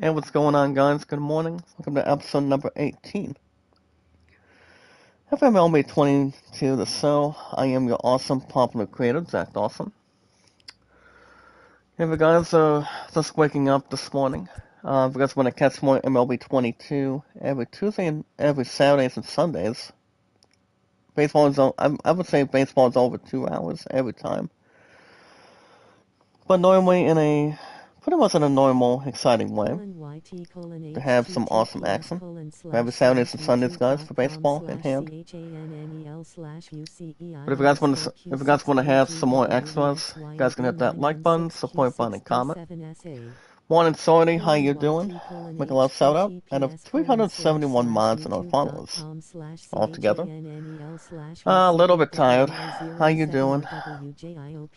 Hey, what's going on, guys? Good morning. Welcome to episode number 18 of MLB 22 The Show. I am your awesome, popular creator, Zach Dawson. Hey, you guys, just waking up this morning. If you guys want to catch more MLB 22 every Tuesday and every Saturdays and Sundays, baseball is, I would say baseball is over 2 hours every time. But normally pretty much in a normal, exciting way, to have some awesome action. Every Saturdays and Sundays, guys, for baseball in hand. But if you guys want to have some more extras, you guys can hit that like button, support button, and comment. Morning, Sorty, how you doing? Make a love shout out. Out of 371 mods and our followers altogether. A little bit tired. How you doing?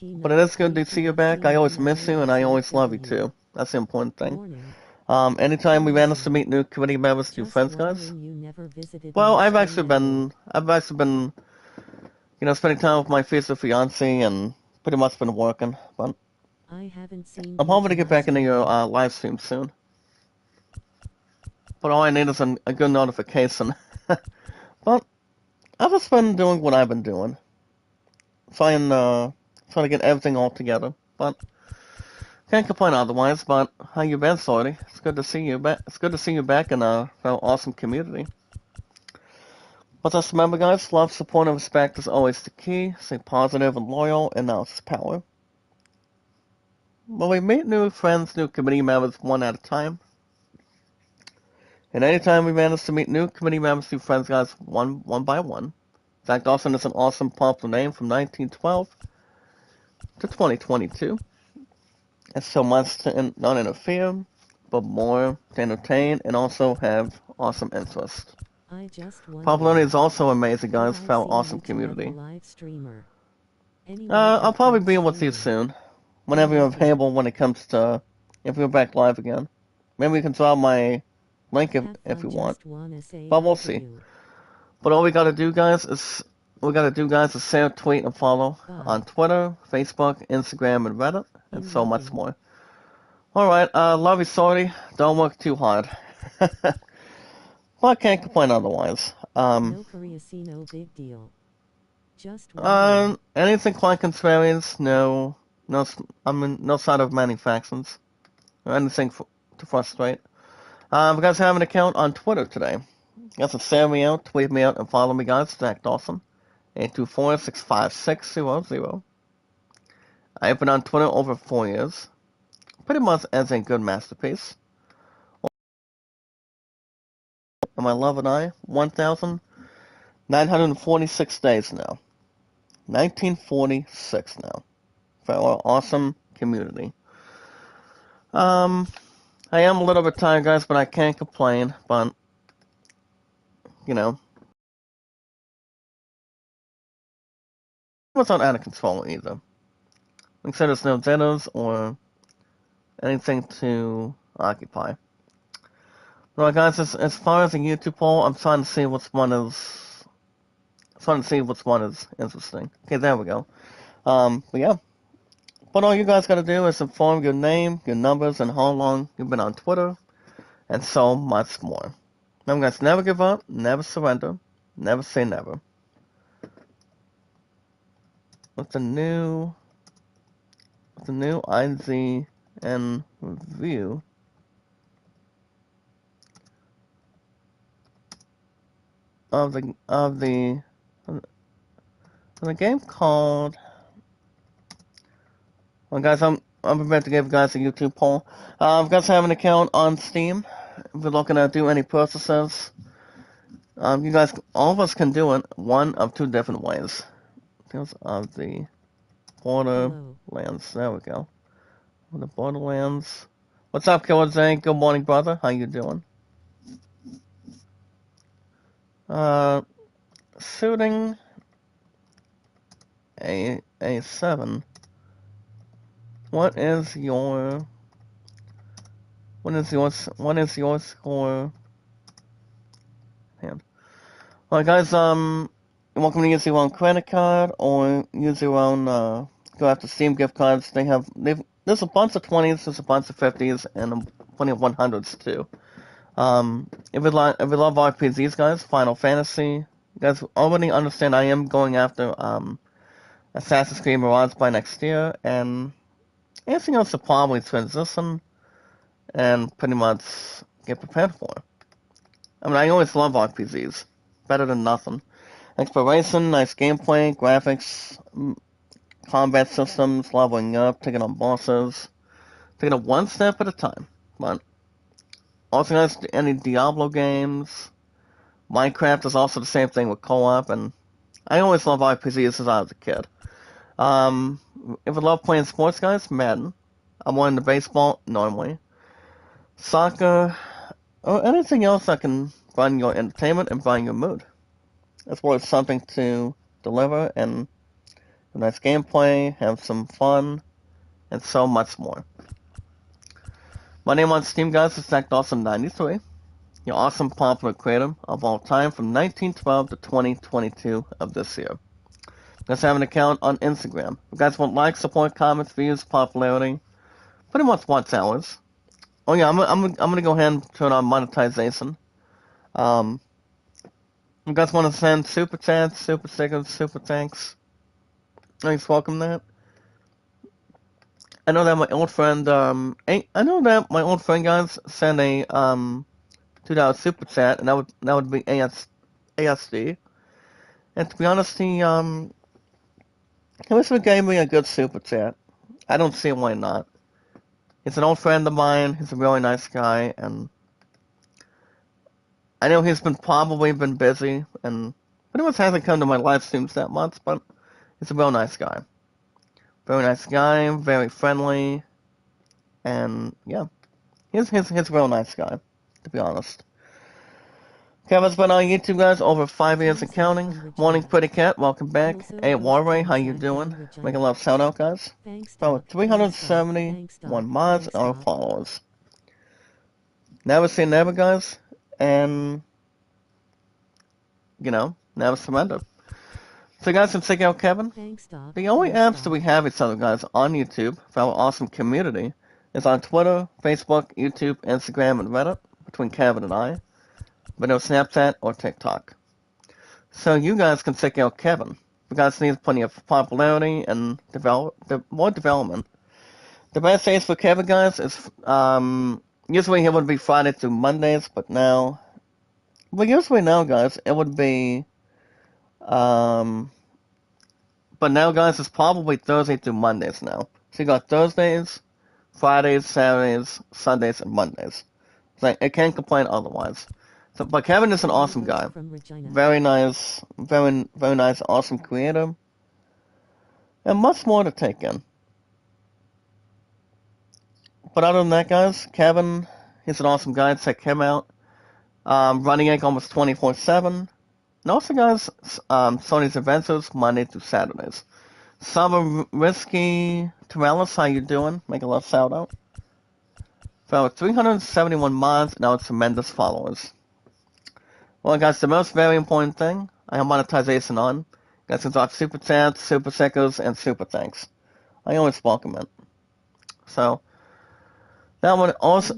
But it is good to see you back. I always miss you, and I always love you too. That's the important thing. Anytime we manage to meet new community members, new friends, guys. Well, I've actually been, spending time with my future fiance and pretty much been working. But I'm hoping to get back into your live stream soon. But all I need is a good notification. But I've just been doing what I've been doing, trying to get everything all together. But can't complain otherwise. But how you been, Sorty? It's good to see you back. It's good to see you back in our awesome community. But just remember, guys, love, support, and respect is always the key. Stay positive and loyal, and now it's power. When we meet new friends, new community members, one at a time. And anytime we manage to meet new community members, new friends, guys, one by one. Zach Dawson is an awesome, popular name from 1912 to 2022. It's so much to not interfere, but more to entertain and also have awesome interest. Popularity is also amazing, guys, for our awesome community. I'll probably be with you soon, whenever you're available when it comes to, if you're back live again. Maybe we can drop my link if you want, but we'll see. But all we gotta do, guys, is share, tweet, and follow on Twitter, Facebook, Instagram, and Reddit, and so much more. Alright, love you, Sorty. Don't work too hard. Well, I can't complain otherwise. Anything quite contrarians, no side of manufactions, or anything to frustrate. If you guys have an account on Twitter today, you guys can share me out, tweet me out, and follow me, guys, Zach Dawson, 824-656-00. I've been on Twitter over 4 years, pretty much as a good masterpiece. And my love and I, 1,946 days now. 1946 now. For our awesome community. I am a little bit tired, guys, but I can't complain. But, it was not out of control either. Like I said, there's no dinners or anything to occupy. Well, guys, as far as the YouTube poll, I'm trying to see which one is interesting. Okay, there we go. But yeah. But all you guys gotta do is inform your name, your numbers, and how long you've been on Twitter, and so much more. Remember, guys, never give up, never surrender, never say never. With the new IZN review, of the game called. Well, guys, I'm prepared to give you guys a YouTube poll. If you guys have an account on Steam, if you're looking to do any purchases, you guys, all of us can do it one of two different ways. Tales of the Borderlands. There we go. The Borderlands. What's up, Killer Zane? Good morning, brother. How you doing? Shooting A7. What is your score? Hand. Alright, guys, you're welcome to use your own credit card or use your own, go after Steam gift cards. There's a bunch of 20s, there's a bunch of 50s, and a plenty of 100s too. If you love RPGs, guys, Final Fantasy, you guys already understand I am going after Assassin's Creed Mirage by next year, and anything else to probably transition and pretty much get prepared for. I mean, I always love RPGs. Better than nothing. Exploration, nice gameplay, graphics, combat systems, leveling up, taking on bosses, taking it one step at a time. But also, guys, any Diablo games, Minecraft is also the same thing with co-op, and I always love RPGs since I was a kid. If you love playing sports, guys, Madden. I'm more into baseball, normally. Soccer, or anything else that can brighten your entertainment and brighten your mood. As well as something to deliver and a nice gameplay, have some fun, and so much more. My name on Steam, guys, is ZachDawson93, your awesome popular creator of all time from 1912 to 2022 of this year. You guys have an account on Instagram. If you guys want likes, support, comments, views, popularity, pretty much what's ours. Oh yeah, I'm gonna go ahead and turn on monetization. If you guys want to send super chats, super stickers, super thanks, please welcome that. I know that my old friend, guys sent a $2 super chat, and that would be ASD. And to be honest, he recently gave me a good super chat. I don't see why not. He's an old friend of mine. He's a really nice guy, and I know he's probably been busy and pretty much hasn't come to my live streams that much, but he's a real nice guy. Very nice guy, very friendly, and yeah, he's a real nice guy, to be honest. Kevin's been on YouTube, guys, over 5 years and counting. Morning, Pretty Cat, welcome back. Hey, Warray, how you doing? Making a love shout out, guys. About 371 mods and our followers. Never say never, guys, and never surrender. So guys, can check out Kevin. The only apps that we have each other, guys, on YouTube for our awesome community is on Twitter, Facebook, YouTube, Instagram, and Reddit, between Kevin and I, but no Snapchat or TikTok. So you guys can check out Kevin. You guys need plenty of popularity and more development. The best days for Kevin, guys, is usually it would be Friday through Mondays, but usually now, guys, it would be but now, guys, it's probably Thursday through Mondays now. So you got Thursdays, Fridays, Saturdays, Sundays, and Mondays. So I can't complain otherwise. So, but Kevin is an awesome guy. Very nice, very nice, awesome creator. And much more to take in. But other than that, guys, Kevin, he's an awesome guy. Check him out. Running Egg almost 24/7. And also, guys, Sony's Adventures, Monday through Saturdays. Summer Risky Torellis, how you doing? Make a love shout out. For 371 mods and our tremendous followers. Well, guys, the most very important thing, I have monetization on. Guys can talk super chats, super stickers, and super thanks. I always welcome it. So that would always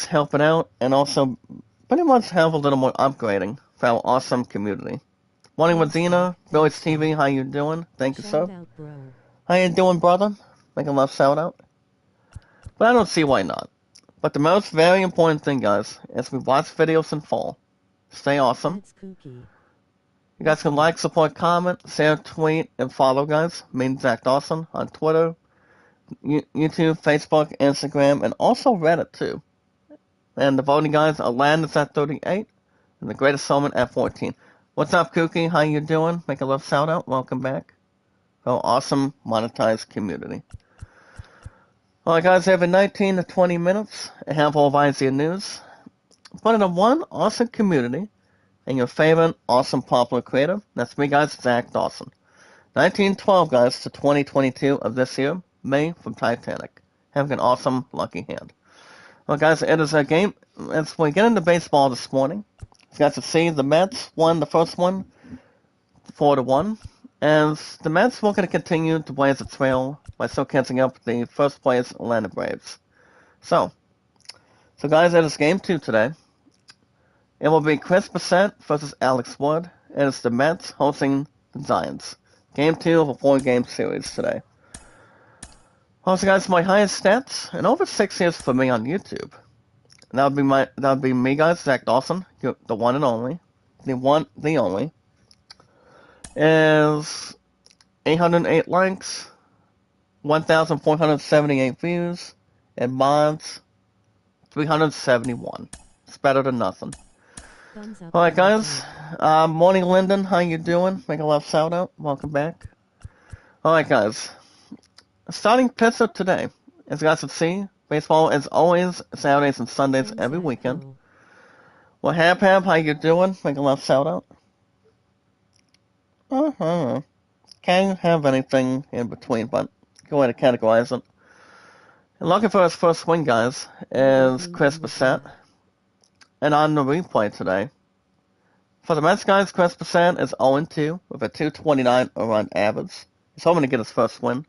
help it out, and also pretty much have a little more upgrading for our awesome community. Morning, Medina, Village TV, how you doing? Thank you, sir. How you doing, brother? Make a love shout out. But I don't see why not. But the most very important thing, guys, is we watch videos in fall. Stay awesome. You guys can like, support, comment, share, tweet, and follow, guys. Me, Zach Dawson, on Twitter, YouTube, Facebook, Instagram, and also Reddit, too. And the voting, guys, Alan is at 38, and the Greatest Showman at 14. What's up, Kookie? How you doing? Make a love shout out. Welcome back. Oh, awesome monetized community. Alright, guys, every 19 to 20 minutes, a handful of IZA news. But in a one awesome community, and your favorite awesome popular creator, that's me, guys, Zach Dawson. 1912, guys, to 2022 of this year, May from Titanic. Having an awesome lucky hand. Well, guys, it is a game. As we get into baseball this morning, you guys can see the Mets won the first one 4-1. And the Mets were going to continue to blaze a trail by still catching up the first place Atlanta Braves. So guys, it is game 2 today. It will be Chris Bassett versus Alex Wood, and it's the Mets hosting the Giants. Game 2 of a 4-game series today. Also, guys, my highest stats in over 6 years for me on YouTube. And that would be me, guys, Zach Dawson, the one and only, the only, is 808 likes, 1,478 views, and mods 371. It's better than nothing. Alright, guys. Morning, Lyndon. How you doing? Make a love shout out. Welcome back. Alright, guys. Starting pitcher today. As you guys can see, baseball is always Saturdays and Sundays every weekend. Well, Hab, how you doing? Make a love shout out. Can't have anything in between, but go ahead and categorize it. And looking for his first win, guys, is Chris Bassett. And on the replay today, for the Mets, guys, Chris Bassett is 0-2 with a 229 run average. He's hoping to get his first win.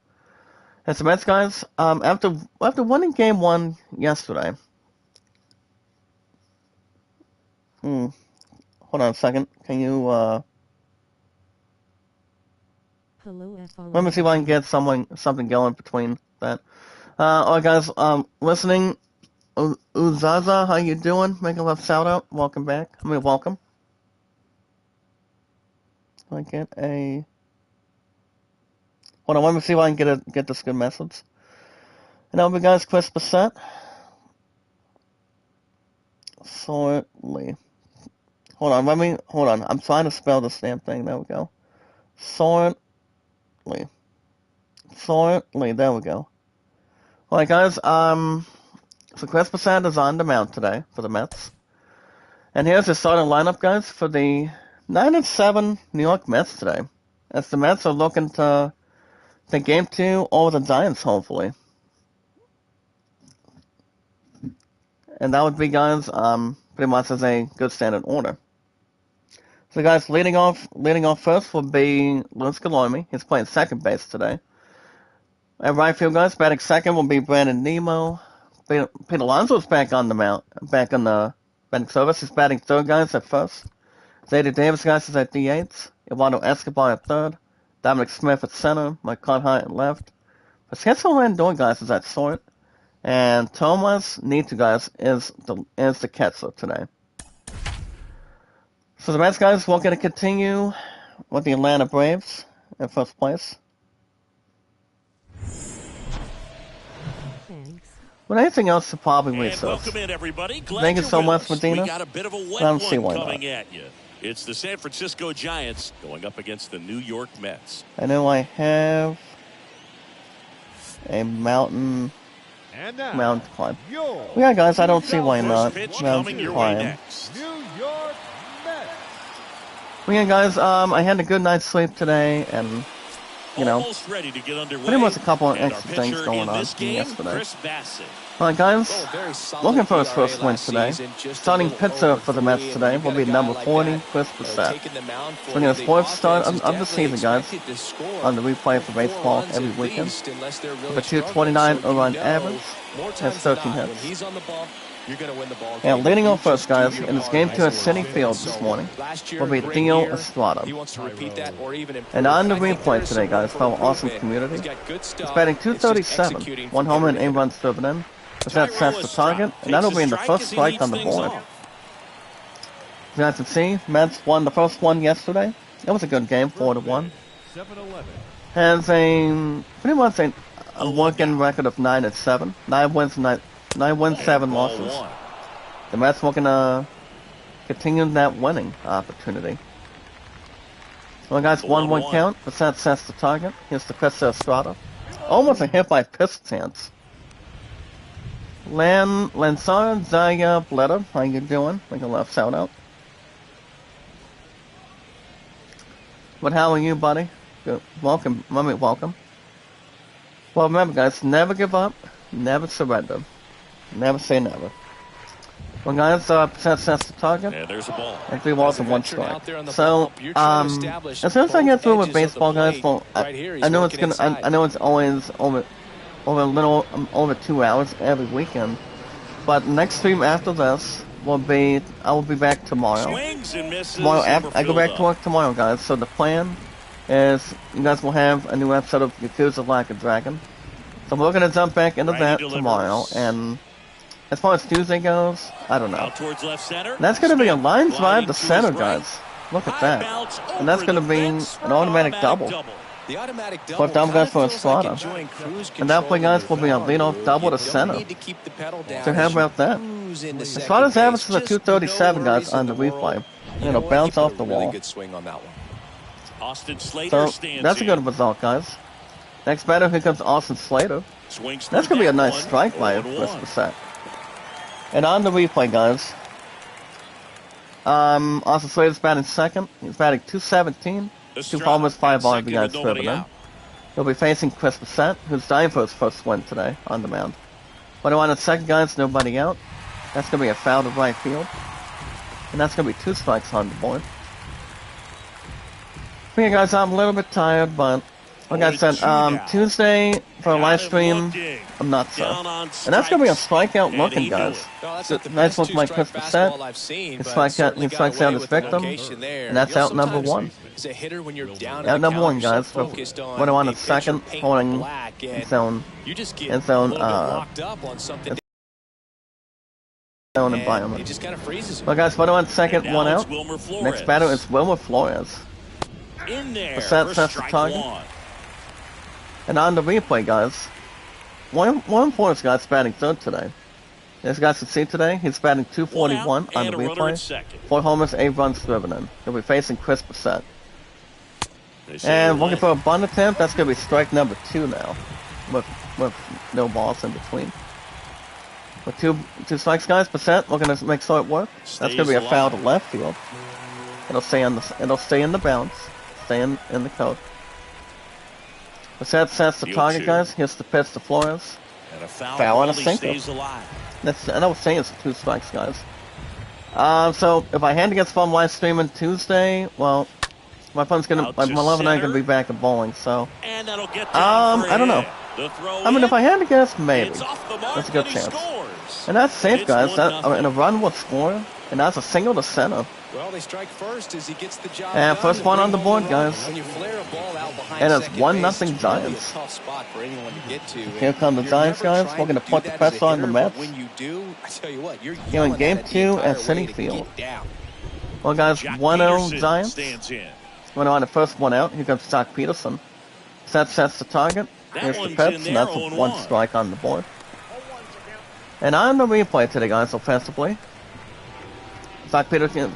And the Mets, guys, after winning Game 1 yesterday. Hold on a second. Can you, let me see if I can get something going between that. Alright, guys, listening. Uzaza, how you doing? Make a left shout out. Welcome back. Welcome. I get a... Hold on, let me see if I can get this good message. And that'll be, guys, Chris Bassett. Sortly. Hold on. I'm trying to spell this damn thing. There we go. Sortly. There we go. Alright, guys, so Chris Bassett is on the mound today for the Mets. And here's the starting lineup, guys, for the 9-7 New York Mets today. As the Mets are looking to take Game 2 over the Giants, hopefully. And that would be, guys, pretty much as a good standard order. So, guys, leading off first will be Luis Guillorme. He's playing second base today. At right field, guys, batting second will be Brandon Nimmo. Pete Alonso's back on the mound, back on the batting service. He's batting third, guys, at first. Zayden Davis, guys, is at DH. Eduardo Escobar at third. Dominic Smith at center. Mike Conhart at left. Francisco Lindor, guys, is at short. And Tomas Nitu, guys, is the catcher today. So the Mets, guys, we're going to continue with the Atlanta Braves in first place. But anything else to probably research. Thank you so much, Medina. We got a bit of a wet one coming at you. It's the San Francisco Giants going up against the New York Mets. I know I have a mountain climb. Yeah, guys, I don't see why not. Mountain climb. Well, yeah, guys, I had a good night's sleep today, and pretty much a couple of extra things going on yesterday. Alright, guys, looking for his first win today. Starting pitcher for the Mets today will be number 40, Chris Bassett. Swinging his fourth start of the season, guys, on the replay for baseball every weekend. With a 229 run average, has 13 hits. And leading off first, guys, in this game 2 at Citi Field this morning will be Theo Estrada. And on the replay today, guys, fellow awesome community, he's batting 237, 1 home and 8 runs driven in. That sets the target, and that'll be in the first strike on the board. As you guys can see, Mets won the first one yesterday. It was a good game, 4-1. Has pretty much a working record of 9-7, 9 wins, 7 losses. The Mets looking to continue that winning opportunity. Well, guys, 1-1 count. Bassett sets the target. Here's the pitch to Estrada. Almost a hit by pitch chance. Lansar Zaya Bletta, how you doing? Make a left shout out. But how are you, buddy? Good. Welcome, welcome. Well, remember, guys, never give up, never surrender, never say never. Well, guys, Bassett sets the target. And there's a ball. And 3 balls and 1 strike. So, as soon as I get through with baseball, guys, well, I know it's always over a little over 2 hours every weekend. But next stream after this will be I will be back tomorrow. Swings and misses. Tomorrow I go back to work tomorrow, guys. So the plan is you guys will have a new episode of Yakuza Like a Dragon. So we're gonna jump back into that tomorrow. And as far as Tuesday goes, I don't know. Out towards left center. That's gonna be a line drive to center, guys. Look at that. And that's gonna be an automatic double. The automatic Fourth down guys for Estrada. And that play, guys, will be a lead-off double to center. So how about that? Estrada's average is a 237, guys, on the replay. And it'll bounce off the wall. So that's a good result, guys. Next batter, here comes Austin Slater. That's gonna be a nice strike by Chris Bassett. And on the replay, guys, Austin Slater's batting second. He's batting 217. 2 homers, 5 RBIs driven in. He'll be facing Chris Bassett, who's dying for his first win today on the mound. But on at second, guys, nobody out. That's going to be a foul to right field. And that's going to be 2 strikes on the board. Yeah, guys, I'm a little bit tired, but like I said, Tuesday for a live stream, I'm not so. And that's going to be a strikeout looking, guys. Nice look by Chris Bassett. He strikes out his victim, and that's out number 1. Out number 1, guys. When I'm on the second, holding zone environment. Well, guys, when I'm on second, 1 out. Next batter is Wilmer Flores. Bassett sets the target. And on the replay, guys, one Flores guy's batting third today. As you guys can see today, he's batting 241 on the replay. 4 homers, 8 runs driven in. He'll be facing Chris Bassett. And looking for a bunt attempt, that's going to be strike number 2 now. With no balls in between. With two strikes, guys, Bassett looking to make sure it work. That's going to be a foul to left field. It'll stay in the bounce. Stay in the code. Bassett sets the target, guys. Here's the pitch to Flores. Foul on a sinker. And I was saying it's 2 strikes, guys. So if I had to get fun live streaming Tuesday, well, my love and I are gonna be back at bowling. So, I don't know. I mean, if I had to guess, maybe there's a good chance. And that's safe, guys. And a run will score, and that's a single to center. Well, they strike first as he gets the job and first one on the board, guys. When you flare a ball out behind and it's 1-0 Giants. Here come the Giants, guys. We're going to put the pressure on the Mets. When you do, I tell you what, you're here in Game 2 at Citi Field. Well, guys, 1-0 Giants. When on the first 1 out, here comes Stock Peterson. Sets the target. Here's the pitch, and that's a 1 strike on the board. And on the replay today, guys, offensively. Stock Peterson,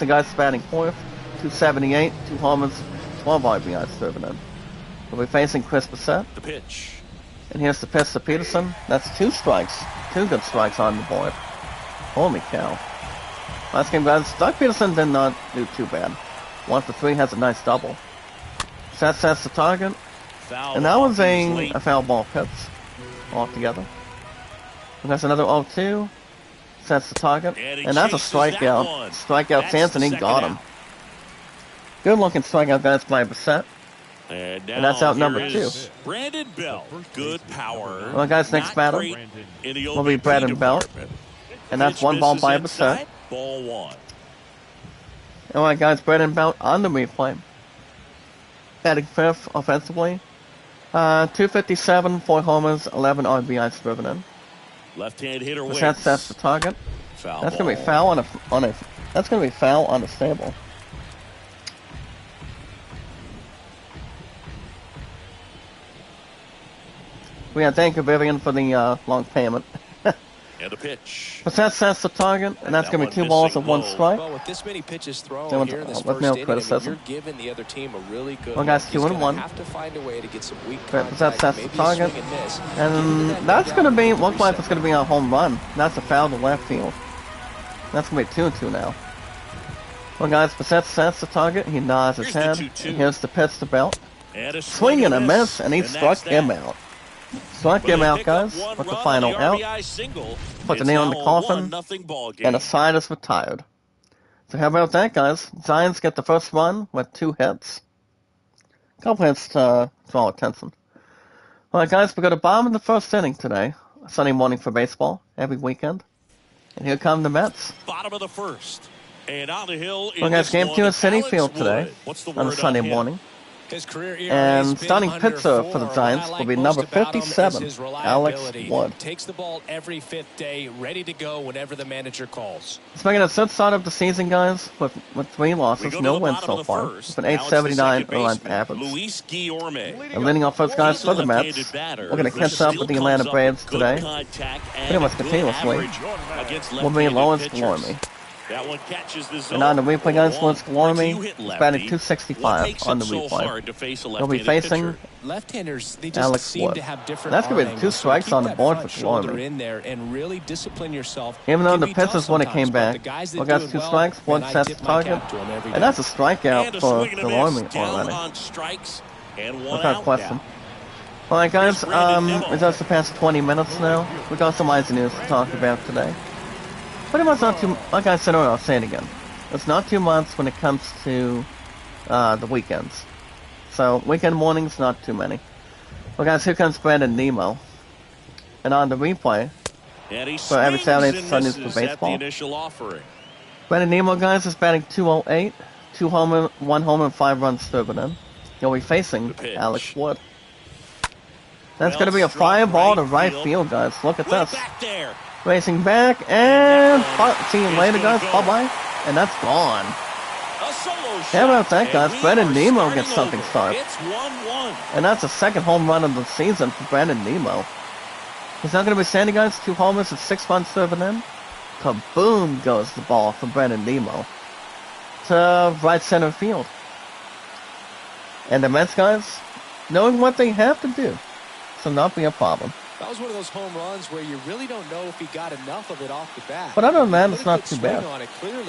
guys, batting 4th, 278, 2 homers, 12 RBIs driven in. We'll be facing Chris Bassett. The pitch. And here's the pitch to Peterson. That's 2 strikes. 2 good strikes on the board. Holy cow. Last game, guys, Stock Peterson did not do too bad. 1 for 3 has a nice double. Sets the target. And that was a foul ball pitch altogether. And that's another 0-2. Sets the target. And that's a strikeout. Strikeout chance, and he got him. Good looking strikeout, guys, by Bassett. And that's out number 2. Brandon Belt, good power. Well, guys, next batter will be Brandon Belt. And that's 1 ball by Bassett. Ball 1. Alright, guys, Brandon Belt on the replay. Batting 5th offensively. 257, 4 homers, 11 RBIs driven in. Left-hand hitter wins. That's the target. That's gonna be foul that's gonna be foul on the stable. We gotta thank you, Vivian, for the long payment. And a pitch. But that's the target, and that's going to be 2 balls and 1 strike. Well, with this many pitches thrown here in this first no inning, criticism. you're giving the other team a really good well, guys, 2-1. Have to find a way to get some weak contact, contact, that's the target. And that's going to be, looks like it's going to be a home run. That's a foul to left field. That's going to be 2-2 now. Well, guys, Bassett sets the target. He nods his head. And here's the pitch to Belt. Swing and a miss, and he struck him out. Struck him out, guys, with the final out. Put the nail in the coffin, and the side is retired. So how about that, guys? Giants get the first run with 2 hits. Couple hits to draw attention. Alright guys, we got a bomb in the first inning today. Sunday morning for baseball, every weekend. And here come the Mets. Bottom of the first. And on the hill Well guys, game 2 at City Field today, on a Sunday morning. His career ERA And has starting been under pitcher 4. for the What Giants I will like be most number about him is 57, his Alex reliability. Wood. Takes the ball every 5th day, ready to go whenever the manager calls. It's making a good start of the season, guys, with 3 losses, no wins so far. With an 879 earned average. And leading off first, guys, for the Mets, we're going to catch up with the Atlanta Braves today, pretty much continuously. Will be Lawrence Gormy. That one catches the zone. And on the replay, guys, Lawrence Gormy is batting 265 on the replay. He'll be facing left-handers. They just Alex seem Wood. to have different. That's going to be 2 strikes on the board for Gormy. In there and really discipline yourself. Even though the pitchers when it came back, well, guys, 2 strikes, 1 sets the target, and that's a strikeout for Gormy already. Without question. Alright guys, it's just the past 20 minutes now. We got some ice news to talk about today. Pretty much not too, like I said earlier, I'll say it again. It's not too much when it comes to the weekends. So, weekend mornings, not too many. Well guys, here comes Brandon Nemo. And on the replay, for every Saturday and Sundays for baseball. Brandon Nemo, guys, is batting 208, 1 home and 5 runs driven in. He'll be facing Alex Wood. That's going to be a fly ball to right field, guys. Look at this. Racing back, and see you later, guys. Bye-bye. And that's gone. How about that, guys? Brandon Nemo gets something started. And that's the 2nd home run of the season for Brandon Nemo. He's not going to be standing, guys. 2 homers and 6 runs driven in. Kaboom goes the ball from Brandon Nemo to right center field. And the Mets, guys, knowing what they have to do, so not be a problem. That was one of those home runs where you really don't know if he got enough of it off the bat. But other than that, it's not too bad.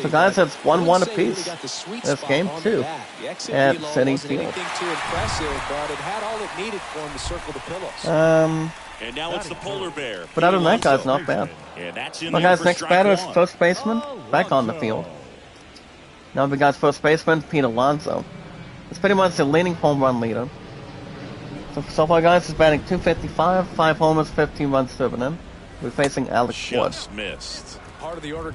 So guys, it's 1-1 apiece. This game 2 at City Field. And now it's the polar bear. But other than that, guys, not bad. Well, guys, next batter is first baseman, back on the field. Now we got first baseman, Pete Alonso. It's pretty much the leading home run leader. So far, guys, he's batting 255, 5 homers, 15 runs driven in. We're facing Alex Wood.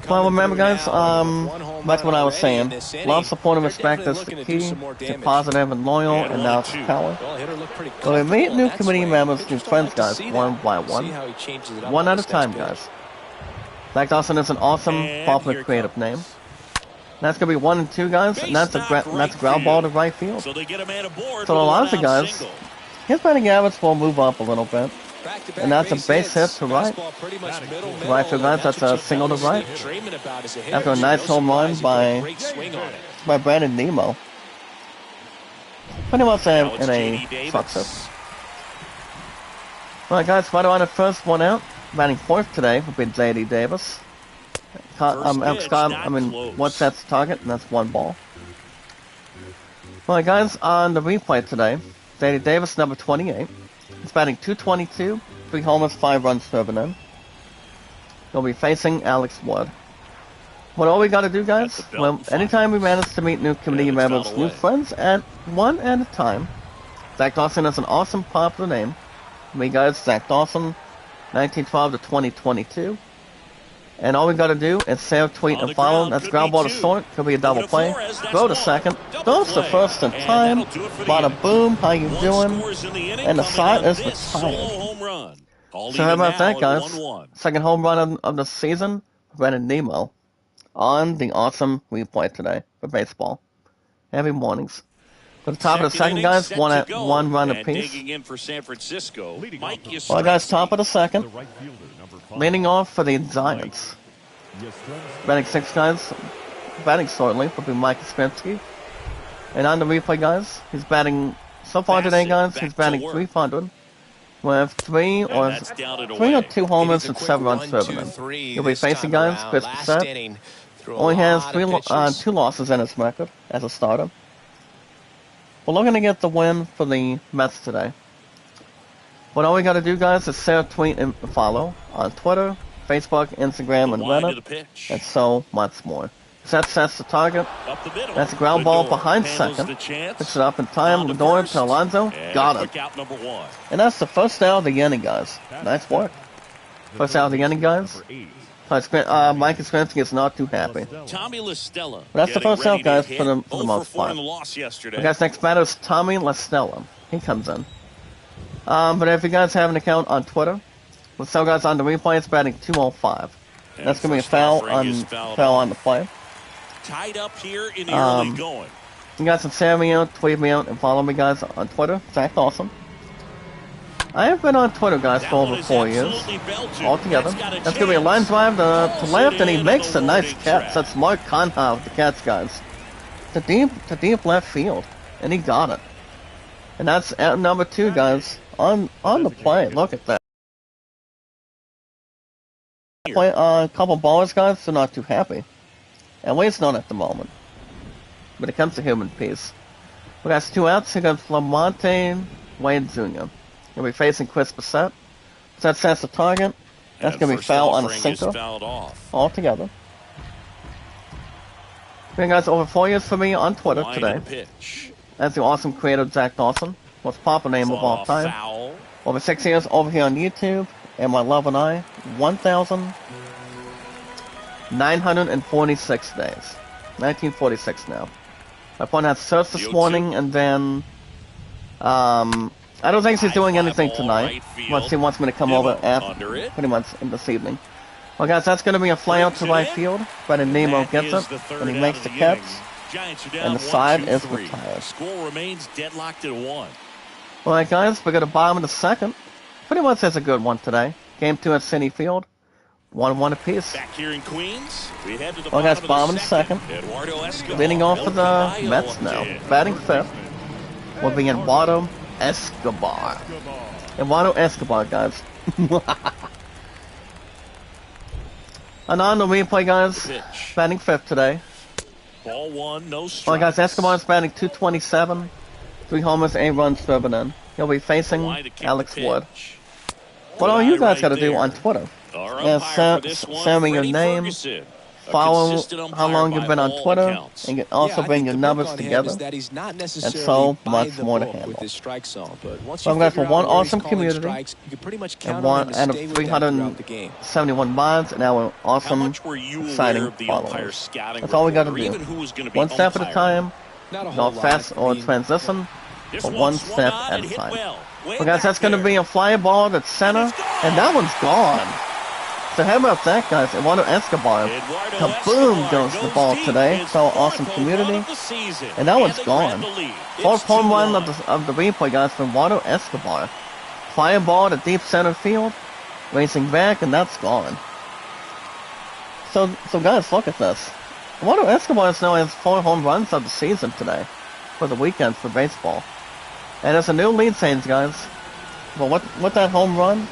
Well, remember, guys, that's what I was saying. Love, support, and respect is the key. Stay positive and loyal, and now it's power. So we meet new community members, new friends, guys, one by one. One at a time, guys. Zach Dawson is an awesome, popular, creative name. That's going to be 1 and 2, guys, and that's a ground ball to right field. So a lot of guys, his batting average will move up a little bit. And that's a base hit to right. Right field, guys, that's a single to right. After a nice home run by Brandon Nemo. Pretty much in a success. Alright guys, right on the first one out. Batting 4th today will be J.D. Davis. One sets the target, and that's 1 ball. Alright guys, on the replay today, J.D. Davis, number 28. He's batting 222, 3 homers, 5 runs driven in. He'll be facing Alex Wood. What all we gotta do, guys? Well, anytime we manage to meet new community members, new friends, one at a time. Zach Dawson is an awesome, popular name. Me, guys, Zach Dawson, 1912 to 2022. And all we gotta do is save, tweet, and follow. That's ground ball to short. Could be a double play. Go to second. Goes to first in time. Bada boom. How you doing? And the side is retired. So how about that, guys? 2nd home run of the season. Brandon Nemo on the awesome replay today for baseball. Every mornings. For the top of the 2nd, guys, 1 run apiece. Well, guys, top of the 2nd. Leading off for the Giants. Batting 6, guys. Batting shortly will be Mike Spinski. And on the replay, guys, he's batting, so far today, guys, he's batting 300. With 3 or 2 homers and 7 runs driven in. He'll be facing, guys, Chris Bassett. Only has 2 losses in his record as a starter. We're looking to get the win for the Mets today. What all we gotta do, guys, is share, tweet, and follow on Twitter, Facebook, Instagram, and Reddit, and so much more. Sets the target. Up the middle. That's a ground ball Lindor behind handles second. the chance. Picks it up in time. On to Lindor first. to Alonso. And Got quick him. out number 1. And that's the first out of the inning, guys. Nice work. First out of the inning, guys. Mike Spencer is not too happy. Tommy LaStella. But that's the first out, guys, for the most part. In the loss yesterday. Guys, next batter is Tommy LaStella. He comes in. But if you guys have an account on Twitter, LaStella guys on the replay, it's batting 205. That's going to be a foul on the play. Tied up here in the early going. You guys can share me out, tweet me out, and follow me, guys, on Twitter. Zach Awesome. I have been on Twitter, guys, for over 4 years. Altogether. That's going to be a line drive to left, and he makes a nice catch. That's Mark Conha with the catch, guys. To deep left field. And he got it. And that's at number 2, guys, on the play. Look at that. A couple ballers, guys, they're not too happy. At least not at the moment. When it comes to human peace. We got 2 outs. Here comes Lamonte Wade Jr. He'll be facing Chris Bassett. Bassett sets the target. That's going to be foul on a sinker. Altogether. You guys, over 4 years for me on Twitter today. That's the awesome creator Zach Dawson. Most popular name of all time. Over 6 years over here on YouTube. And my love and I, 1,946 days. 1946 now. My opponent has searched this morning, and then, I don't think she's doing anything tonight. But she wants me to come over after, pretty much in this evening. Well, guys, that's going to be a fly out to right field. Brandon Nemo gets it, and he makes the catch. And the side is retired. Score remains deadlocked at 1. Alright, guys, we got a bottom of the second. Pretty much has a good one today. Game 2 at City Field. 1-1 apiece. Back here in Queens, we head to the bottom of the second. Leading off for the Mets now. Batting 5th will be Eduardo Escobar. Eduardo Escobar, guys. And on the replay, guys, batting 5th today. Ball 1, no strikes. Alright, guys, Escobar's batting 227. 3 homers, 8 runs driven in. He'll be facing Alex Wood. What all you guys got to do on Twitter? Send me your name, follow how long you've been on Twitter, and you can also bring your numbers together, and so much more to handle. So I'm guys for one awesome community, and one out of 371 mods, and now an awesome, exciting followers. That's all we got to do. One step at a time, not fast or transition, but one step at a time. Well, guys, that's going to be a fly ball at center, and that one's gone. So how about that, guys? Eduardo Escobar. Kaboom goes the ball today. So awesome community. And that one's gone. 4th home run of the replay, guys, from Eduardo Escobar. Fly ball to deep center field. Racing back, and that's gone. So guys, look at this. Eduardo Escobar now has 4 home runs of the season today. For the weekend for baseball. And it's a new lead change, guys. But what that home run?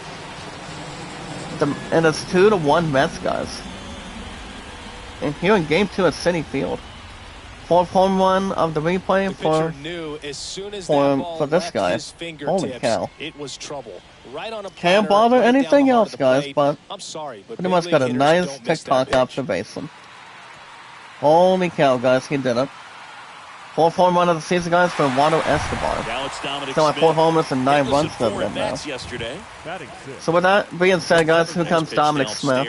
And it's 2-1 Mets, guys. And here in Game 2 at City Field. 4th home run of the replay for this guy. Holy cow. Can't bother anything else, guys, but pretty much got a nice TikTok observation. Holy cow, guys, he did it. 4th home run of the season, guys, for Eduardo Escobar. Still at 4 homers and 9 runs for them now. So with that being said, guys, here comes Dominic Smith.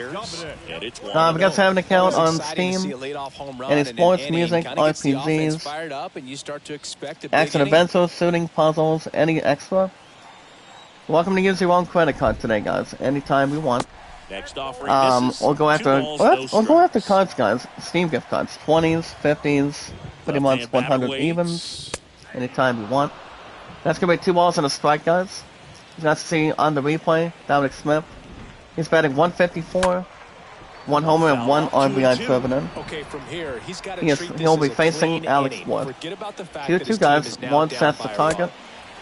If you guys have an account on Steam, any sports, music, RPGs, action adventures, shooting, puzzles, any extra, welcome to use your own credit card today, guys, anytime you want. We'll go after cards, guys. Steam gift cards, 20s, 50s, pretty much 100 evens, anytime you want. That's gonna be 2 balls and a strike, guys. You guys see on the replay, Dominic Smith. He's batting 154, 1 homer and 1 RBI driven in. He'll be facing Alex Wood. 2 guys, 1 sets the target.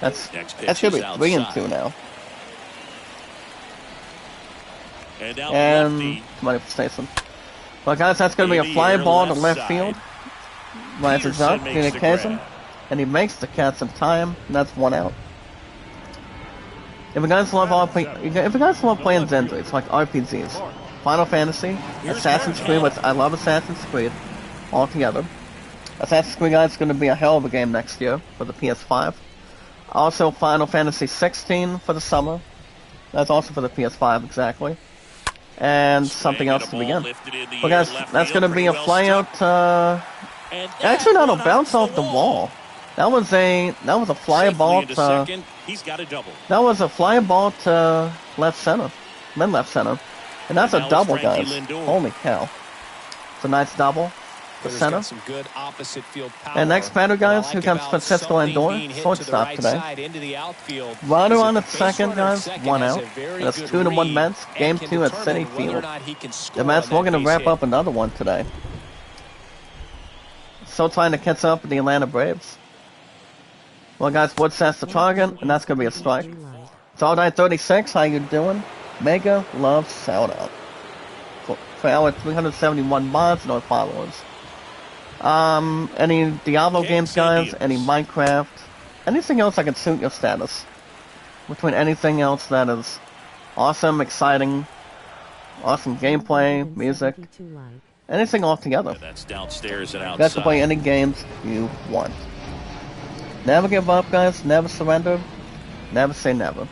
That's gonna be 3-2 now. And manifestation. Well, guys, that's going to be a fly ball to left field. Rises up, communication, and he makes the catch in time, and that's 1 out. If you guys love playing Zendra's, like RPGs, Final Fantasy, Assassin's Creed, which I love Assassin's Creed, altogether. Assassin's Creed guys is going to be a hell of a game next year for the PS5. Also, Final Fantasy 16 for the summer. That's also for the PS5, exactly. And something else to begin. Well, guys, that's going to be a flyout. Actually, no, it'll bounce off the wall. That was a fly ball to. That was a fly ball to left center, mid left center, and that's a double, guys. Holy cow! It's a nice double. The center. And next batter, guys, here comes Francisco Lindor, shortstop today. Runner on at second, guys, 1 out. That's 2-1 Mets. Game 2 at Citi Field. The Mets were going to wrap up another one today. Still trying to catch up with the Atlanta Braves. Well, guys, Wood sets the target, and that's going to be a strike. It's all night 36. How you doing? Mega love shout out for our 371 mods, no followers. Any Diablo games, guys? Any Minecraft? Anything else that can suit your status? Between anything else that is awesome, exciting, awesome gameplay, music, anything altogether. That's downstairs and outside. You guys can play any games you want. Never give up, guys. Never surrender. Never say never.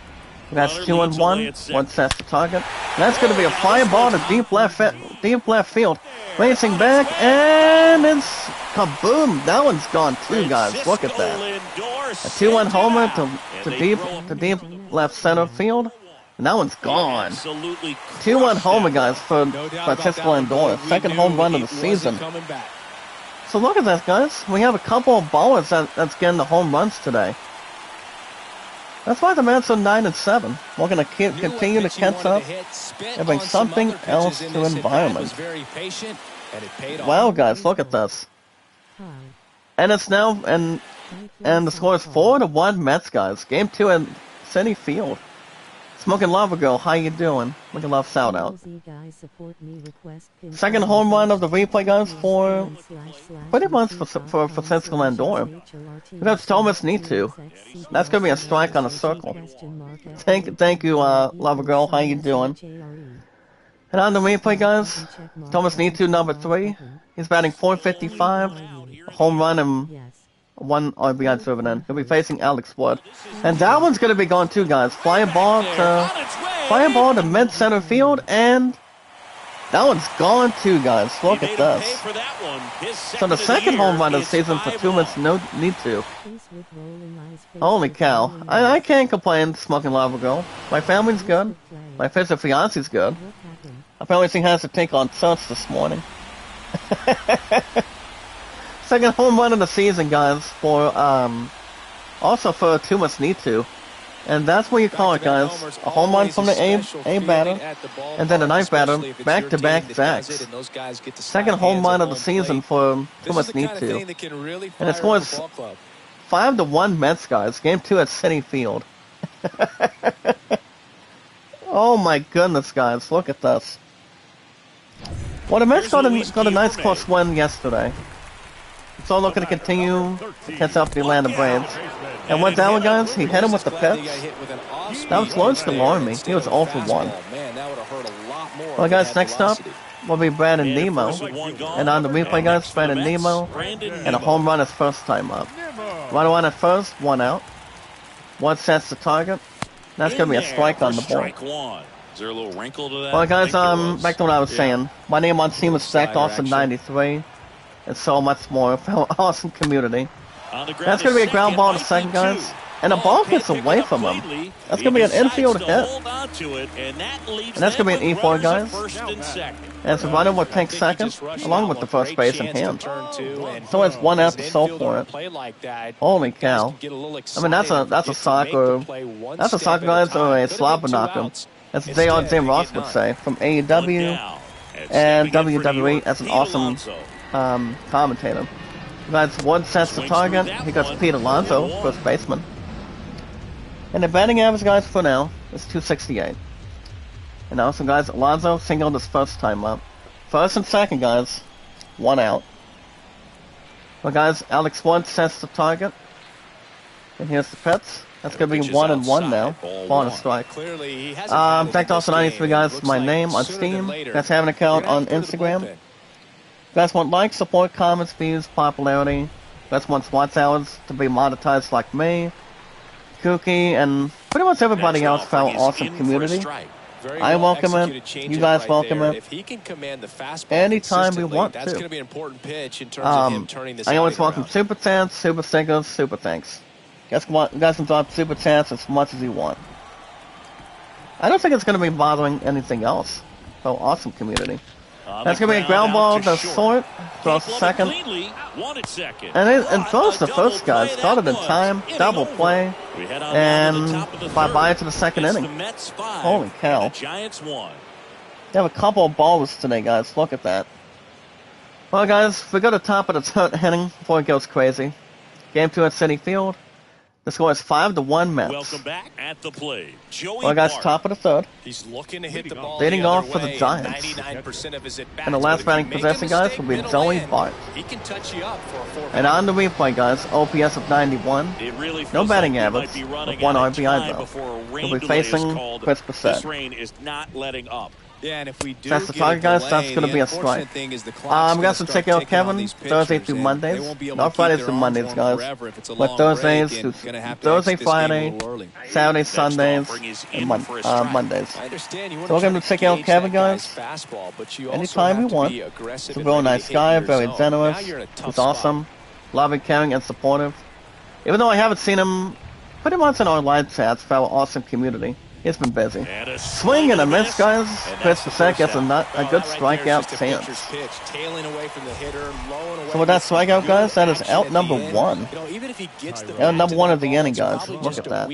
That's 2-1. One sets the target. And that's going to be a fly ball to deep left field. Racing back, and it's kaboom! That one's gone too, guys. Look at that. A 2-1 homer to deep left center field, and that one's gone. 2-1 homer, guys, for Francisco Lindor. Second home run of the season. So look at that, guys. We have a couple of ballers that's getting the home runs today. That's why the Mets are 9-7. We're going to continue to catch up and bring something else to environment. Wow, guys, look at this. And it's now, and the score is 4-1 Mets, guys. Game 2 at Citi Field. Smoking Lava Girl, how you doing? Smoking Love shout out. Second home run of the replay, guys, for pretty much for Francisco Lindor. Because Thomas need to. That's gonna be a strike on a circle. Thank you, Lava Girl, how you doing? And on the replay, guys, Thomas need to number 3. He's batting .455, a home run and 1 RBI driven in. He'll be facing Alex Wood. And that one's going to be gone too, guys. Fly ball to mid center field, and that one's gone too, guys. Look at this. So the second home run of the season for 2 minutes, no need to. Holy cow. I can't complain, Smoking Lava Girl. My family's good. My future fiance's good. Apparently she has to take on church this morning. Second home run of the season, guys, for also for 2 months need to, and that's what you call it, guys. A home run from the A batter, and then the ninth batter, back-to-back sacks. Second home run of the season for 2 months need to, and it scores 5-1 Mets, guys. Game 2 at Citi Field. Oh my goodness, guys, look at this. Well, the Mets got a nice close win yesterday. So looking to continue to catch up the Atlanta Braves. And went down, guys. He hit him with the pitch. That was Lawrence Delorme. He was 0 for 1. Well, guys, next up will be Brandon Nemo. And on the replay, guys, Brandon Nemo. And a home run his first time up. Runner on at first, 1 out. One sets the target. That's going to be a strike on the board. Is there a little wrinkle to that? Well, guys, back to what I was saying. My name on team is Zach Austin 93. And so much more from an awesome community. That's going to be a ground ball to second, guys. And the ball gets away from him. That's going to be an infield hit. And that's going to be an E4, guys. And so runner will take second, along with the first base in hand. So it's 1 out to soul for it. Holy cow. I mean, that's a soccer. That's a soccer, guys, or a slobber knocker. As J.R.J. Ross would say, from AEW and WWE as an awesome commentator. Guys, one sets the target. He got Pete Alonso, first baseman. And the batting average, guys, for now is 268. And also, guys, Alonso singled his first time up. First and second, guys, 1 out. Well, guys, Alex Wood sets the target. And here's the pitch. That's going to be 1-1 now. Ball and a strike. Thanks also 93, guys. My name on Steam. Guys, have an account on Instagram. You guys want likes, support, comments, views, popularity. You guys want SWAT hours to be monetized like me, Kooky, and pretty much everybody else for our awesome community. I welcome it. You guys welcome it. If he can command the fastball anytime we want that's to. going to be an important pitch in terms of him turning this I always welcome around. super chats, super stickers, super thanks. You guys can drop super chats as much as you want. I don't think it's going to be bothering anything else. So awesome community. That's going to be a ground ball to short, throws to second. And throws the first guy. Started in time, double play, and bye-bye to the second inning. Holy cow. They have a couple of balls today, guys. Look at that. Well, guys, we go to the top of the third inning before it goes crazy. Game 2 at Citi Field. The score is 5-1 Mets. Welcome back at the plate. Joey well, guys, top of the third. He's looking to hit the ball leading off for the way. Giants. 99% of his at-bats, And the last batting possession, guys, will be Joey Bart. He can touch you up for a 4 And on the replay, guys, OPS of 91. Really no batting like average, with 1 RBI, though. He'll be facing Chris Bassett. This rain is not letting up. Yeah, and if we do that's the target, guys. That's going to be a strike. I'm going to check out Kevin Thursday through Mondays. Not Fridays through Mondays, guys. But Thursdays through Thursday, Friday, Saturday, Sundays, and Mondays. So we're going to check out Kevin, guys. Anytime you want. He's a real nice guy, very generous. He's awesome, loving, caring, and supportive. Even though I haven't seen him pretty much in our live chats for our awesome community. He's been busy. Swing and a miss, guys. Chris Bassett gets a good strikeout chance. So with that strikeout, guys, that is out number 1. Out number 1 of the inning, guys. Look at that.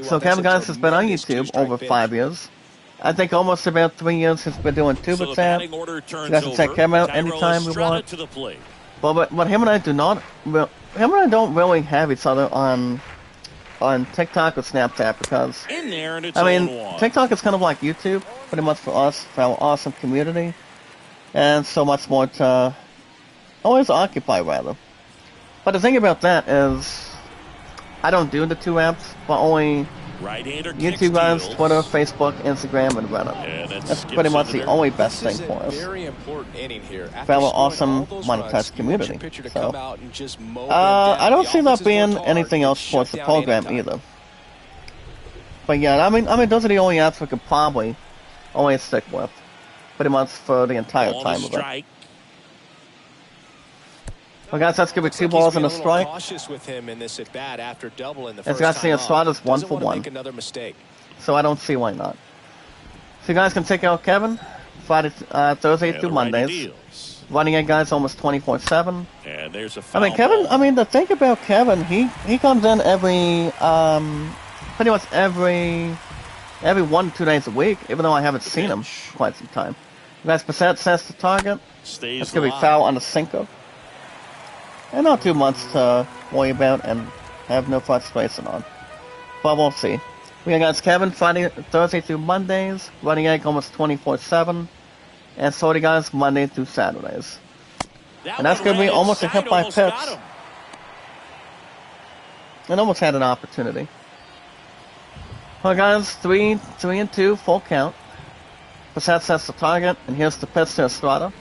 So Kevin, guys, has been on YouTube over 5 years. I think almost about 3 years he's been doing tuba tab. You guys can check him out anytime we want. But him and I don't really have each other on TikTok or Snapchat because, I mean, TikTok is kind of like YouTube, pretty much for us, for our awesome community, and so much more to always occupy, rather. But the thing about that is, I don't do the 2 apps, but only YouTube, guys, Twitter, Facebook, Instagram, and Reddit. That's pretty much the only best thing for us. For our awesome monetized community. So, I don't see that being anything else towards the program either. But yeah, I mean, those are the only apps we could probably only stick with, pretty much for the entire time of it. Well, guys, that's going to be 2 balls and a strike. As you guys see, Estrada's 1 for 1. So I don't see why not. So you guys can check out Kevin Thursday through Mondays. Running it, guys, almost 24/7. I mean, Kevin. I mean, the thing about Kevin, he comes in every pretty much every 1 to 2 days a week. Even though I haven't seen him quite some time. You guys, Bassett sets the target. That's going to be foul on the sinker. And not too much to worry about and have no frustration on. But we'll see. We got Kevin Thursday through Mondays, running egg almost 24/7, and Sorty guys Monday through Saturdays. And that's going to be almost a hit by pitch. And almost had an opportunity. Well, guys, 3-2, full count. Bassett sets the target, and here's the pitch to Estrada.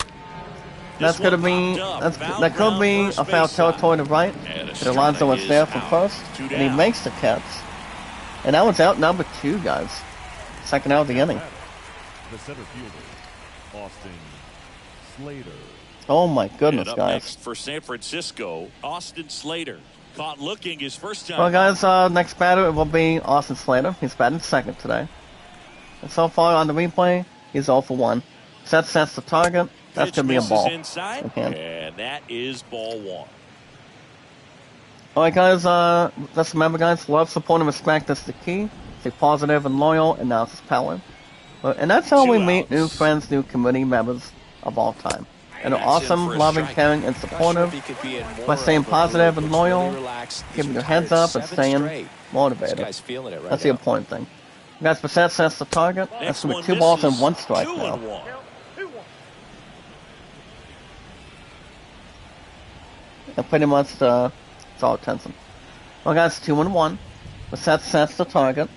That's going to be, that could be a foul territory to right. But Alonso was there from first, and he makes the catch. And that one's out number 2, guys. Second out of the inning. The center fielder, Austin Slater. Oh my goodness, and up guys. Next for San Francisco, Austin Slater. Caught looking his first time. Well, guys, next batter will be Austin Slater. He's batting second today. And so far on the replay, he's 0 for 1. Sets the target. That's going to be a ball. Inside, and that is ball 1. Alright, guys, just remember, guys, love, support, and respect is the key. Stay positive and loyal, and now it's power. And that's how we meet new friends, new community members of all time. And they're awesome, loving, caring, and supportive. By staying positive and loyal, keeping your heads up, and staying motivated. That's the important thing. You guys, Bassett sets the target. That's going to be 2 balls and 1 strike now. And pretty much, it's all attention. Well, guys, 2-1. Bassett sets the target.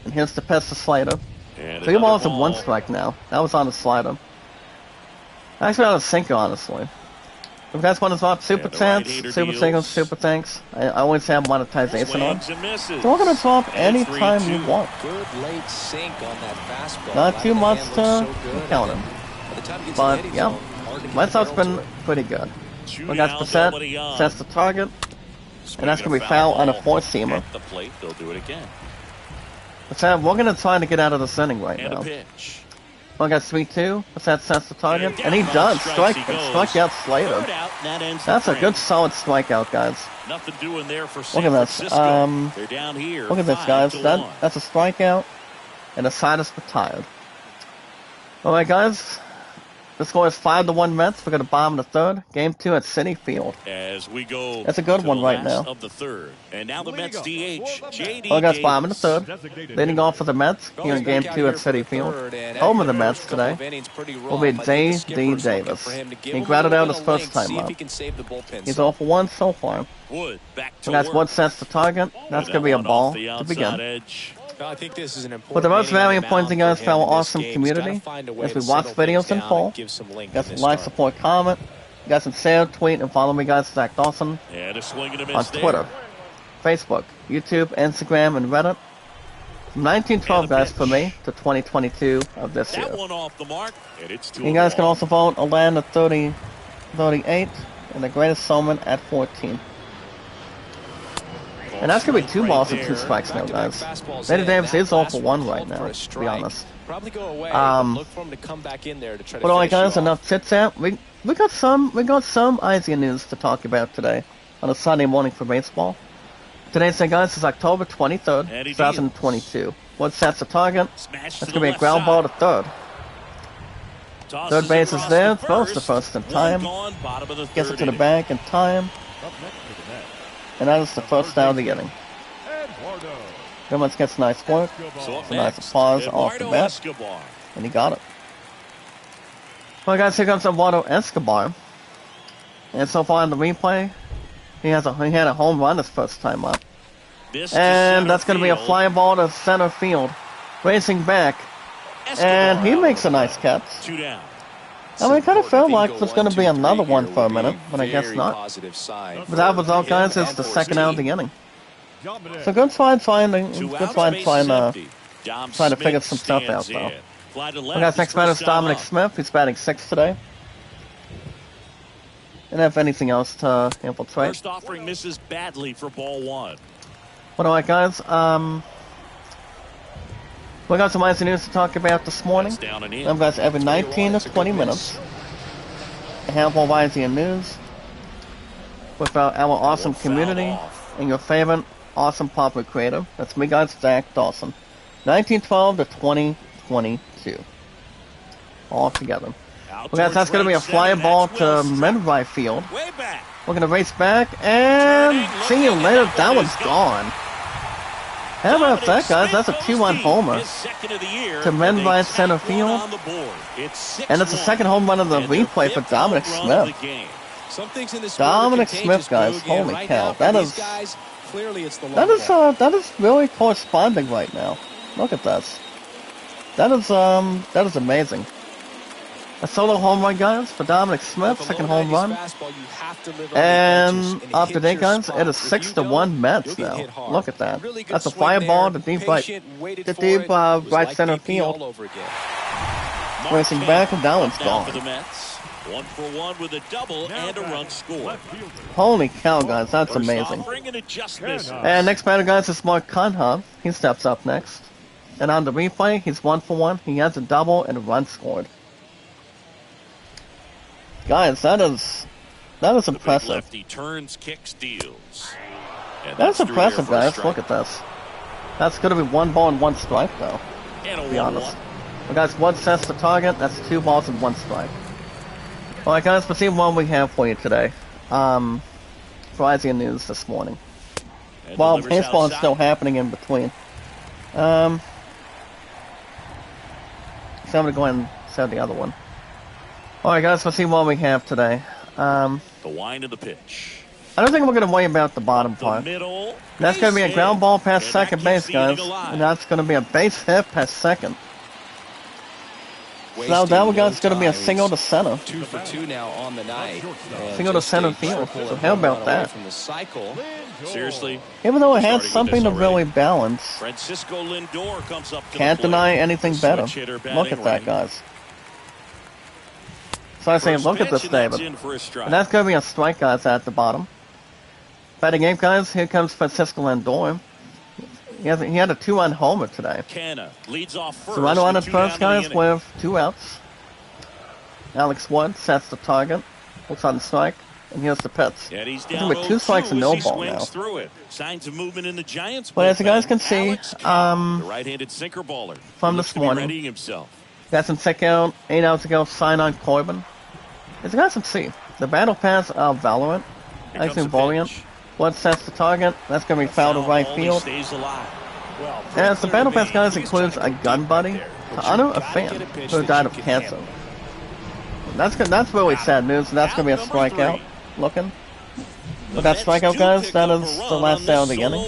And here's the pitch to Slater. 3 balls and 1 strike now. That was on the slider. Actually, on a sinker, honestly. If you guys want to swap Super And the Tanks, right-hander Super deals. Singles, Super Tanks, I always have monetization on. Swings and misses. So we're going to swap And it's anytime 3-2. you want. Good late sink on that fastball. Not too much Looks to so good, count and him. by the time it gets in the But, hitting yeah, zone, hard to get my the stuff's barrel been to it. pretty good. Two We got down, percent, nobody on. sets the target, and that's Swinging going to be a foul on a ball four-seamer. At the plate, they'll do it again. Percent, we're going to try to get out of this inning right And now. a pitch. We got 3-2, percent sets the target, And and he down on does. strikes he goes. Strikeout Slater. Third out, and that ends the That's a frame. good, solid strikeout, guys. Nothing doing there for Look San at this. Francisco. They're down here. Look at this, guys. 5-1. That's a strikeout, and the side is retired. All right, guys. The score is 5-1 Mets. We're going to bottom the third. Game 2 at Citi Field. As we go That's a good to one the right last now. of the third. And now the Mets DH, J.D. Well, guys, bottom of the Davis. third. Leading off for the Mets here in Game 2 at Citi Field. Home of the Mets today will be J.D. Davis. He grounded out his first time up. He's 0 for 1 so far. Wood back to So that's work. what sets the target. That's going to be a That one ball off the to outside begin. edge. I think this is an important But the most inning on very the important thing, mound guys, for our him in this awesome game. He's community, gotta find a way as we to watch settle videos things in down full, and give some length got in some this like, start. support, comment, got some share, tweet, and follow me, guys, Zach Dawson, And a swing and a miss on there. Twitter, Facebook, YouTube, Instagram, and Reddit. From 1912, And a guys, for pitch. me, to 2022 of this year. That one off the mark, and it's 2 You guys can also vote a land at 38, and the greatest showman at 14. And that's going to be 2 balls and 2 strikes now, guys. J.D. Davis is 0 for 1 right now, to be honest. Probably go away, Um, but look for him to come back in there to try to But alright, finish guys, you off. enough chit chat. We got some Eisinger news to talk about today on a Sunday morning for baseball. Today's day, guys, is October 23rd, And he 2022. What sets the target? Smash That's to going to the be a left ground ball to side. third. Tosses Third base is across there, to throws the first in One time, gone, bottom of the gets it third to the inning. bag in time, Up next to the net, and that is the first out of the inning. Eduardo Goodman gets nice work, So Escobar. up a nice next, applause off the Eduardo bat. Escobar. and he got it. Well, guys, here comes Eduardo Escobar. And so far in the replay, he had a home run his first time up. This to And center that's going to be a field. fly ball to center field. Racing back. Escobar And he out makes a of the nice play. catch. 2 down. I mean, it kind of felt like Go there's going to be 1, 2, another 3 one here for a would be minute, but I guess very not. positive sign But that for result, guys, him is and the for second his out of the team. inning. Dominic So good try and find, Two good outs, try and base find, is empty. Dom trying to Smith figure some stuff out, stands though. in. Fly to We left, got his next batter is first time Dominic up. Smith. He's batting 6th today. And if anything else to infiltrate. First offering misses badly for ball 1. But alright, guys, we got some icy news to talk about this morning. That's down and in. Guys, every 19 to 20 minutes, a handful of icy news with our awesome Fouled community off. and your favorite awesome popular creator. That's me, guys, Zach Dawson. 1912 to 2022. All together. Out Well, guys, that's going to be a towards fly right ball center. to That's Will mid Strip. right field. Way back. We're going to race back, and see you later. That one's gone. How about that, guys? That's a 2-1 homer. His second of the year, To men and right they center tack one field. on the board. It's And it's the 6-1. second home run of the And their replay for fifth Dominic home run of Smith. the game. Some things in this sport are Dominic contagious, Smith, guys. Boog, and Holy right cow. now, for That these is guys, clearly it's the long that ball. is really corresponding right now. Look at this. That is amazing. A solo home run, guys, for Dominic Smith, With a second low home 90s run. fastball, you have to live on the edges, And it up to hits date, your guys, spot. it is If 6 you to don't, 1 Mets you'll get now. hit hard. Look at that. Really good That's a swing fly there, ball to deep right, patient, waited to for deep it. It was right like center BP field. all over again. Mark Racing Kemp back, and that one's up now for the gone. Mets. 1 for 1 with a double Now and a batting, run scored. left fielder, Holy cow, guys, that's First amazing. offering and it just misses. And next batter, guys, is Mark Conha. He steps up next. And on the replay, he's 1 for 1. He has a double and a run scored. Guys, that is The big impressive. lefty turns, kicks, deals. And That's through impressive, there for a guys. Look strike. at this. That's going to be 1 ball and 1 strike, though, And a to be honest. 1-1. Well, guys, 1 sets the target. That's 2 balls and 1 strike. Alright, guys, let's see what we have for you today. For Asian news this morning. And Well, delivers baseball is outside. still happening in between. So I'm going to go ahead and set the other one. Alright, guys, let's see what we have today. The wind of the pitch. I don't think we're going to worry about the bottom The part. middle. That's going to be a base ground hit. ball past And second that base, keeps the inning guys. alive. And that's going to be a base hit past second. So that one guy's going to be a single to center. 2 for 2 now on the night. Single to center field. So how about that? From the cycle. Seriously, Even though it has starting with something this to really already. balance, Francisco Lindor comes up to can't the plate. deny anything better. Switch hitter Look batting at that, right. guys. So I say, First look at this, pitch, and that's David. in for a strike. And that's going to be a strike, guys, at the bottom. Batting game, guys. Here comes Francisco Lindor. He had a 2-run homer today. Canna leads off first. So right on with at two first, down in the guys, inning. with 2 outs. Alex Wood sets the target. Looks on the strike. And here's the pitch. And he's It's down gonna be 2 strikes and 0-2 no as he ball swings now. through it. Signs of movement in the Giants. But as you guys bullpen. can see, Alex Cobb, the right-handed sinker baller, from He this looks to be morning, readying himself. got some check out 8 hours ago, sign on Corbin. As you guys can see, the battle pass of Valorant, Here comes actually the Valiant. pitch. Blood sets the target. That's going to be fouled to right Foul ball, he field. stays alive. Well, As the battle pass, guys, He was includes a trying to go gun deep buddy right there, to but honor you a gotta fan get a pitch who that died you of can cancer. handle. That's really sad news. That's going to be a strikeout. Looking. With that strikeout, guys, that is the last out of the inning.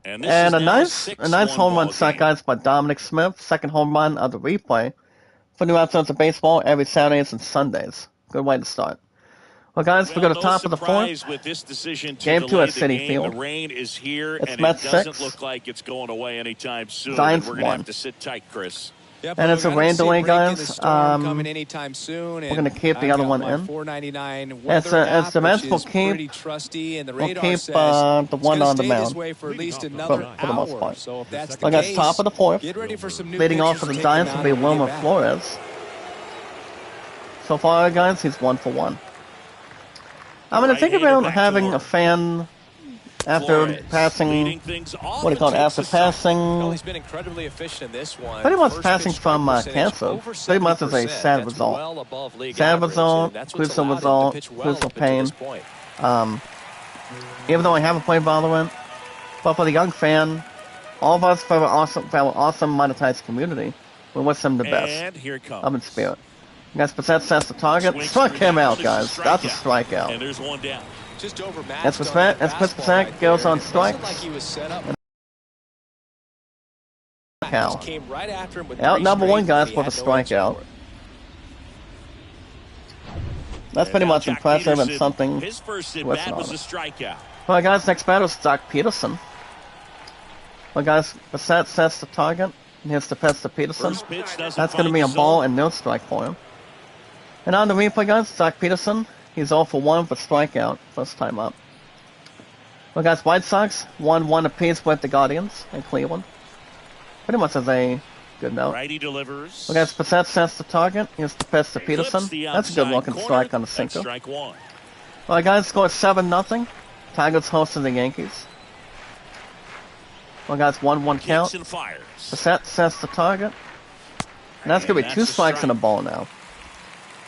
And And a nice home run shot, guys, by Dominic Smith. Second home run of the replay for New Episodes of Baseball every Saturdays and Sundays. Good way to start. Well, guys, we go to top of the fourth. With this decision to Game 2 delay at the City game. Field. The rain is here, It's and Mets it doesn't 6. look like it's going away anytime soon. Giants We're going to 1. have to sit tight, Chris. Yep, And it's a I don't rain see delay, break in the guys. storm coming anytime soon, we're gonna keep the I've other got one my in. 499 As weather the app, Mets which will is keep- pretty trusty, and the we'll radar keep, says the it's one gonna on the stay mound. this way for at least another For the most hour. part. So if that's the Well, guys, case, top of the fourth. get ready for some new Leading off pitchers for the to take Giants him will be out and Wilmer get back. Flores. So far, guys, he's 1 for 1. I'm going to think about having a fan after Flores passing, leading things off what do you call it, and takes after the strike. Well, passing, he's been incredibly efficient in this one. pretty much First passing pitch from strike percentage cancer. over Pretty much is a 70%. sad That's result. well above league Sad average, result, and that's what's crucial allowed him to result, pitch well crucial up until pain. this point. Even though I haven't played Valorant, but for the young fan, all of us for our awesome monetized community, we wish him the best. And here it comes. I'm in spirit. You guys, Passett sets the target. Swings Struck through him that out, one. guys. It's a That's a strikeout. strikeout. And there's one down. Just overmatched That's on Passett. that That's fastball Passett right goes there. on It wasn't strikes. like he was set up. Cow. Just came right after him with Out three number one, straight, guys, and he with a had no answer strikeout. for it. That's pretty And now much Jack impressive and Peterson, something. His first at Listen bat on was a it. strikeout. Well, guys, next batter is Doc Peterson. Well, guys, Passett sets the target. And here's the pitch to Peterson. First pitch doesn't That's going to find be a the ball zone. and no strike for him. And on the replay, guys, Doc Peterson. He's 0 for 1 for strikeout. First time up. Well, guys, White Sox 1-1 apiece with the Guardians in Cleveland. Pretty much as a good note. Righty delivers. Well, guys, Passett sets the target. Here's the pitch to Clips Peterson. the That's a good outside looking corner. strike on the That's sinker. strike one. Well, guys, score 7-0. Tigers hosting the Yankees. Well, guys, 1-1 Kicks count. and fires. Passett sets the target. And that's going to be And 2 that's a strikes strike. and a ball now.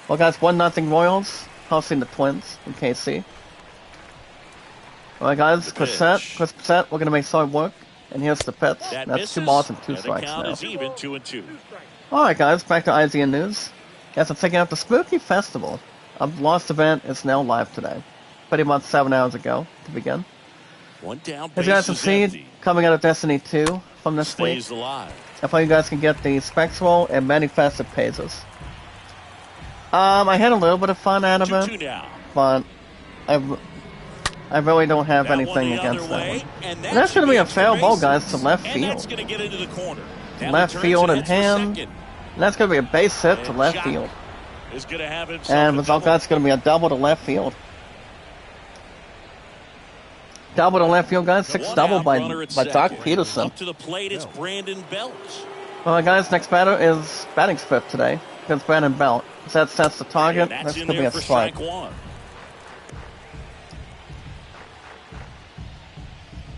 Well, guys, 1-0 Royals hosting the Twins in KC. Well, guys, Chris Passett, we're going to make solid work. And here's the pitch. That That's misses, 2 balls and 2 and the strikes count now. is even, 2-2. Alright, guys, back to IZN News. Yes, I'm checking out the Spooky Festival. A lost event is now live today. Pretty much 7 hours ago to begin. One down, As you guys base can is see, empty. coming out of Destiny 2 from this week, Stays alive. I thought you guys can get the Spectral and Manifested pages. I had a little bit of fun out of 2-2 it, now. but I really don't have That one anything the against other that way, one. and And that's should going to be a extra foul ball, bases. guys, to left And that's field. going to get into the corner. That Left one turns field and in heads for hand. second. And that's going to be a base hit to And left Jock field. is going to have himself And a result, double. guys, going to be a double to left field. Double to left field, guys. 6 One double out, by runner at Doc second. Peterson. Up to the plate, it's Brandon Belt. Well, guys, next batter is batting fifth today against Brandon Belt. That sets the target. And That's that's going in to be there a for strike. strike one.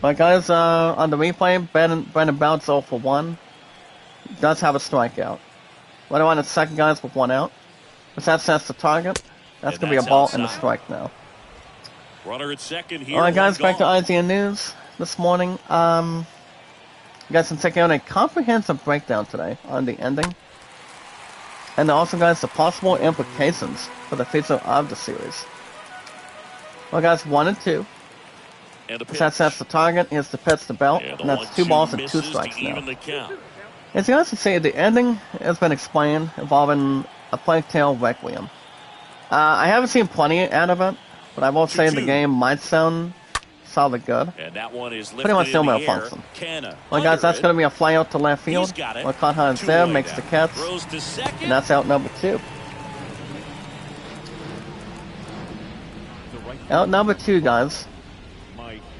Well, guys, on the replay, Brandon Belt's 0 for 1. Does have a strikeout. Right on at second, guys, with 1 out. That sets the target. That's And going to be a that's ball and a outside. strike now. Runner at second here. Alright, guys, one back to gone. IZN News this morning. You guys can check out a comprehensive breakdown today on the ending. And also, guys, the possible implications for the future of the series. Well, guys, 1 and 2. And a pitch. That sets the target. Here's the pitch to Belt. And the And that's 2 1-2 balls and 2 misses to strikes now. even the count. As you guys can see, the ending has been explained involving a Plague Tale Requiem. I haven't seen plenty out of it, but I will say the game might sound solid good. And that one is pretty much no malfunction. Well, guys, that's going to be a fly out to left field. Well, Conhan there makes the catch, and that's out number 2. Out number 2, guys.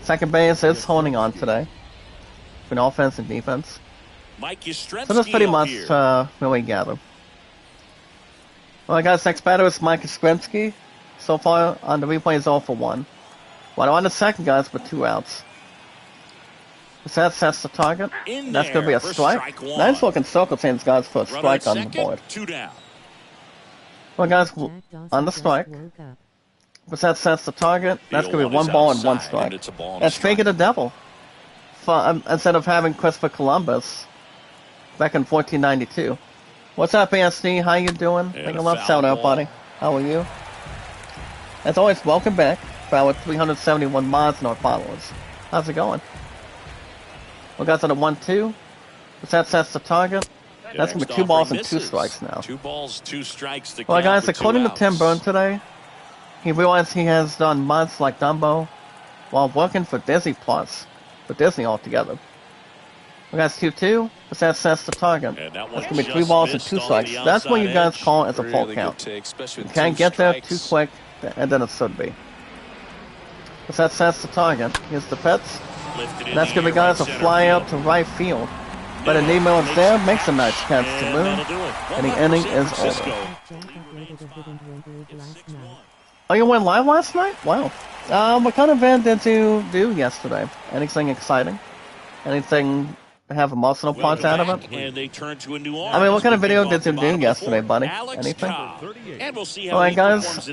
Second base is holding on today, for offense and defense. So that's pretty much really gather. Well, guys, next batter is Mike Yastrzemski. So far on the replay is 0 for 1. Well, on the second, guys, with 2 outs. So that sets the target. That's going to be a strike. Nice looking circle change, guys, for a strike on the board. Well, guys, on the strike. But that sets the target. That's going to be 1 ball and 1 strike. That's fake the devil. Instead of having Christopher Columbus back in 1492. What's up, ASD? How you doing? Make a love shout out, buddy. How are you? As always, welcome back for our 371 mods and our followers. How's it going? We got to the 1-2. But that sets the target. That's going to be 2 balls and 2 strikes now. 2 balls, 2 strikes to well, count guys, for according 2 to Tim outs. Byrne today, he realized he has done mods like Dumbo while working for Disney Plus, for Disney altogether. We got 2-2, but that sets the target. That's going to be 3 balls and 2 strikes. That's what you guys call it as a full count. You can't get there too quick, and then it should be. But that sets the target. Here's the pitch. And that's going to be, guys, a fly out to right field. But Nemo is there, makes a nice catch to Moon, and the inning is over. Oh, you went live last night? Wow. What kind of event did you do yesterday? Anything exciting? Anything have emotional parts out of it? And they turn to a new I mean, what kind of video did you do yesterday, buddy? Anything? Alright, guys,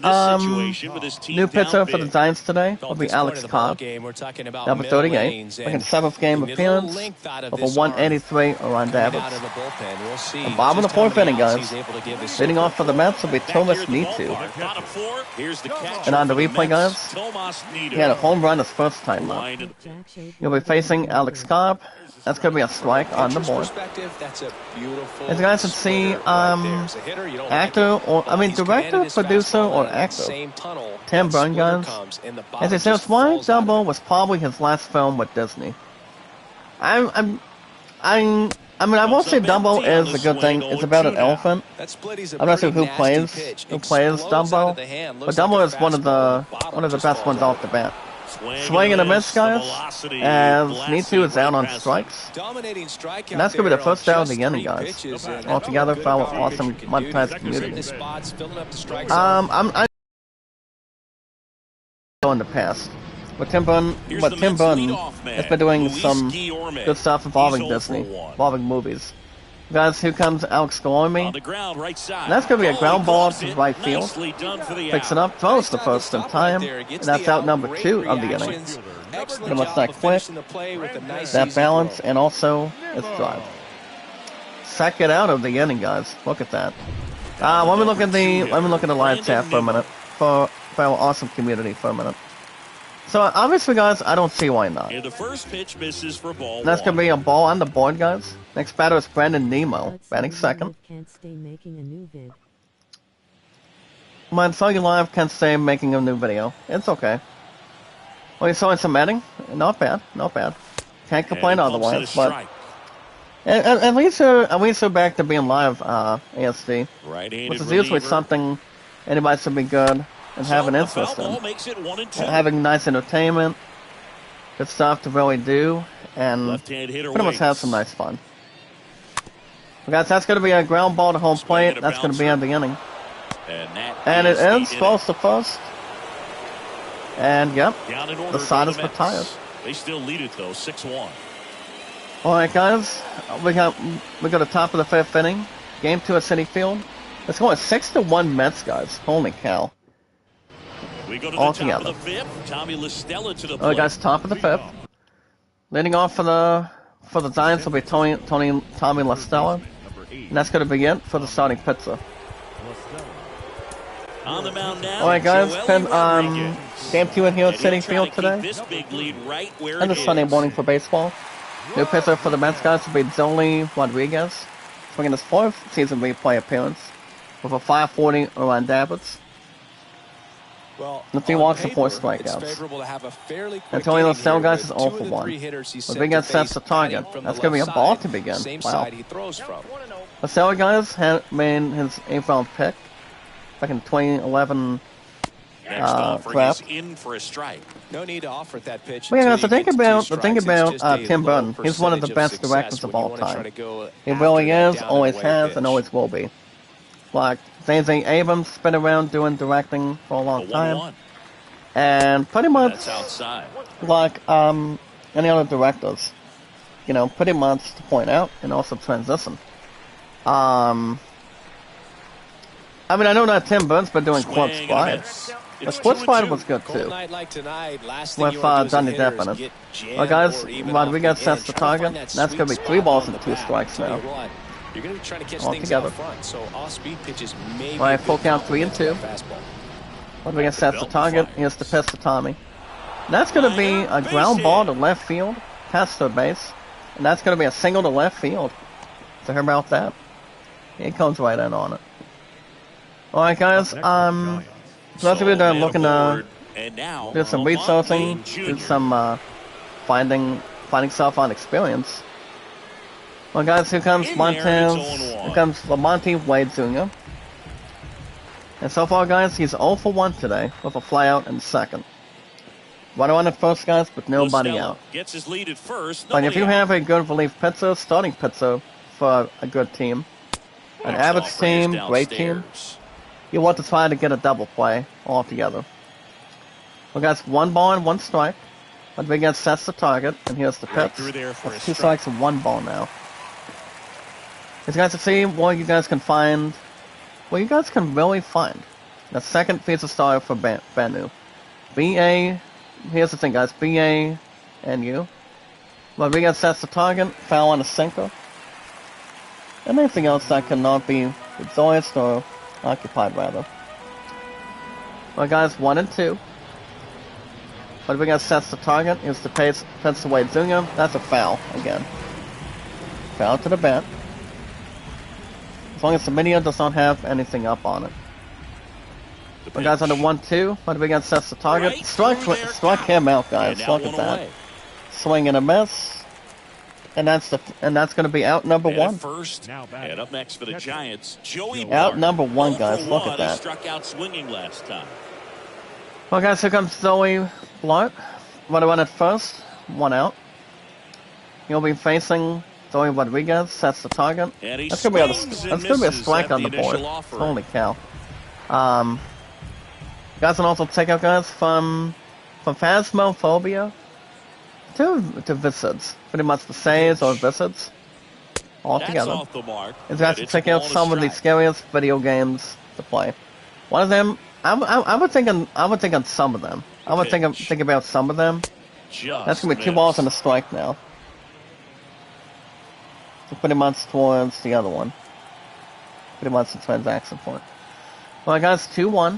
new pitcher for the Giants today will be Alex Cobb, number 38, making 7th game appearance with a 183 around average. And bottom of the 4th inning, guys. Leading off for the Mets will be Thomas Nitu. And on the replay, guys, he had a home run his first time up. You'll be facing Alex Cobb. That's going to be a strike on the board. As you guys can see, actor, or, I mean, director, producer, or actor, Tim Byrne, guys, as he says, why Dumbo was probably his last film with Disney. I mean, I won't say Dumbo is a good thing. It's about an elephant. I'm not sure who plays Dumbo, but Dumbo is one of the best ones off the bat. Swing and a miss, guys, as Nitu is out on strikes. And that's going to be the first out of the inning, guys. All together for our awesome Mud-Tides community. I'm in the past. But Tim Byrne has been doing some good stuff involving Disney, involving movies. Guys, here comes Alex Galormi. And that's going to be a ground ball to right field. Picks it up, throws the first in time, and that's out number 2 of the inning. Pretty much that quick, that balance, and also its drive. Second out of the inning, guys. Look at that. Let me look at the live chat for a minute, for our awesome community for a minute. So obviously, guys, I don't see why not. And the first pitch misses for ball. That's going to be a ball on the board, guys. Next batter is Brandon Nemo, batting second. I saw you live, can't stay making a new video. It's okay. Well, you saw some editing? Not bad, not bad. Can't complain otherwise, but at least we're back to being live, ASD, which is usually something anybody should be good and have an interest in. Having nice entertainment, good stuff to really do, and pretty much have some nice fun. Well, guys, that's going to be a ground ball to home plate. That's going to be on the inning. And it ends close to first. And, yep, the side is retired. They still lead it, though, 6-1. Alright, guys, we got the top of the 5th inning. Game 2 at Citi Field. It's going 6-1 Mets, guys. Holy cow. We go to all the together. Top of the 5th. Tommy LaStella to the plate. Alright, guys, top of the 5th. Leading off for the Giants will be Tommy LaStella. And that's going to be it for the starting pitcher. On the mound now. Alright, guys, game 2 in here at Citi Field today. This big lead right where And a Sunday morning for baseball. New pitcher for the Mets, guys, will be Zoli Rodriguez, making his 4th season replay appearance with a 540 around Davids. Well, The 3 walks and 4 strikeouts. Antonio Snell, guys, is 0 for 1. Rodriguez sets the target. That's going to be a ball to begin. Wow. Snell, guys, made his 8th round pick back in 2011 draft. In for a strike. No need to offer that pitch. Well, yeah, the thing about Tim Burton, he's one of the best directors of all time. He really is, always has, and always will be. Like, J.J. Abrams been around doing directing for a long time. And pretty much, like any other directors, you know, pretty much to point out and also transition. I mean, I know that Tim Burton's been doing Club Spider. But Club Spider was good too. With Johnny Depp in it. Well, guys, Rodriguez sets the target. That's going to be 3 balls and 2 strikes now. You're going to be trying to catch all things together. out front, so off-speed pitches may Alright, full count 3 and 2. Rodriguez sets the target. Here's the pitch to Tommy. And that's going to be a ground ball to left field, past third base. And that's going to be a single to left field. So how about that? He comes right in on it. Alright, guys, so that's what we're doing, looking to do some researching, do some finding stuff on experience. Well, guys, here comes Lamonte Wade Jr. And so far, guys, he's 0 for 1 today with a flyout in second. Runner on at first, guys, but nobody out. Gets his lead at first. But if you have a good relief pitcher, starting pitcher for a good team, an average team, great team, you want to try to get a double play altogether. Well, guys, 1 ball and 1 strike. Rodriguez sets the target, and here's the pitch. That's 2 strikes and 1 ball now. As you guys can see, what you guys can find, what you guys can really find. The second feature starter for Banu. B-A, here's the thing, guys, B-A-N-U. Rodriguez sets the target, foul on a sinker. And anything else that cannot be rejoiced or occupied, rather. Well, guys, 1 and 2. Rodriguez sets the target. Here's the pitch to Wade Jr. That's a foul again. Foul to the bat. As long as the media does not have anything up on it. Well, guys, on the 1-2. Rodriguez sets the target. Strike him out, guys. Look at that. Swing and a miss. And that's going to be out number 1. First, and up next for the Giants, Joey out number 1, guys. Look at that. Struck out swinging last time. Well, guys, here comes Zoe Blunt. Runner on at first, 1 out. He'll be facing Zoe Rodriguez. Sets the target. That's gonna be a strike on the board. Holy cow! Guys, can also check out, guys, from Phasmophobia to Visits. Pretty much the saves or Visits all together. And guys, can check out some of the scariest video games to play. One of them, I would think on some of them. I would think about some of them. That's gonna be 2 balls and a strike now. So pretty much towards the other one. Pretty much the transaction point. Well, guys, 2-1.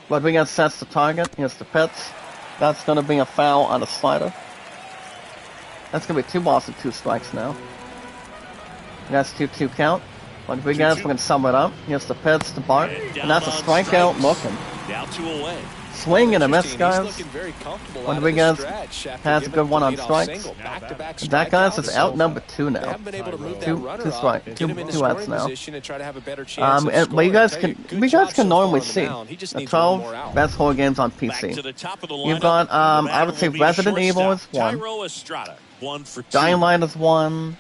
Rodriguez sets the target. Here's the pitch. That's gonna be a foul on a slider. That's gonna be 2 balls and 2 strikes now. That's 2-2 count. Rodriguez, we're gonna sum it up. Here's the pitch to Bart, and that's a strikeout looking. Down 2 away. Swing and a miss, guys. Rodriguez has a good one on strikes. That, guys, is out number 2 now. Two strikes, two outs now. But you guys can normally see the 12 best horror games on PC. You've got, I would say Resident Evil is 1. Dying Light is 1.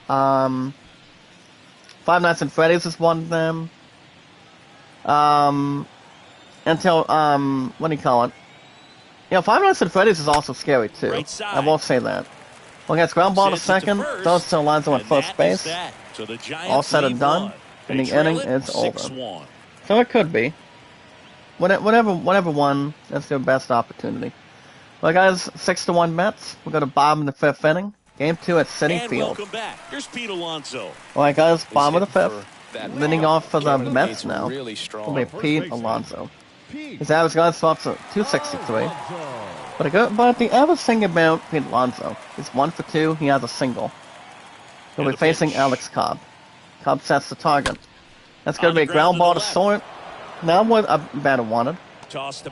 Five Nights at Freddy's is one of them. Until, what do you call it? You know, Five Nights at Freddy's is also scary, too. I won't say that. Well, guys, ground ball to second. Those to Alonso at first base. All said and done. And the inning is over. So it could be. Whatever one, that's their best opportunity. Well, guys, 6-1 Mets. We'll go to Bob in the 5th inning. Game 2 at Citi Field. Alright, guys, bottom of the 5th. Leading off for the Mets now will be Pete Alonso. His average, guys, drops to 263. But the other thing about Pete Alonso is 1 for 2. He has a single. He'll be facing Alex Cobb. Cobb sets the target. That's going to be a ground ball to short. Now what a batter wanted.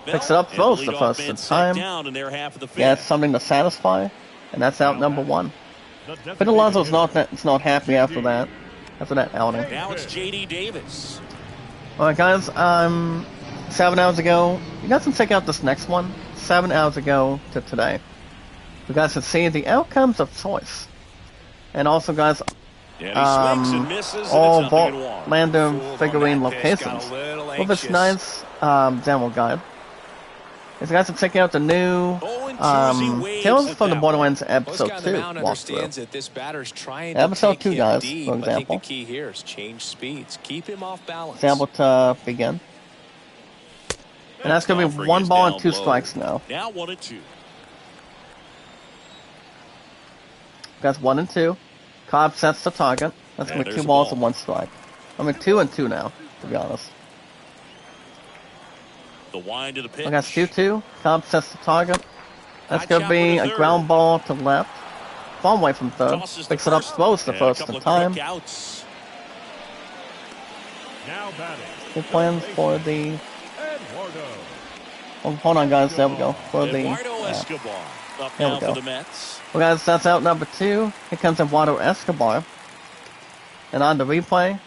Picks it up, throws the first in time. Yeah, it's something to satisfy, and that's out number 1. Pete Alonso's not happy after that outing. Now it's J.D. Davis. All right, guys. 7 hours ago, you guys can check out this next one. 7 hours ago to today, you guys can see the outcomes of choice, and also, guys, all random figurine locations with this nice demo guide. If you guys can check out the new Tales from the Borderlands episode 2 walkthrough. Episode 2, guys, for example. Example to begin. And that's going to be 1 ball and 2 strikes now. Now 1 and 2. That's 1 and 2. Cobb sets the target. That's going to be 2 balls and 1 strike. I mean, 2 and 2 now, to be honest. The wind to the pitch. I got 2-2. Cobb sets the target. That's going to be a ground ball to left. Far away from third. Picks it up, throws the first in time. Good plans for the... Oh, hold on, guys. There we go. For the... there we go. Well, guys, that's out number 2. Here comes Eduardo Escobar. And on the replay,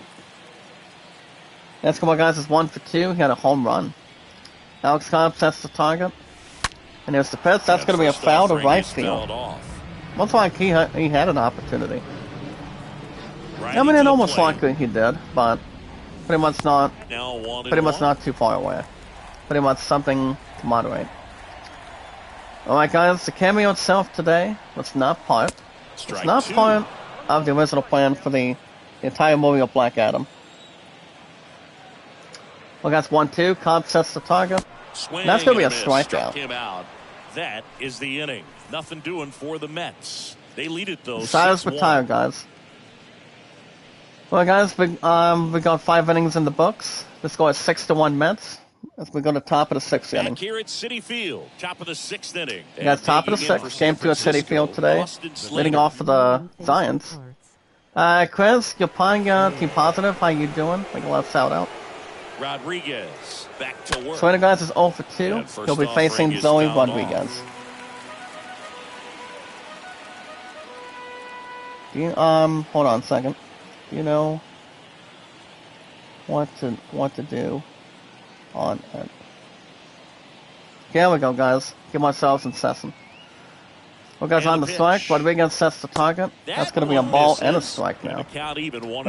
Escobar, guys, is 1 for 2. He had a home run. Alex Cobb sets the target. And there's the pitch. That's going to be a foul to right field. Looks like he had an opportunity. I mean, it almost like he did, but pretty much not too far away. Pretty much something to moderate. Alright, guys, the cameo itself today was not part. It's not part of the original plan for the entire movie of Black Adam. Well, that's 1-2. Cobb sets the target. And that's going to be a strikeout. That is the inning. Nothing doing for the Mets. They lead it though. Sides retired, guys. Well, guys, we got 5 innings in the books. The score is 6-1 Mets. As we go to top of the 6th inning. Here at Citi Field, top of the 6th inning. Yeah, top of the 6th. Game 2 at Citi Field today. Leading off for the Giants. Chris, Yapanga, Team Positive, how you doing? Like a lot of shout out. Rodriguez back to work. Swing guys is 0 for 2. He'll be facing Zoe Rodriguez. Hold on a second. Do you know what to do on it? Here we go, guys. Give myself some session. Well, guys, on the strike, Rodriguez sets the target. That's going to be a ball and a strike now. As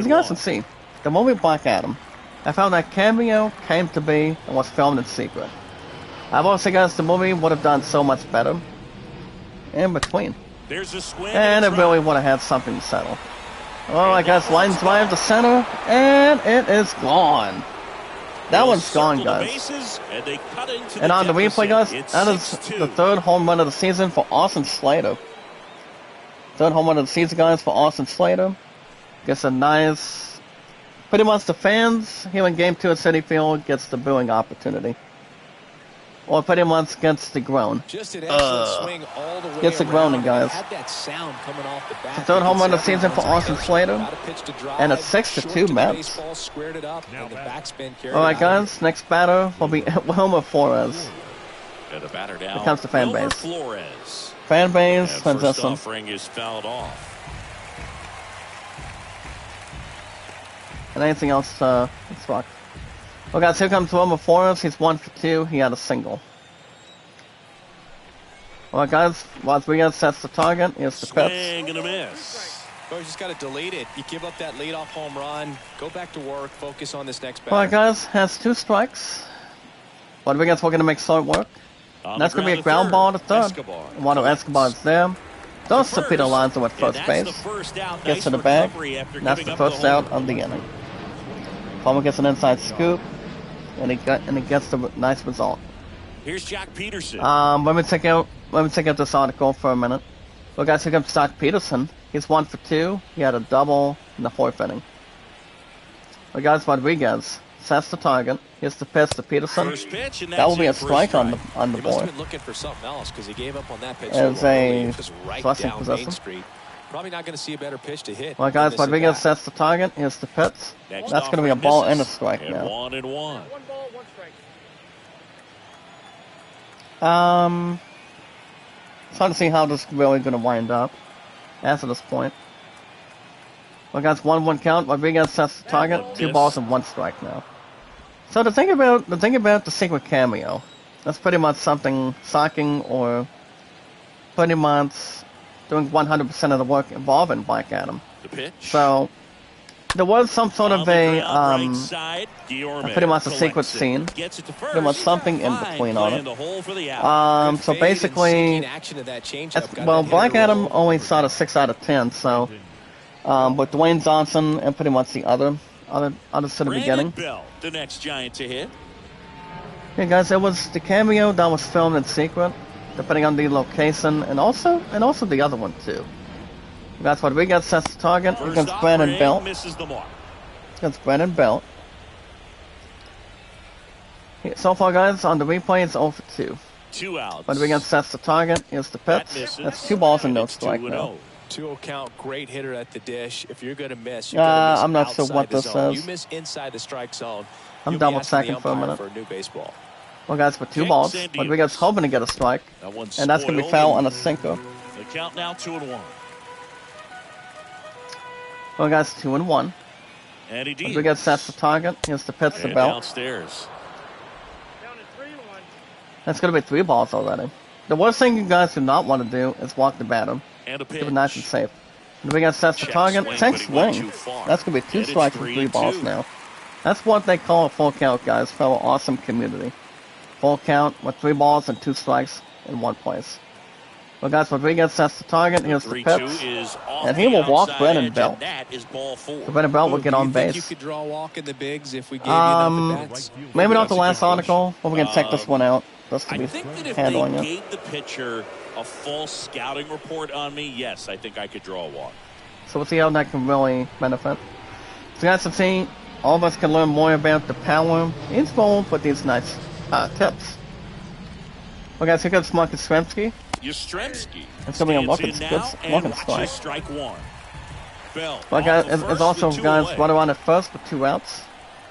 you guys can see, the movie Black Adam, I found that cameo came to be and was filmed in secret. I've also, guys, the movie would have done so much better in between. And it really would have had something to settle. Alright, guys, line drive to center, and it is gone. That one's gone, guys. And on the replay, guys, that is the 3rd home run of the season for Austin Slater. 3rd home run of the season, guys, for Austin Slater. Gets a nice... Pretty much the fans here in Game 2 at Citi Field gets the booing opportunity. Or pretty much gets the groan. Just an excellent swing all the way gets the groaning, guys. Had that sound coming off the bat. The 3rd home run of the season for Austin Slater. And a 6-2 Mets. Alright, guys, next batter will be Wilmer Flores. Here comes the fan base. Fan base, transition. And anything else, it's fucked. Well, guys, here comes Wilmer Flores. He's 1 for 2. He had a single. Well, guys, Rodriguez sets the target. Here's the pitch. Swing and a miss. Oh, you just got to delete it. You give up that leadoff home run. Go back to work. Focus on this next batter. All right, guys, has 2 strikes. Rodriguez we're going to make short work. And that's going to be a ground ball to third. Eduardo Escobar is there. Throws to Peter Alonso at first base. Gets to the bag. And that's the first out of the inning. Palmer gets an inside scoop. And he gets the nice result. Here's Jack Peterson. Let me check out this article for a minute. Well, guys, here comes Jack Peterson. He's 1 for 2. He had a double in the 4th inning. Well, guys, Rodriguez sets the target. Here's the pitch to Peterson. First pitch, and That will be a that's it for strike on the He must have board. been looking for something else because he gave up on that pitch. As a just right thrusting down possession. Main Street. Probably not going to see a better pitch to hit. Well, guys, than this Rodriguez at-bat. sets the target. Here's the pitch. Next That's going to be a offering ball and a misses, strike and now. 1-1. It's hard to see how this is really going to wind up after this point. Well, guys, 1-1 count. Rodriguez sets the target. one 2 miss. balls and 1 strike now. So the thing about the secret cameo, that's pretty much something shocking or pretty much doing 100% of the work involving Black Adam. The pitch. So there was some sort On of the a ground, right side, Guillorme pretty much a secret collects it. scene. Gets it to Pretty much first. something in Fine between play on in it. the hole for the out. So basically, well, Black Adam only shot a 6 out of 10. So, with Dwayne Johnson and pretty much the others to the Brandon beginning. Bell, the next Giant to hit. Yeah, guys, it was the cameo that was filmed in secret, depending on the location, and also the other one too. That's what we got sets the target First against Brandon offering Bell. misses the mark. Against Brandon Bell. Yeah, so far, guys, on the replay, it's 0 for 2. 2 outs. But we got sets the target. Here's the That pitch. misses, That's 2 balls and no it's strike 2-0. now. 2-0 count, great hitter at the dish. If you're going to miss, you're going to miss I'm not sure outside what the this zone. says. You miss inside the strike zone. I'm you'll be double asking the checking for a umpire minute. for a new baseball. Well, guys, with 2 Jake balls. Sandias. But we got hoping to get a strike. That one's And that's going to be spoiled. foul on a sinker. The count now 2-1. Well, guys, 2-1. And he But we got sets the target. Here's the pitch to and Bell. downstairs. That's going to be 3 balls already. The worst thing you guys do not want to do is walk the batter. And a pitch. Keep it nice and safe. And we got sets the Check target. swing, Check but he went swing. too far. That's going to be 2 And it's strikes and 3 balls 3-2. now. That's what they call a full count, guys, for our awesome community. Full count with 3 balls and 2 strikes in 1 place. Well, guys, Rodriguez sets the target. Here's the 3-2 pitch. is off And he the will walk outside Brandon edge, Bell. and that is ball 4. So Brandon Bell will get on Do you think base. you could draw a walk in the bigs if we gave you enough at bats? Maybe not the That's a last good article, but we can check this one out. Just to I be think that if handling they it. gave the pitcher a false scouting report on me, yes, I think I could draw a walk. So we'll see how that can really benefit. So guys, can see all of us can learn more about the power involved with these nice tips. Well, guys, here comes Marcus Skremski. Yastrzemski It's gonna be a stands looking in good- now and looking watches strike. strike 1. Bell. Well, off guys, the it's first also with 2 guys away. right around at first with 2 outs.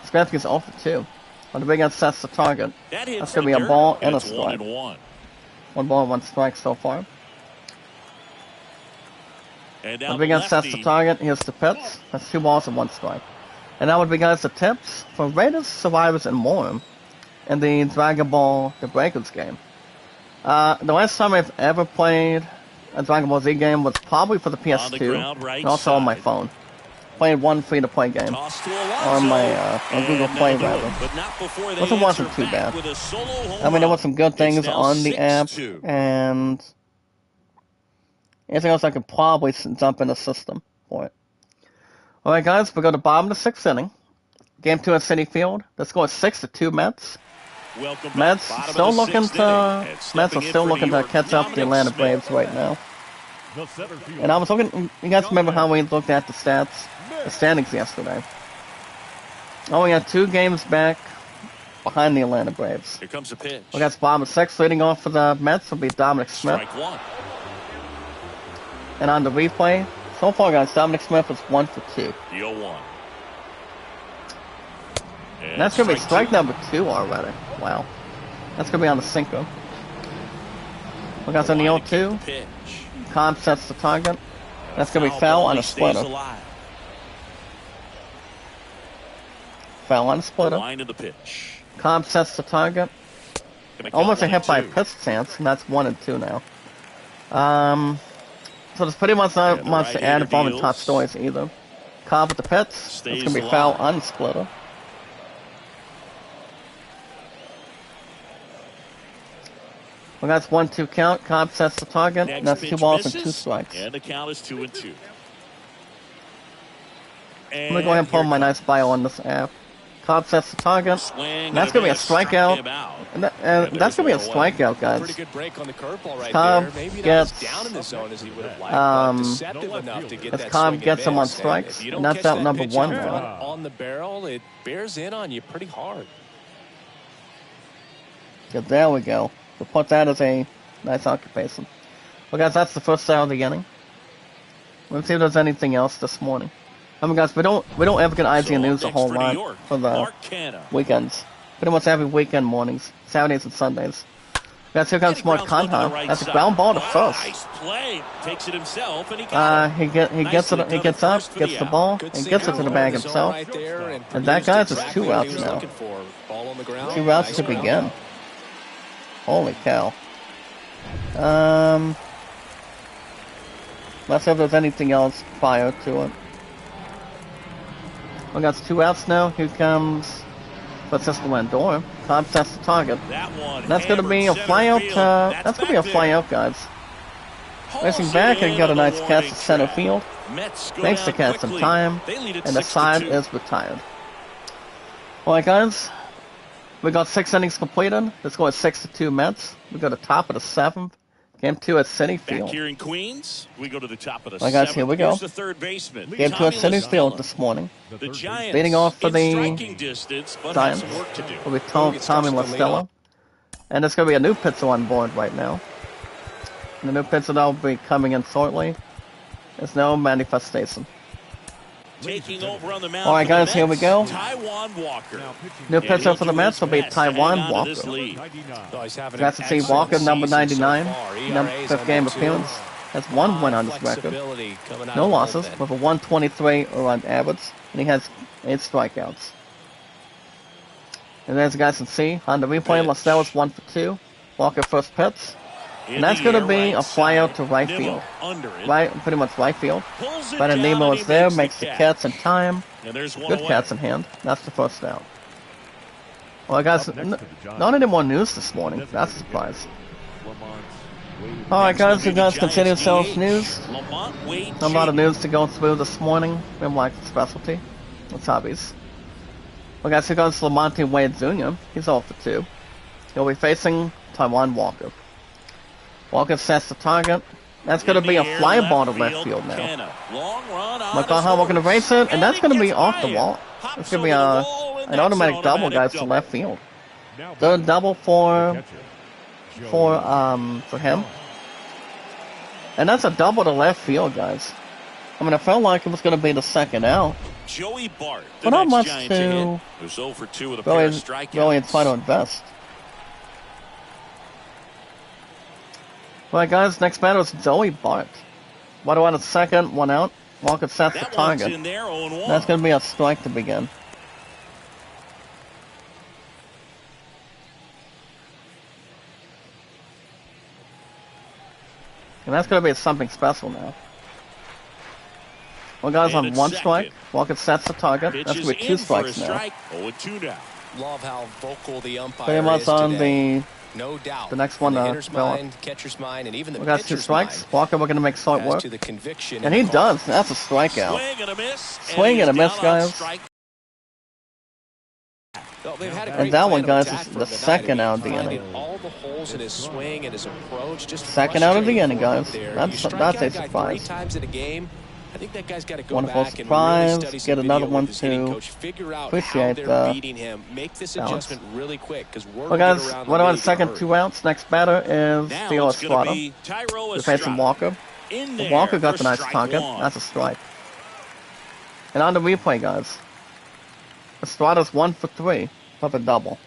Skremski's 0 for 2. But the big guy sets the target. That hits That's gonna be the a dirt, ball and a it's strike. 1-1. 1 ball, 1 strike so far. And The now big the guy sets the lefty. target. Here's the pitch. That's 2 balls and 1 strike. And that would be, guys, the tips for Raiders, Survivors, and more in the Dragon Ball The Breakers game. The last time I've ever played a Dragon Ball Z game was probably for the On PS2 the ground, right and also on my side. phone. Played one free-to-play game. Toss to On my Alonso. on Google And Play, that'll do it, rather. but not before they Wasn't answer too back bad. with a solo home I mean, there run. were some good things It's now on the app, 6-2. and anything else I could probably jump in the system for it. Alright, guys, we go to bottom of the 6th inning. Game 2 at City Field. The score is 6-2 Mets. Welcome back. Mets Bottom of still the looking 6th inning. And Mets stepping are in still for looking New to York, catch up the Dominic Atlanta Smith. Braves right now. The center fielder. And I was looking, you guys remember how we looked at the stats, the standings yesterday. Only had 2 games back behind the Atlanta Braves. Here comes a pitch. We got bottom of 6th leading off for the Mets will be Dominic Smith. Strike 1. And on the replay, so far, guys, Dominic Smith is 1 for 2. The 0-1. And that's going to be strike number 2 already. Wow. That's going to be on the sinker. We got on the 0-2. Pitch. Cobb sets the target. That's going to be foul on a splitter. Foul on a splitter. Line of the pitch. Cobb sets the target. Gonna count Almost a 1 hit and by 2. pitch chance, and that's 1 and 2 now. So there's pretty much not And the much to add right-hander involving top deals. stories either. Cobb with the pitch. That's Stays going to be foul alive. on the splitter. Well, that's 1-2 count. Cobb sets the target. Next And that's pitch 2 balls misses, and 2 strikes. And the count is 2-2. I'm going to go ahead and pull my nice bio on this app. Cobb sets the target. And that's going to be a strikeout. And that's going to be a strikeout, guys. Pretty good break on the curveball right Cobb there. Maybe gets, not as down in the zone as he would have liked, but deceptive enough to get as that Cobb swing gets and him on miss. strikes, If you and don't that's catch out that number pitch one in front now. on the barrel, it bears in on you pretty hard. Yeah, there we go. We'll put that as a nice occupation. Well, guys, that's the first out of the inning. Let's see if there's anything else this morning. I mean, guys, we don't ever get IGN news a whole lot for the weekends. Pretty much every weekend mornings, Saturdays and Sundays. Guys, here comes more Conha. That's a ground ball to first. Nice play. Takes it himself, and he gets up, gets the ball, and gets it to the bag himself. And that, guys, is 2 outs now. 2 outs to begin. Holy cow. Let's see if there's anything else prior to it. We got 2 outs now. Here comes Francisco Lindor. Cobb sets the target. That's going to be a fly out. That's going to be a fly out, guys. Racing back and got a nice catch to center field. Makes the catch in time, and the side is retired. Alright, guys. We got 6 innings completed. The score is 6-2 Mets. We go to top of the 7th. Game 2 at Citi Field. Back here in Queens, we go to the top of the Alright, guys, here we go. Here's the third baseman. Game 2 at Citi Field this morning. The Giants Leading off for the striking distance, but Giants have some work to do. will be Tommy LaStella. And there's going to be a new pitcher on board right now. And the new pitcher that will be coming in shortly. There's no manifestation. Taking over on the mound. Alright, guys, here we go. Taiwan Walker. New pitcher for the Mets will be Taiwan Walker. That's to see Walker, number 99, 5th game appearance. Has 1 win on his record. No losses, with a 123 around average. And he has 8 strikeouts. And as you guys can see, on the replay, LaStella's 1 for 2. Walker first pitch. And that's going to be a fly out to right field. Pretty much right field. But Nemo is there, makes the catch in time. Good catch in hand. That's the first out. Well, guys, not any more news this morning. That's a surprise. Alright, guys, you guys continue sales news. A lot of news to go through this morning. We have like specialty. It's hobbies. Well, guys, here goes Lamonte Wade Jr. He's 0 for 2. He'll be facing Taiwan Walker. Walker sets the target. That's going to be a fly ball to left field now. McConaughey going to race it, and that's going to be off the wall. It's going to be an automatic double, guys, to left field. Third double for him. And that's a double to left field, guys. I mean, I felt like it was going to be the second out. Joey Bart, but not much to really try to invest. Alright, guys, next batter is Joey Bart. 1 out of second, 1 out. Walker sets the target. That's going to be a strike to begin. And that's going to be something special now. Well, guys, on 1 strike. Walker sets the target. That's going to be 2 strikes now. Love how vocal the umpire pretty much on the... No doubt. The next one, catcher's mind, and even the we got 2 strikes. Walker, we're going to make short work. And he does. That's a strikeout. Swing and a miss, guys. And that one, guys, is the second out of the inning. All the holes in his swing and his approach. Just second out of the inning, guys. That's a surprise. I think that guy's got to go wonderful back surprise. And really Get another one to appreciate the him. Make this adjustment really quick, well, guys, 1 out of second, 2 outs. Next batter is Theo Estrada. We're facing Walker. Walker got the nice target. That's a strike. And on the replay, guys, Estrada's 1 for 3 with a double.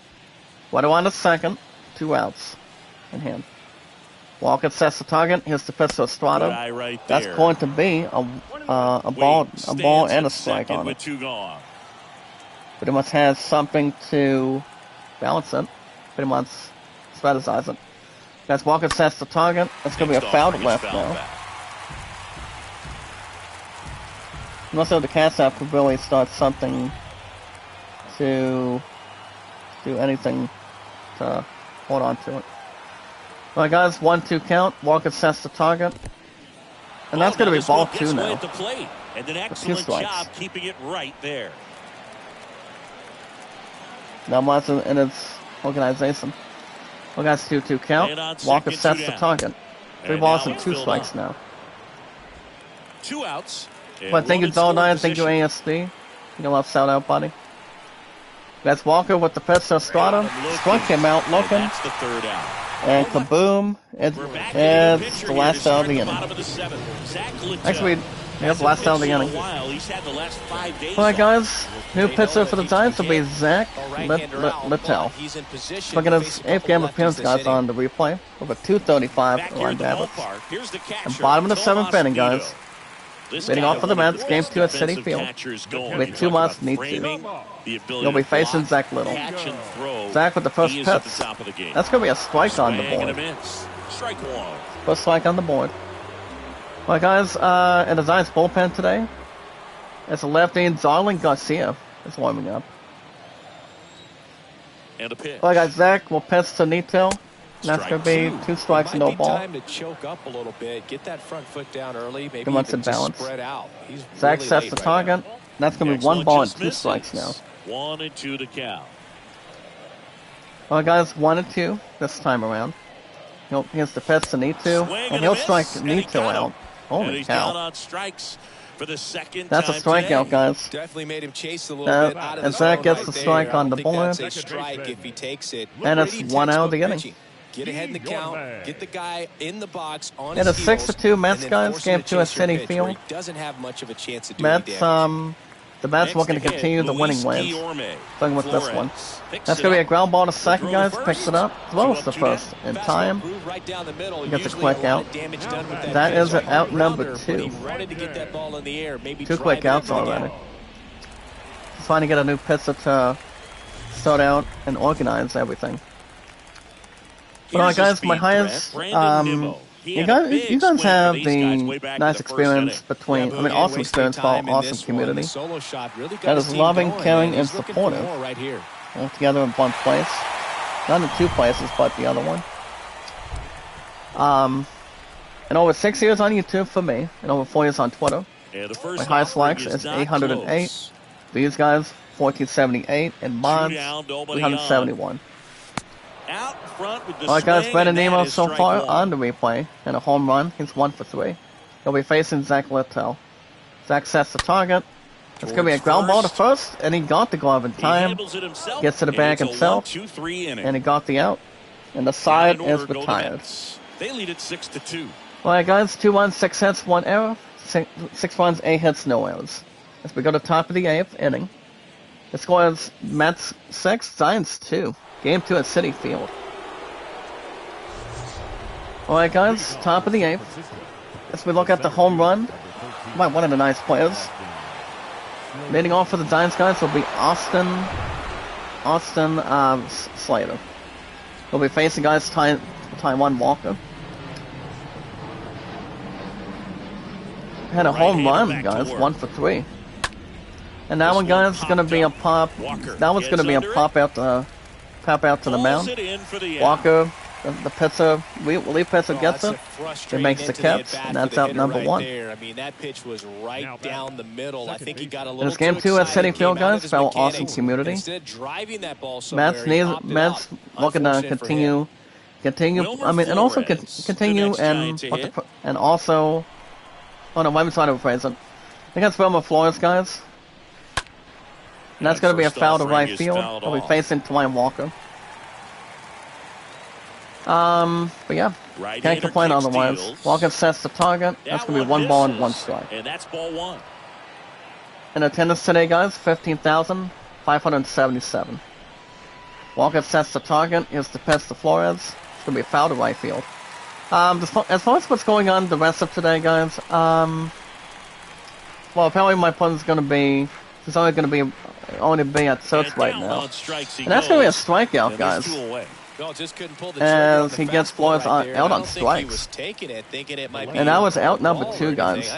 1 out of second, 2 outs in hand. Walker sets the target. Here's the pitch to Estrada. That's going to be a ball and a strike on it. Pretty much has something to balance it. Pretty much strategize it. Guys, Walker sets the target. It's going to be a foul to left now. Unless the Cats have to really start something to do anything to hold on to it. Alright, guys, 1-2 count. Walker sets the target. And that's going to be ball 2 now. And an excellent job keeping it right there. Not much in its organization. We got 2-2 count. Walker sets the target. 3 balls and 2 strikes now. 2 outs. But thank you, Dollar. Thank you, ASD. You love shout out, buddy. That's Walker with the pitch to Strata. Struck him out looking. That's the 3rd out. And kaboom. It's the last out of the inning. Actually, the last out of the inning. Alright, guys. New pitcher for the Giants will be Zach Littell. Look at his 8th game appearance, guys, on the replay. Over 235 run average. And bottom of the 7th inning, guys. Leading off for the Mets, game 2 at Citi Field. With 2 months, need to. You'll be facing Zach Little. Zach with the first pitch. That's going to be a strike on the board. First strike on the board. Well, guys, in the Giants bullpen today, it's a lefty, Darling Garcia is warming up. Well, guys, Zach will pitch to Nito. That's going to be 2 strikes and no ball. Time to choke up a little bit, get that front foot down early, maybe even just spread out. Zach sets the target. That's going to be 1 ball and 2 strikes now. 1-2 to count. Well, guys, 1-2 this time around. He has the pitch to Nito, and he'll strike Nito out. Holy cow. That's a strikeout, guys. Definitely made him chase a little bit out of and the Zach zone gets right the there. strike on the board. That's a strike if he takes it. And it's 1 out of the inning. Get ahead in the count, get the guy in the box on And his it's 6-2 Mets, guys. Game 2 at Citi pitch, Field. doesn't have much of a chance to do Mets, damage. the Mets looking to continue the winning ways. Starting with this one. That's going to be a ground ball to second, guys. Picks it up, as well as the first. In time, he gets a quick out. That is out number 2. 2 quick outs already. Just trying to get a new pitcher to start out and organize everything. But alright, guys, my highest, you guys have the nice experience between, awesome experience for our awesome community that is loving, caring, and supportive all together in one place. Not in 2 places, but the other one. And over 6 years on YouTube for me, and over 4 years on Twitter. My highest likes is 808. These guys, 1478, and mods, 371. Alright, guys, Brandon Nemo so far on the replay, and a home run. He's 1 for 3. He'll be facing Zach Littell. Zach sets the target. It's going to be a ground ball to first, and he got the glove in time. Gets to the bag himself, and he got the out. And the side is retired. They lead it 6-2. Alright, guys, 2 runs, 6 hits, 1 error. 6 runs, 8 hits, no errors. As we go to top of the 8th inning. The score is Mets 6, Giants 2. Game 2 at Citi Field. Alright, guys, top of the 8th. As we look at the home run by one of the nice players. Leading off for the Giants, guys, will be Austin Slater. He'll be facing, guys, Taiwan Walker. Had a home run, guys, 1 for 3. And that one, guys, is going to be a pop. That one's going to be a pop out to the mound. Walker, the pitcher, relief pitcher gets it. He makes the catch, and that's out number 1. That pitch was right down the middle. I think he got a little. And it's game 2 at Citi Field, guys, for our awesome community. Instead of driving that ball Mets looking to continue, and also continue and also. Oh no, I'm trying to rephrase it. Against Wilmer Flores, guys. And that's going to be a foul to right field. He'll be facing Taiwan Walker. But yeah, can't complain otherwise. Walker sets the target. That's going to be 1 ball and 1 strike. And that's ball 1. In attendance today, guys, 15,577. Walker sets the target. Here's the pitch to Flores. It's going to be a foul to right field. As far as what's going on the rest of today, guys, well, apparently my opponent's going to be, he's only going to be at search right now. And that's going to be a strikeout, guys. As he gets Flores out on strikes. And that was out number 2, guys.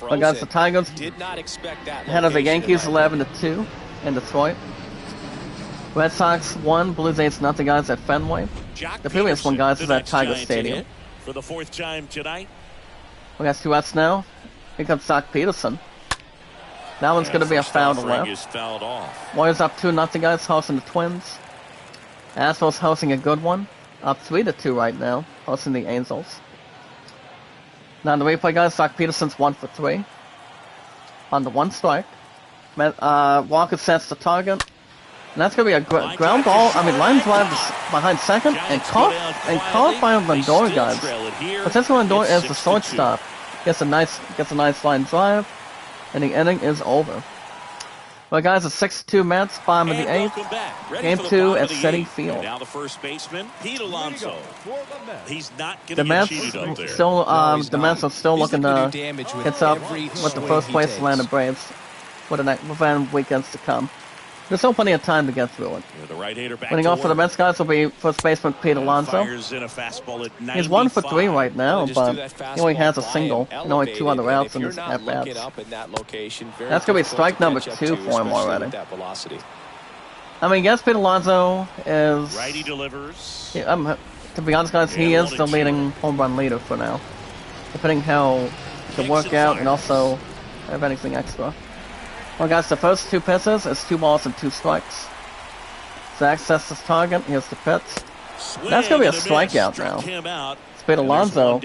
But guys, the Tigers ahead of the Yankees 11-2 in Detroit. Red Sox 1, Blue Jays nothing, guys, at Fenway. The previous one, guys, is at Tiger Stadium. For the 4th time tonight. We got 2 outs now. Here comes Zach Peterson. That one's going to be a foul to Offering left. is fouled off. Warriors up 2-0, guys, hosting the Twins. Astros hosting a good one. Up 3-2 right now, hosting the Angels. Now in the replay, guys, Zach Peterson's 1 for 3. On the 1 strike. Walker sets the target. And that's going to be a ground ball. Line drive behind second. And caught by Lindor, guys. Francisco Lindor is the shortstop. Gets a nice line drive. And the inning is over. Well, guys, it's 6-2 Mets, bottom of the 8th. Game 2 at Citi Field. Now the first baseman, Pete Alonso. He's not going The to get Mets cheated up there. still, the Mets are still looking to hit up with the first place Atlanta Braves within weekends to come. There's still plenty of time to get through it. Yeah, the right-hander back Winning to off for the work. Mets, guys, will be first baseman Pete Alonso. Fires in a fastball at He's 1 for 3 95. right now, Just but do that he only has a fastball single fly and only 2 other elevated, outs in and his if you're not looking at-bats. up in that location, very That's going to be difficult strike to number catch up 2 to, for him especially already. with that velocity. Yes, Pete Alonso is... Righty delivers. To be honest, guys, he is the leading home run leader for now. Depending how to work out and also have anything extra. Well, guys, the first 2 pitches is 2 balls and 2 strikes. Zach sets his target. Here's the pitch. That's going to be a strikeout now. Pete Alonso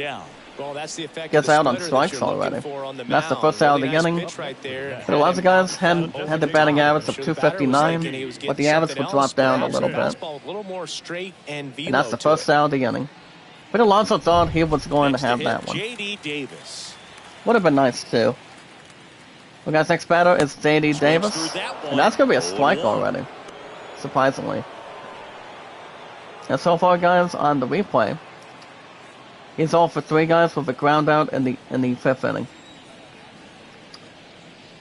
Well, that's the effect gets of the out on splitter that strikes you're looking already. for on the That's the mound. first out of the Really nice inning. pitch right there. But a lot of guys had Over the batting top. average of Sure, the batter was 259, thinking he was but the getting average would something drop else, down a perhaps little a bit. fastball with a little more straight and velo And that's the to first it. out of the inning. But Alonso thought he was going to have that one. J.D. Davis. Would have been nice too. Well, guys, next batter is J.D. Davis. through that one. And that's going to be a strike 0-1. already. Surprisingly. And so far, guys, on the replay, he's 0 for 3, guys, with a ground out in the 5th inning.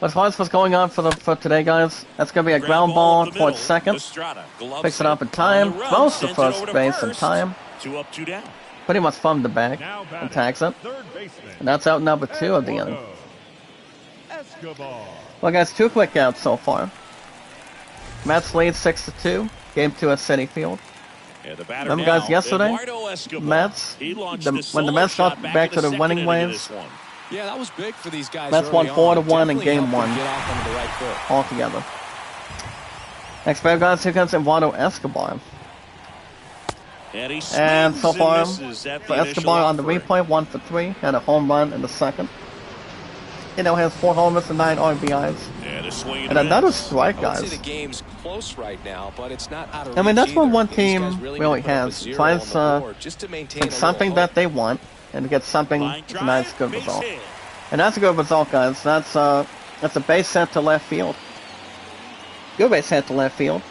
But as far as what's going on for today, guys, that's going to be a ground ball towards second. Estrada, gloves Picks it up in on time, the run, throws to sends it first over to base in first. time. 2 up, 2 down. Pretty much from the back Now and batting, tags it. third baseman, And that's out number 2 of the inning. Eduardo Escobar. Well, guys, 2 quick outs so far. Mets lead 6-2. Game 2 at Citi Field. Yeah, the batter Remember, guys, now, yesterday, Eduardo Escobar. Mets, He launched when a the solo Mets got shot back to in the second winning inning of ways, this one. Yeah, that was big for these guys. Mets won early 4-1 on. in Definitely game helped them 1 get off onto the right foot. altogether. Next batter, guys, here comes Eduardo Escobar. And he And so swings far, misses at the for initial Escobar on the offering. replay, 1 for 3, had a home run in the second. He now has 4 homers and 9 RBIs. And a swing And another miss. strike, I would say guys. the game's close right now, but it's not out of I mean, reach that's what either. one These team guys really need to put up a has. 0 Finds, on the board just to maintain a little something hope. that they want, and to get something Line that's a nice, drive, good base result. hit. And that's a good result, guys. That's a base hit to left field. Good base hit to left field.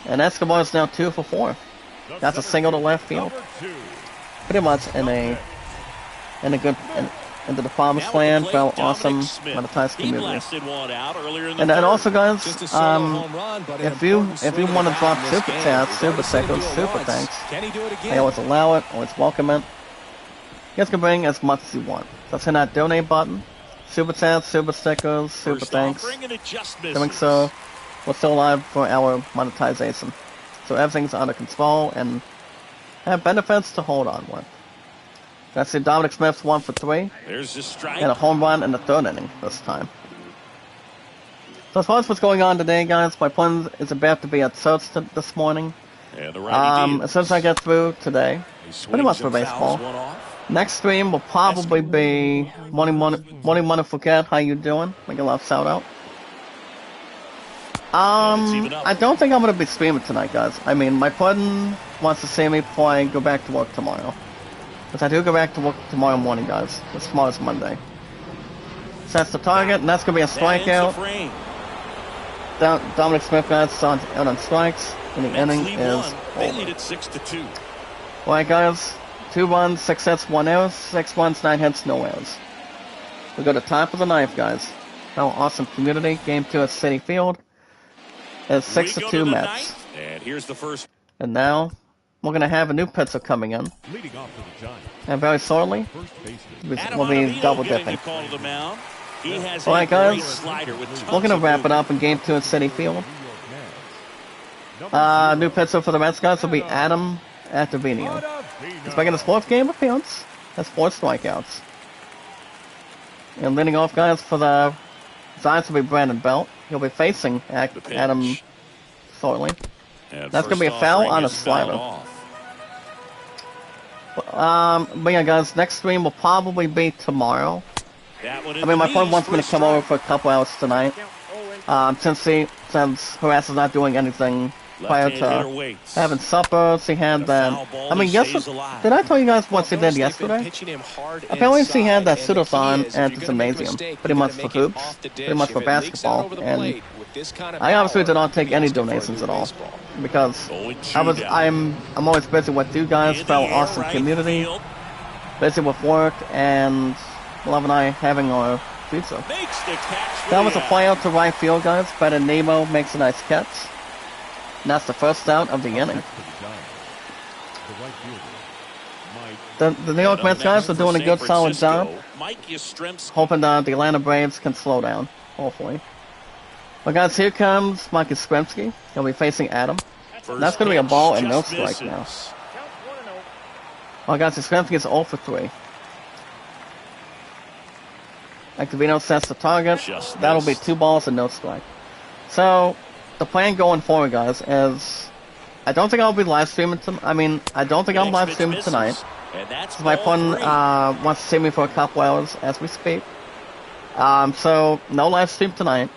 And Escobar is now 2 for 4. The That's a single to left field. number 2. Pretty much into the promised Now land at for the our plate, awesome Dominic Smith. monetized He community. blasted one out earlier in the And third. also, guys, Just a solo home run, but an if you important swing want to of the drop bat in this super game. chats, We've super already seen him stickers, do it super once. thanks, Can he do it I again? always allow it, always welcome it. You guys can bring as much as you want. Just hit that donate button, super chats, super stickers, super First thanks. offering and it just misses. Doing so, we're still alive for our monetization. So everything's under control and have benefits to hold on with. That's the Dominic Smith's 1 for 3. There's the strike. And a home run in the 3rd inning this time. So as far as what's going on today, guys, my plan is about to be at church this morning. And the righty deals. As soon as I get through today, He pretty much swings for and baseball. fouls one off. Next stream will probably be Morning Forget. How you doing? Make a love shout out. I don't think I'm gonna be streaming tonight, guys. I mean, my partner wants to see me before I go back to work tomorrow. Because I do go back to work tomorrow morning, guys. It's tomorrow's Monday. Sets the target, and that's gonna be a That ends the strikeout. frame. Dominic Smith guys out on strikes, and the Mets inning lead is one. They over. lead at 6-2. Alright, guys. 2 runs, 6 hits, 1 error. 6 runs, 9 hits, no errors. We go to top of the 9th, guys. Our awesome community. Game 2 at Citi Field. It's We go 6-2 to the Mets. ninth, and here's the first. And now, we're gonna have a new pitcher coming in. Leading off for the Giants, And very shortly, first baseman. Adam we'll be Ottavino double getting dipping. the call to the mound. He has All right, a great guys. slider with tons We're gonna of wrap it movement. up in Game 2 at Citi Field. New York Mets. New pitcher for the Mets, guys, will be Adam Ottavino. He's making his 4th game appearance. Has 4 strikeouts. And leading off, guys, for the Giants will be Brandon Belt. He'll be facing Adam Thornley. That's going to be a foul on a slider. But yeah, guys, next stream will probably be tomorrow. I mean, my friend wants me to come over for a couple hours tonight. Since Harass is not doing anything prior to having supper, he had that. I mean, did I tell you guys what he did yesterday? Apparently, he had that suit-a-thon at the gymnasium, pretty much for hoops, pretty much for basketball, and I obviously did not take any donations at all because I'm always busy with you guys, fellow awesome community, busy with work, and Love and I having our pizza. That was a fly out to right field, guys. Better Nemo makes a nice catch. And that's the first out of the inning. The New York Mets guys are doing a good, solid job. Hoping the Atlanta Braves can slow down, hopefully. Well, guys, here comes Mike Yastrzemski. He'll be facing Adam. And that's going to be a ball and no strike now. Well, guys, Yastrzemski is 0 for 3. Activino sets the target. That'll be 2 balls and no strike. So, the plan going forward, guys, is I don't think I'll be live streaming. I don't think I'm live streaming tonight. So my friend wants to see me for a couple hours as we speak. So no live stream tonight.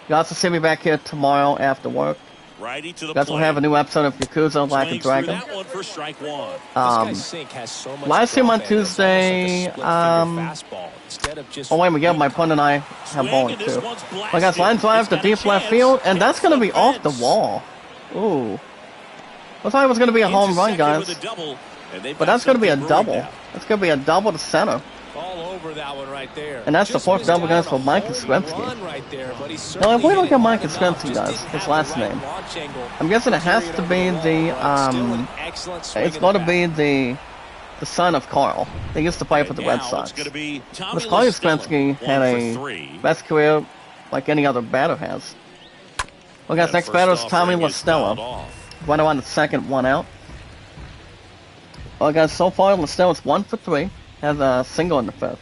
You also see me back here tomorrow after work. You guys will have a new episode of Yakuza Like a Dragon. Live stream on Tuesday. Oh wait, we got my friend and I have bowling too. Well, guys, line drive to deep left field, and that's going to be off the wall. Ooh. I thought it was going to be a home run, guys. But that's going to be a double. That's going to be a double to center. And that's the 4th double, guys, for Mike Yastrzemski. Now, if we look at Mike Yastrzemski, guys, his last name, I'm guessing it has to be it's going to be the son of Carl. They used to play for the Red Sox. But Carl Yastrzemski had a best career like any other batter has. Well, guys, next batter is Tommy LaStella. Runner on the second, 1 out. Well, guys, so far, LaStella's 1 for 3. Has a single in the 5th.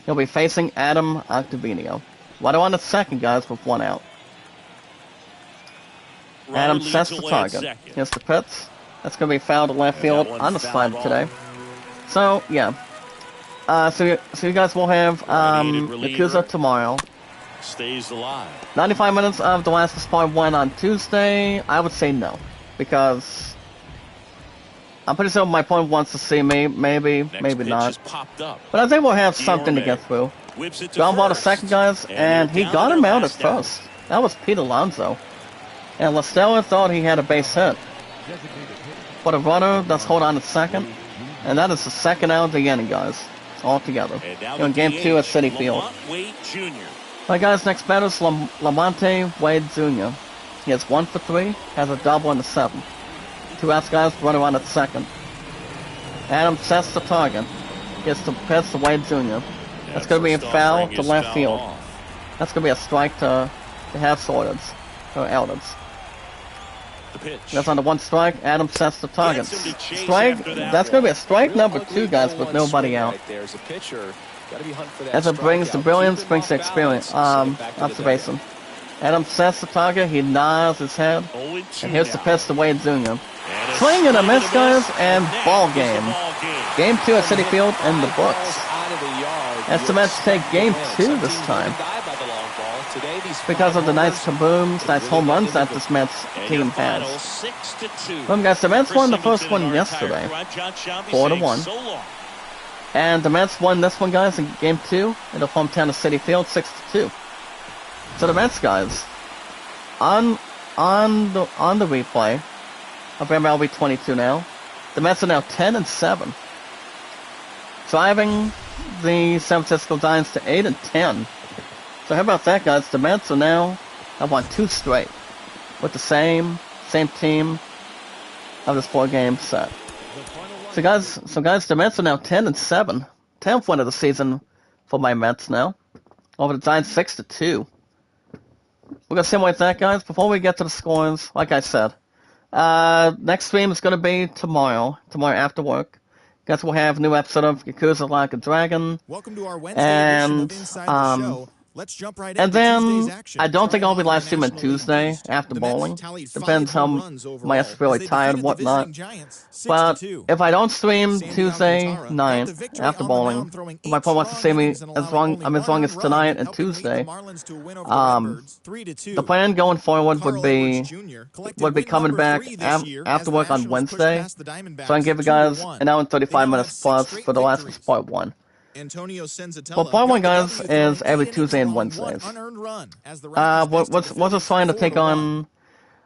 He'll be facing Adam Octavino. Runner on the second, guys, with 1 out. Adam sets the target. Here's the pitch. That's going to be fouled to left field on the slide today. So, yeah. So you guys will have Yakuza tomorrow. Stays alive. 95 minutes of The Last of Us Part 1 on Tuesday. I would say no. Because I'm pretty sure my point wants to see me. Maybe not. But I think we'll have something to get through. Ground ball to second, guys, and he got him out at first. That was Pete Alonso. And LaStella thought he had a base hit. But a runner does hold on to second. And that is the second out of the inning, guys. All together. In Game 2 at Citi Field. Alright, guys, next batter is Lamonte Wade Jr. He has 1 for 3. Has a double in the 7th. 2 outs, guys, runner on at second. Adam sets the target. Gets the pitch to Wade Jr. That's going to be a foul to left field. That's going to be a strike to half sorted. Or outers. That's on the 1 strike. Adam sets the target. Strike. That's going to be a strike number 2, guys, with nobody out. As it brings the brilliance, brings the experience. Observation. Adam sets the target. He nods his head. And here's the pitch to Wade Jr. Swing and a miss, guys, and ball game. Game 2 at Citi Field in the books. As the Mets take Game 2 this time. Because of the nice kabooms, nice home runs that this Mets team has. Well, guys, the Mets won the first one yesterday. 4-1. And the Mets won this one, guys, in Game 2 in the hometown of Citi Field, 6-2. So the Mets, guys, on the replay, of MLB 22 now, the Mets are now 10-7, driving the San Francisco Giants to 8-10. So how about that, guys? The Mets are now have won 2 straight with the same team of this 4-game set. So guys, the Mets are now 10-7, 10th win of the season for my Mets now, over the Giants 6-2. We're gonna simulate that, guys. Before we get to the scores, like I said, next stream is gonna be tomorrow after work. Guys, we'll have a new episode of Yakuza Like a Dragon. Welcome to our Wednesday edition of Inside the Show. Let's jump right And into Tuesday's then action. I don't think Starting I'll be off in the live streaming National League Tuesday East, after the Mets bowling. tallied 5 Depends home how runs my overall ass as really they tired and defeated the whatnot. visiting Giants 6 to But 2. if I don't stream Sandy Tuesday Alcantara got night the victory after on the bowling, mound, throwing if my 8 opponent wants to strong see me innings and allowing only as 1 long earned as run, tonight and helping lead the Tuesday, Marlins to a win over the Redbirds 3 to the 2. plan going forward Carl Edwards Jr. collected would be win coming number back 3 this year as after the work on Nationals pushed Wednesday, past the so I can Diamondbacks give you guys 2-1. an hour and They 35 now have minutes 6 plus straight for the last victories. part 1. Antonio Well, Senzatella part 1, got the guys, W, throwing is 8 every innings Tuesday and and allowing 1 Wednesdays. unearned run as the Rockies bested the What's a Phillies sign to take 4-1. on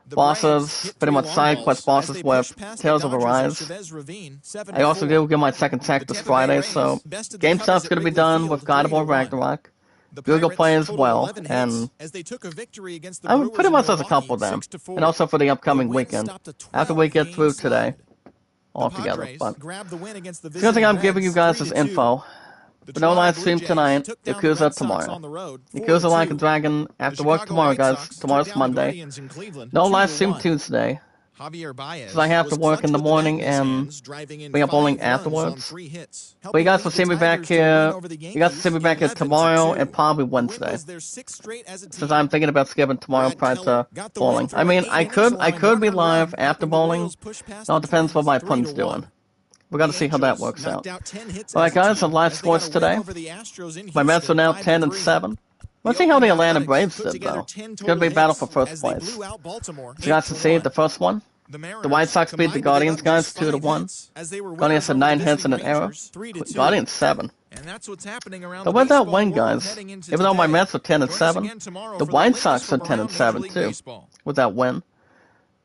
The Braves bosses, hit pretty 3 much long side quest balls as bosses they with pushed past the Tales of Dodgers at Arise. Chavez Ravine 7 I to also 4. do get my second tech The this Tampa Bay Friday, so Rays bested the Cubs GameStop's at going to be Wrigley done Field with God of War 3-1. Ragnarok. The Google Pirates Play as totaled well, 11 and hits as they took a victory against the I would Brewers pretty in much there's a Milwaukee couple of them, 6 to 4. and also for the The upcoming win weekend, stopped a after we get 12-game through today slide. The altogether. Padres But grabbed the win against the the good thing visiting I'm giving you Reds guys 3 is to 2. info. The But no Toronto live Blue stream Jays tonight, took down the Yakuza Red Sox tomorrow. on the road 4 Yakuza to Like a 2. Dragon The after work Chicago tomorrow, White guys. Sox took Tomorrow's down the Monday. Guardians in Cleveland No 2 live to stream 1. Tuesday, Javier because I Baez have to was work in clutch the with the bat morning in his and hands, driving in we have bowling 5 runs on afterwards. 3 hits, But you helping guys will lead the see me back Tigers to a win here. over the You guys will see Yankees me back here 11 to tomorrow 2. and probably The win Wednesday, was their 6th straight as a since team. I'm thinking about skipping tomorrow Brad prior Keller to got the win, bowling. I throwing mean, 8 I innings, could allowing 1 be earned live run, after helping the bowling. Royals push past It all the depends what Twins my 3 to pun's 1. doing. We got The to see how that Angels works knocked out. out 10 hits All right, as a guys, the team live as they got scores a win today. over the Astros in My Mets are Houston now 5 10 to and 3. 7. The Let's see how the Oakland Atlanta Athletics Braves put did, together though. 10 It's going total to be a battle for hits first as they place. blew out Baltimore So you guys 8 can to see the 1. first one. The The White Mariners Sox beat the combined to give Guardians, up just guys, 2 to 5 1. hits as they were Guardians winners had over the 9 hits visiting in an error. Rangers 3 to 2. Guardians 7. And that's what's happening around So the with that baseball win, world guys, heading into even though my today. Mets are 10 and Join us 7, again tomorrow the for the White latest Sox are from 10 around and Major 7 League too, Baseball. with that win.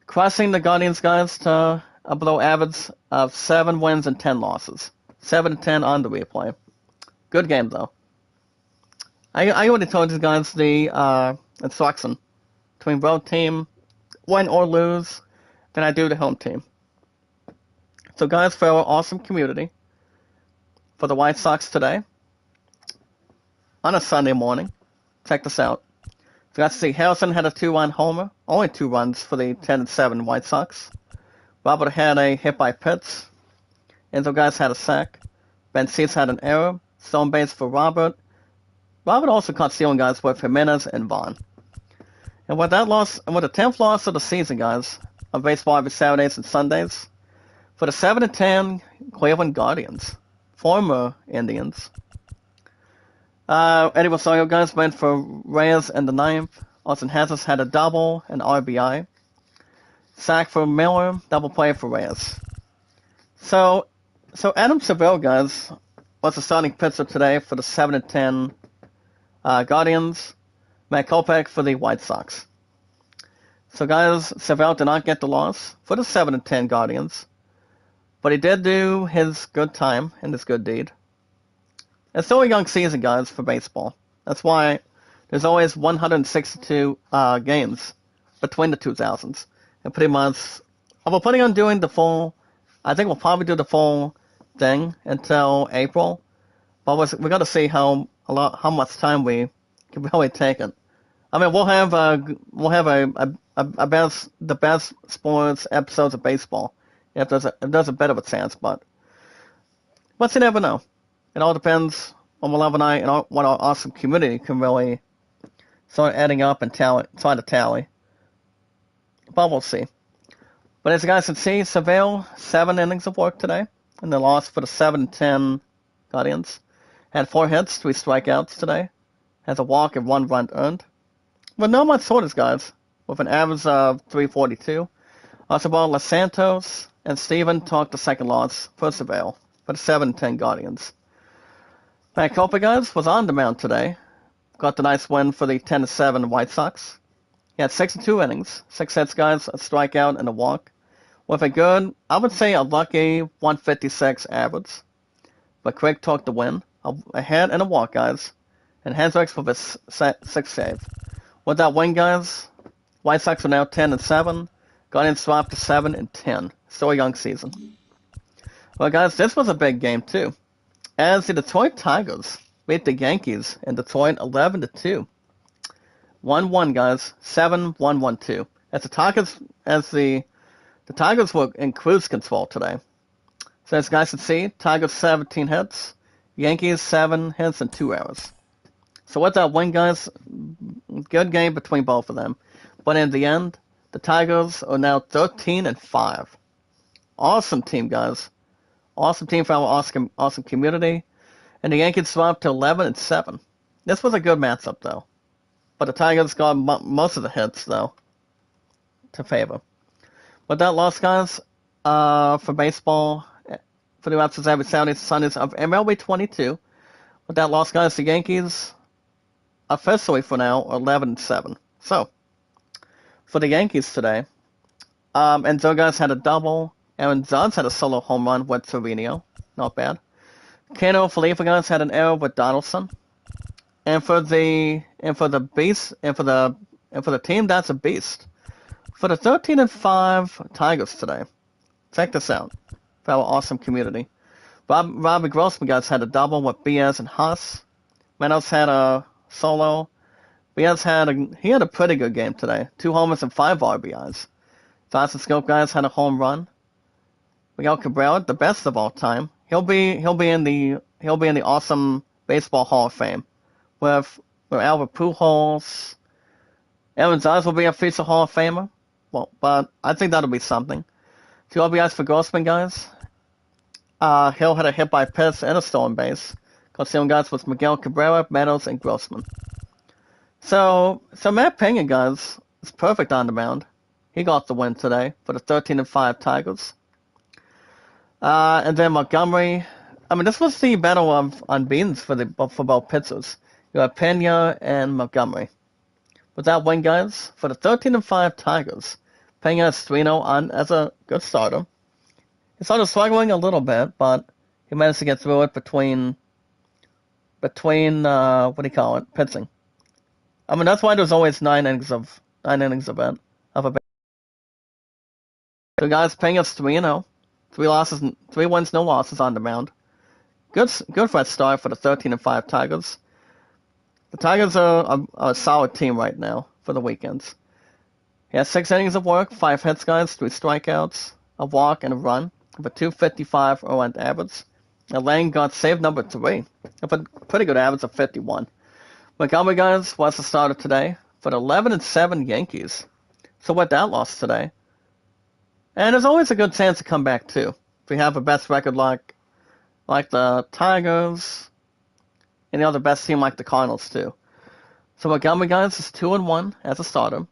Crossing the Guardians, guys, to a below average of 7 wins and 10 losses. 7 and 10 on the replay. Good game, though. I already told you guys the instruction between road team, win or lose, than I do the home team. So, guys, for our awesome community, for the White Sox today, on a Sunday morning, check this out. So, got to see Harrison had a 2-run homer, only 2 runs for the 10 and 7 White Sox. Robert had a hit by Pitts. Enzo guys had a sack. Ben Seats had an error. Stone base for Robert. Robert also caught stealing guys with Jimenez and Vaughn. And with that loss, and with the 10th loss of the season, guys, of baseball every Saturdays and Sundays, for the 7 and 10 Cleveland Guardians, former Indians. Eddie Rosario, guys, went for Reyes in the 9th. Austin Hazes had a double and RBI. Sack for Miller, double play for Reyes. So Adam Seville, guys, was the starting pitcher today for the 7 and 10 Guardians. Matt Kopech for the White Sox. So, guys, Seville did not get the loss for the 7 and 10 Guardians, but he did do his good time and his good deed. It's still a young season, guys, for baseball. That's why there's always 162 games between the 2000s. And pretty much, we're planning on doing the full, I think we'll probably do the full thing until April. But we got to see how much time we can really take it. I mean, we'll have the best sports episodes of baseball if there's a bit of a chance, but you never know. It all depends on Love and I and what our awesome community can really start adding up and try to tally. But we'll see. But as you guys can see, Seville, 7 innings of work today, and the loss for the 7-10 Guardians. Had 4 hits, 3 strikeouts today. Has a walk and 1 run earned. But not much shorters, guys, with an average of 342. Archibald Los Santos and Steven took the second loss for Seville for the 7-10 Guardians. Matt Copa, guys, was on the mound today. Got the nice win for the 10-7 White Sox. He had 62 innings, 6 hits, guys, a strikeout, and a walk. With a good, I would say a lucky 156 average. But Craig took the win. A hit and a walk, guys. And Hendricks for his 6th save. With that win, guys, White Sox are now 10-7. Guardians dropped to 7-10. Still a young season. Well, guys, this was a big game, too. As the Detroit Tigers beat the Yankees in Detroit 11-2. 1-1, guys. 7-1-1-2. The Tigers were in cruise control today. So as you guys can see, Tigers 17 hits, Yankees 7 hits and 2 errors. So with that win, guys, good game between both of them. But in the end, the Tigers are now 13-5. Awesome team, guys. Awesome team for our awesome community. And the Yankees dropped to 11-7. This was a good matchup, though. But the Tigers got most of the hits, though, to favor. But that loss, guys, for baseball, for the Raptors every Saturdays and Sundays of MLB 22. With that loss, guys, the Yankees, officially for now, are 11-7. So, for the Yankees today, Enzo, guys, had a double. Aaron Judge had a solo home run with Trevino. Not bad. Kano Felipe, guys, had an error with Donaldson. And for the team, that's a beast. For the 13-5 Tigers today, check this out for our awesome community. Robbie Grossman, guys, had a double with Baez and Haas. Meadows had a solo. Baez had a pretty good game today. 2 homers and 5 RBIs. Dawson Scope, guys, had a home run. Miguel Cabrera, the best of all time. He'll be in the awesome baseball Hall of Fame with Albert Pujols. Aaron Judge will be a future Hall of Famer. Well, but I think that'll be something. 2 RBIs for Grossman, guys. Hill had a hit by pitch and a stolen base. Concealing, guys, was Miguel Cabrera, Meadows, and Grossman. So Matt Pena, guys, is perfect on the mound. He got the win today for the 13-5 Tigers. And then Montgomery. I mean, this was the battle of unbeatens for both pitchers. You have Pena and Montgomery. With that win, guys, for the 13-5 Tigers, Pena is 3-0 on as a good starter. He started struggling a little bit, but he managed to get through it between pitching. I mean, that's why there's always 9 innings of it. So, guys, Pena's 3-0. 3 wins, no losses on the mound. Good for a start for the 13-5 Tigers. The Tigers are a solid team right now for the weekends. He has 6 innings of work, 5 hits, guys, 3 strikeouts, a walk, and a run, with a 255 earned average. And Lang got save number 3, with a pretty good average of 51. Montgomery, guys, was the starter today for the 11-7 Yankees. So with that loss today, and there's always a good chance to come back too. If you have a best record like the Tigers, and the other best team like the Cardinals too. So Montgomery, guys, is 2-1 as a starter.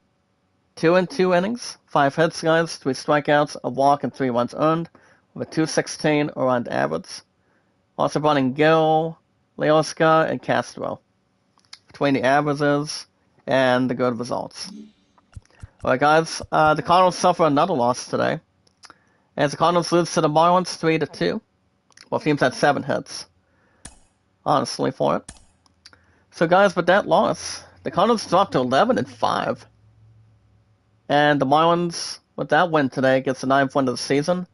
2 in 2 innings, 5 hits, guys, 3 strikeouts, a walk, and 3 runs earned, with a 216 earned average. Also running Gill, Leoska, and Castro between the averages and the good results. Alright, guys, the Cardinals suffer another loss today, as the Cardinals lose to the Marlins 3-2. Well, teams had 7 hits, honestly, for it. So, guys, with that loss, the Cardinals dropped to 11-5. And the Marlins, with that win today, gets the 9th win of the season.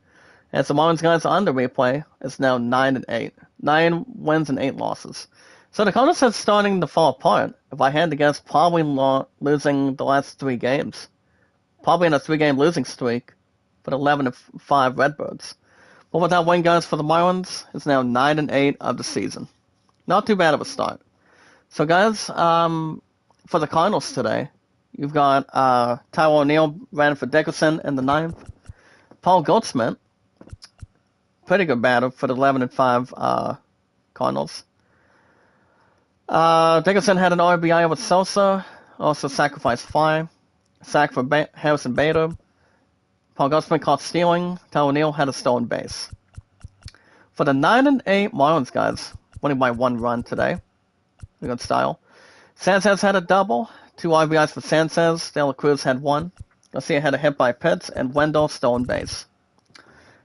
As the Marlins, guys, on the replay, is now 9-8. 9 wins and 8 losses. So the Cardinals are starting to fall apart. If I had to guess, probably losing the last 3 games. Probably in a 3-game losing streak for the 11-5 Redbirds. But with that win, guys, for the Marlins, it's now 9-8 of the season. Not too bad of a start. So, guys, for the Cardinals today, you've got Tyler O'Neill ran for Dickerson in the 9th. Paul Goldschmidt, pretty good batter for the 11-5 Cardinals. Dickerson had an RBI with Sosa, also sacrificed fly. Sack for Harrison Bader. Paul Goldschmidt caught stealing. Tyler O'Neill had a stolen base. For the 9-8 Marlins, guys, winning by 1 run today. Good style. Sanchez had a double. 2 RBIs for Sanchez. De La Cruz had 1. Garcia had a hit by Pitts, and Wendell stolen base.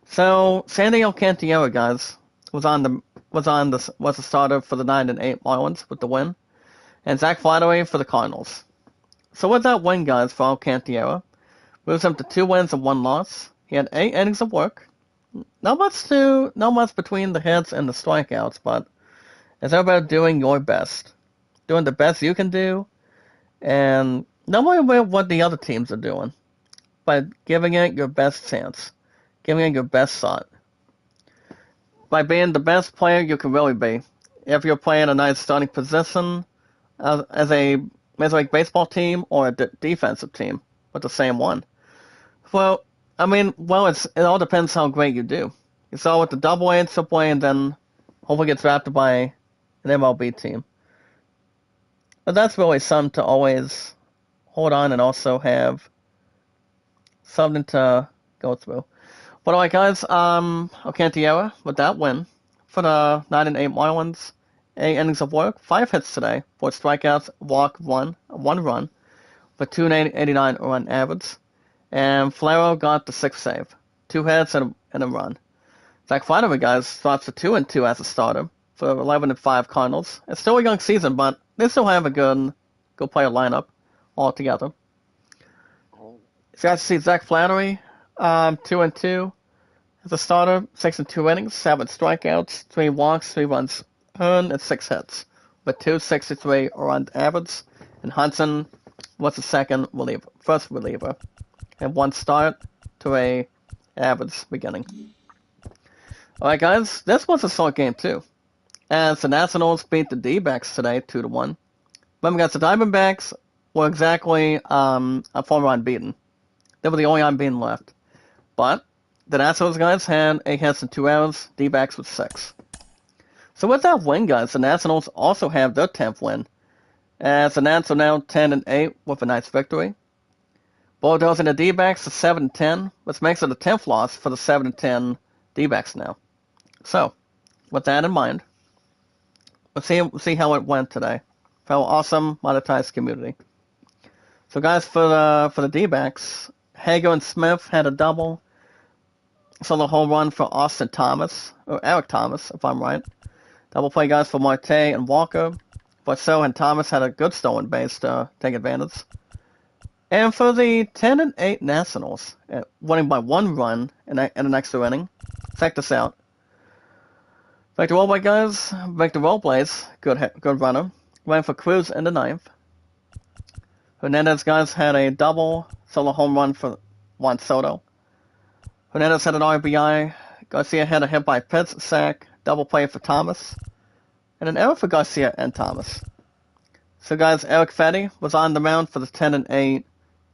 So Sandy Alcantara, guys, was the starter for the 9-8 Marlins with the win, and Zach Flattery for the Cardinals. So with that win, guys, for Alcantara, moves him to 2 wins and 1 loss. He had 8 innings of work. Not much between the hits and the strikeouts, but it's about doing your best, doing the best you can do, and not worry about what the other teams are doing, but giving it your best chance, giving it your best shot. By being the best player you can really be. If you're playing a nice starting position, as a Major League Baseball team or a defensive team with the same one? Well, I mean, it all depends how great you do. You saw with the Double A and Triple A, and then hopefully get drafted by an MLB team. But that's really something to always hold on and also have something to go through. But alright, guys, Alcantara with that win for the 9-8 Marlins. 8 innings of work, 5 hits today, 4 strikeouts, walk, 1 run, for 289 run average. And Flero got the 6th save, 2 hits and a run. Zach Flannery, guys, starts for 2-2 as a starter for 11-5 Cardinals. It's still a young season, but they still have a good player lineup altogether. So guys, see Zach Flannery, 2-2 as a starter, 6 2 innings, 7 strikeouts, 3 walks, 3 runs earned, and 6 hits, with 263 run average. And Hudson was the first reliever, and 1 start to a average beginning. Alright, guys, this was a solid game too, as the Nationals beat the D-backs today 2-1. Remember, guys, the Diamondbacks were exactly a former unbeaten. They were the only unbeaten left. But the Nationals, guys, had 8 hits and 2 errors, D-backs with 6. So with that win, guys, the Nationals also have their 10th win, as the Nats are now 10-8 with a nice victory. Bulldogs and the D-backs are 7-10, which makes it a 10th loss for the 7-10 D-backs now. So, with that in mind, let's see how it went today for our awesome monetized community. So, guys, for the D-backs, Hager and Smith had a double. Solo home run for Austin Thomas, or Eric Thomas, if I'm right. Double play, guys, for Marte and Walker. But so and Thomas had a good stolen base to take advantage. And for the 10-8 Nationals, winning by 1 run in an extra inning. Check this out. Victor Robles, guys. Victor Robles, good runner. Went for Cruz in the 9th. Hernandez, guys, had a double solo home run for Juan Soto. Hernandez had an RBI. Garcia had a hit by Pitts, sack, double play for Thomas, and an error for Garcia and Thomas. So, guys, Eric Fetty was on the mound for the 10-8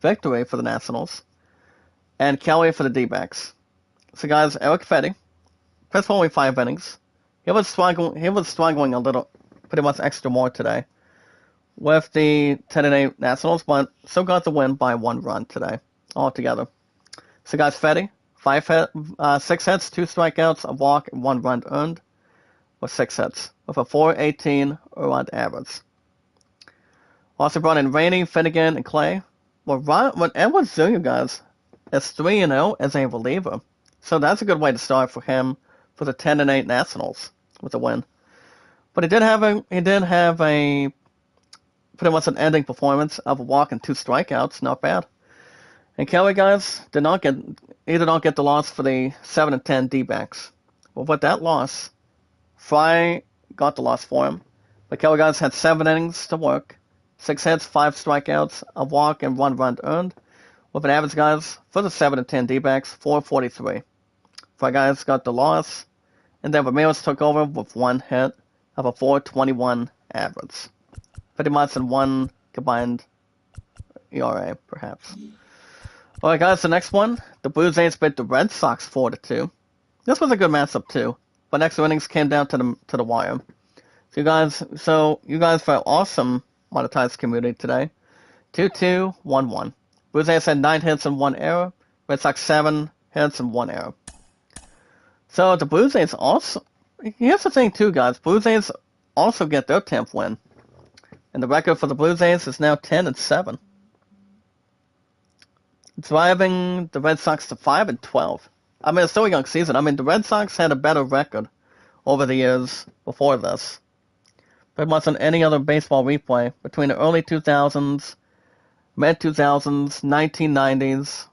victory for the Nationals, and Kelly for the D-backs. So, guys, Eric Fetty pitched for only 5 innings. He was struggling a little, pretty much extra more today with the 10-8 Nationals, but still got the win by 1 run today altogether. So, guys, Fetty, 6 hits, 2 strikeouts, a walk, and 1 run earned, with 6 hits, with a 4.18 run average. Also brought in Rainey, Finnegan, and Clay. When Edward Zuniga, guys, is 3-0 as a reliever, so that's a good way to start for him for the 10-8 Nationals with a win. But he did have a pretty much an ending performance of a walk and 2 strikeouts, not bad. And Kelly, guys, did not get the loss for the 7-10 D-backs. Well, with that loss, Fry got the loss for him. But Kelly, guys, had 7 innings to work, 6 hits, 5 strikeouts, a walk, and 1 run earned, with an average, guys, for the 7-10 D-backs, 4.43. Fry, guys, got the loss, and then Ramirez took over with 1 hit of a 4.21 average. Pretty much in 1 combined ERA, perhaps. Alright, guys, the next one, the Blue Jays beat the Red Sox 4-2. This was a good matchup too, but extra innings came down to the wire. So you guys for an awesome monetized community today. 2-2-1-1. Blue Jays had 9 hits and 1 error. Red Sox 7 hits and 1 error. So the Blue Jays also. Here's the thing too, guys. Blue Jays also get their 10th win, and the record for the Blue Jays is now 10-7. Driving the Red Sox to 5-12. I mean, it's still a young season. I mean, the Red Sox had a better record over the years before this, pretty much on any other baseball replay between the early 2000s, mid 2000s, 1990s.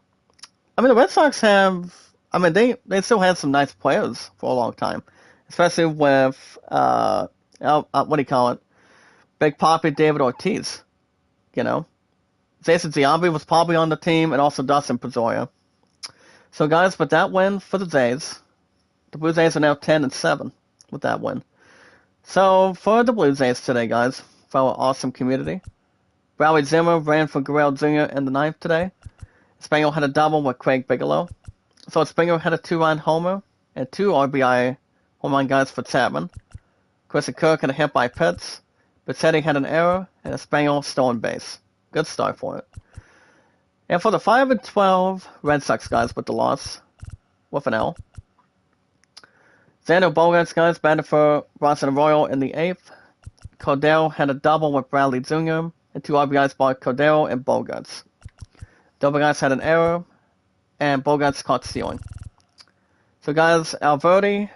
I mean, the Red Sox they still had some nice players for a long time, especially with what do you call it, Big Papi David Ortiz, you know. Jason Giambi was probably on the team, and also Dustin Pedroia. So, guys, with that win for the Jays, the Blue Jays are now 10-7 with that win. So, for the Blue Jays today, guys, for our awesome community. Bradley Zimmer ran for Guerrero Jr. in the ninth today. Spaniel had a double with Craig Bigelow. So Springer had a 2-run homer and 2 RBI home run guys for Chapman. Christian Kirk had a hit by Pitts. Bichetti had an error and a Spaniel stolen base. Good start for it. And for the 5-12 Red Sox guys with the loss, with an L. Xander Bogaerts guys batted for Bronson Arroyo in the 8th. Cordero had a double with Bradley Jr. and 2 RBIs by Cordero and Bogaerts. Double guys had an error, and Bogaerts caught stealing. So guys, Alberti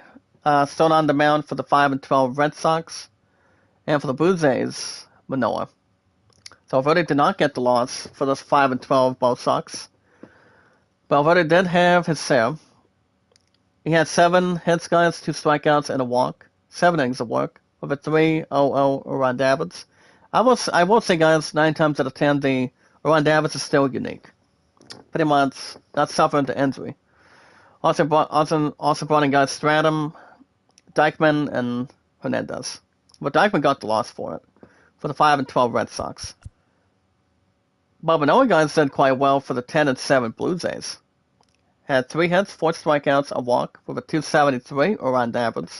still on the mound for the 5-12 Red Sox, and for the Blue Jays, Manoah. So Alberti did not get the loss for those 5-12 Blue Sox, but Alberti did have his share. He had 7 hits, guys, 2 strikeouts, and a walk. 7 innings of work with a 3.00 around average. I will say, guys, 9 times out of 10, the around average is still unique. Pretty much not suffering the injury. Also brought in guys Stratum, Dykman, and Hernandez. But Dykman got the loss for it, for the 5-12 Red Sox. But Manoah guys did quite well for the 10-7 Blue Jays. Had 3 hits, 4 strikeouts, a walk, with a 273 around average.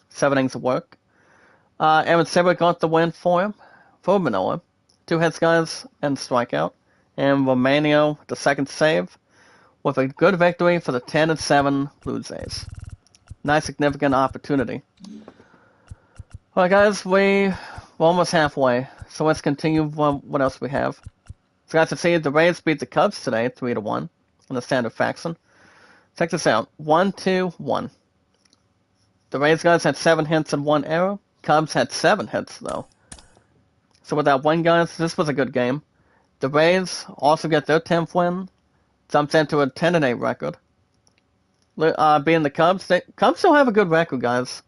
7 innings of work. Aaron Silver got the win for Manoah. 2 hits, guys, and a strikeout. And Romano, the second save, with a good victory for the 10-7 Blue Jays. Nice significant opportunity. Alright guys, we're almost halfway, so let's continue what else we have. So guys, you see the Rays beat the Cubs today, 3-1, in the standard faction. Check this out, 1-2-1. The Rays guys had 7 hits and 1 error. Cubs had 7 hits though. So with that win, guys, this was a good game. The Rays also get their 10th win, jumps into a 10-8 record. Being the Cubs, Cubs still have a good record, guys.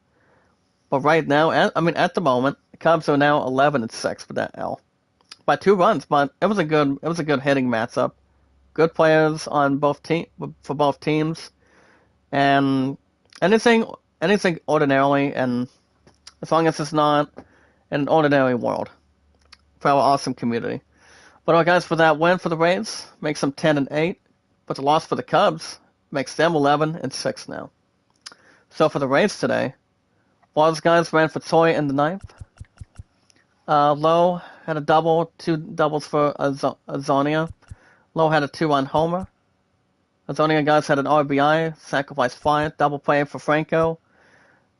But right now, at the moment, the Cubs are now 11-6 with that L, by 2 runs. But it was a good hitting matchup. Good players on for both teams, and anything ordinarily, and as long as it's not in an ordinary world for our awesome community. But alright guys, for that win for the Rays, makes them 10-8. But the loss for the Cubs makes them 11-6 now. So for the Rays today, Walls guys ran for Toy in the 9th. Lowe had a double, 2 doubles for Azonia. Lowe had a 2-run homer. Azonia guys had an RBI, sacrifice fly, double play for Franco.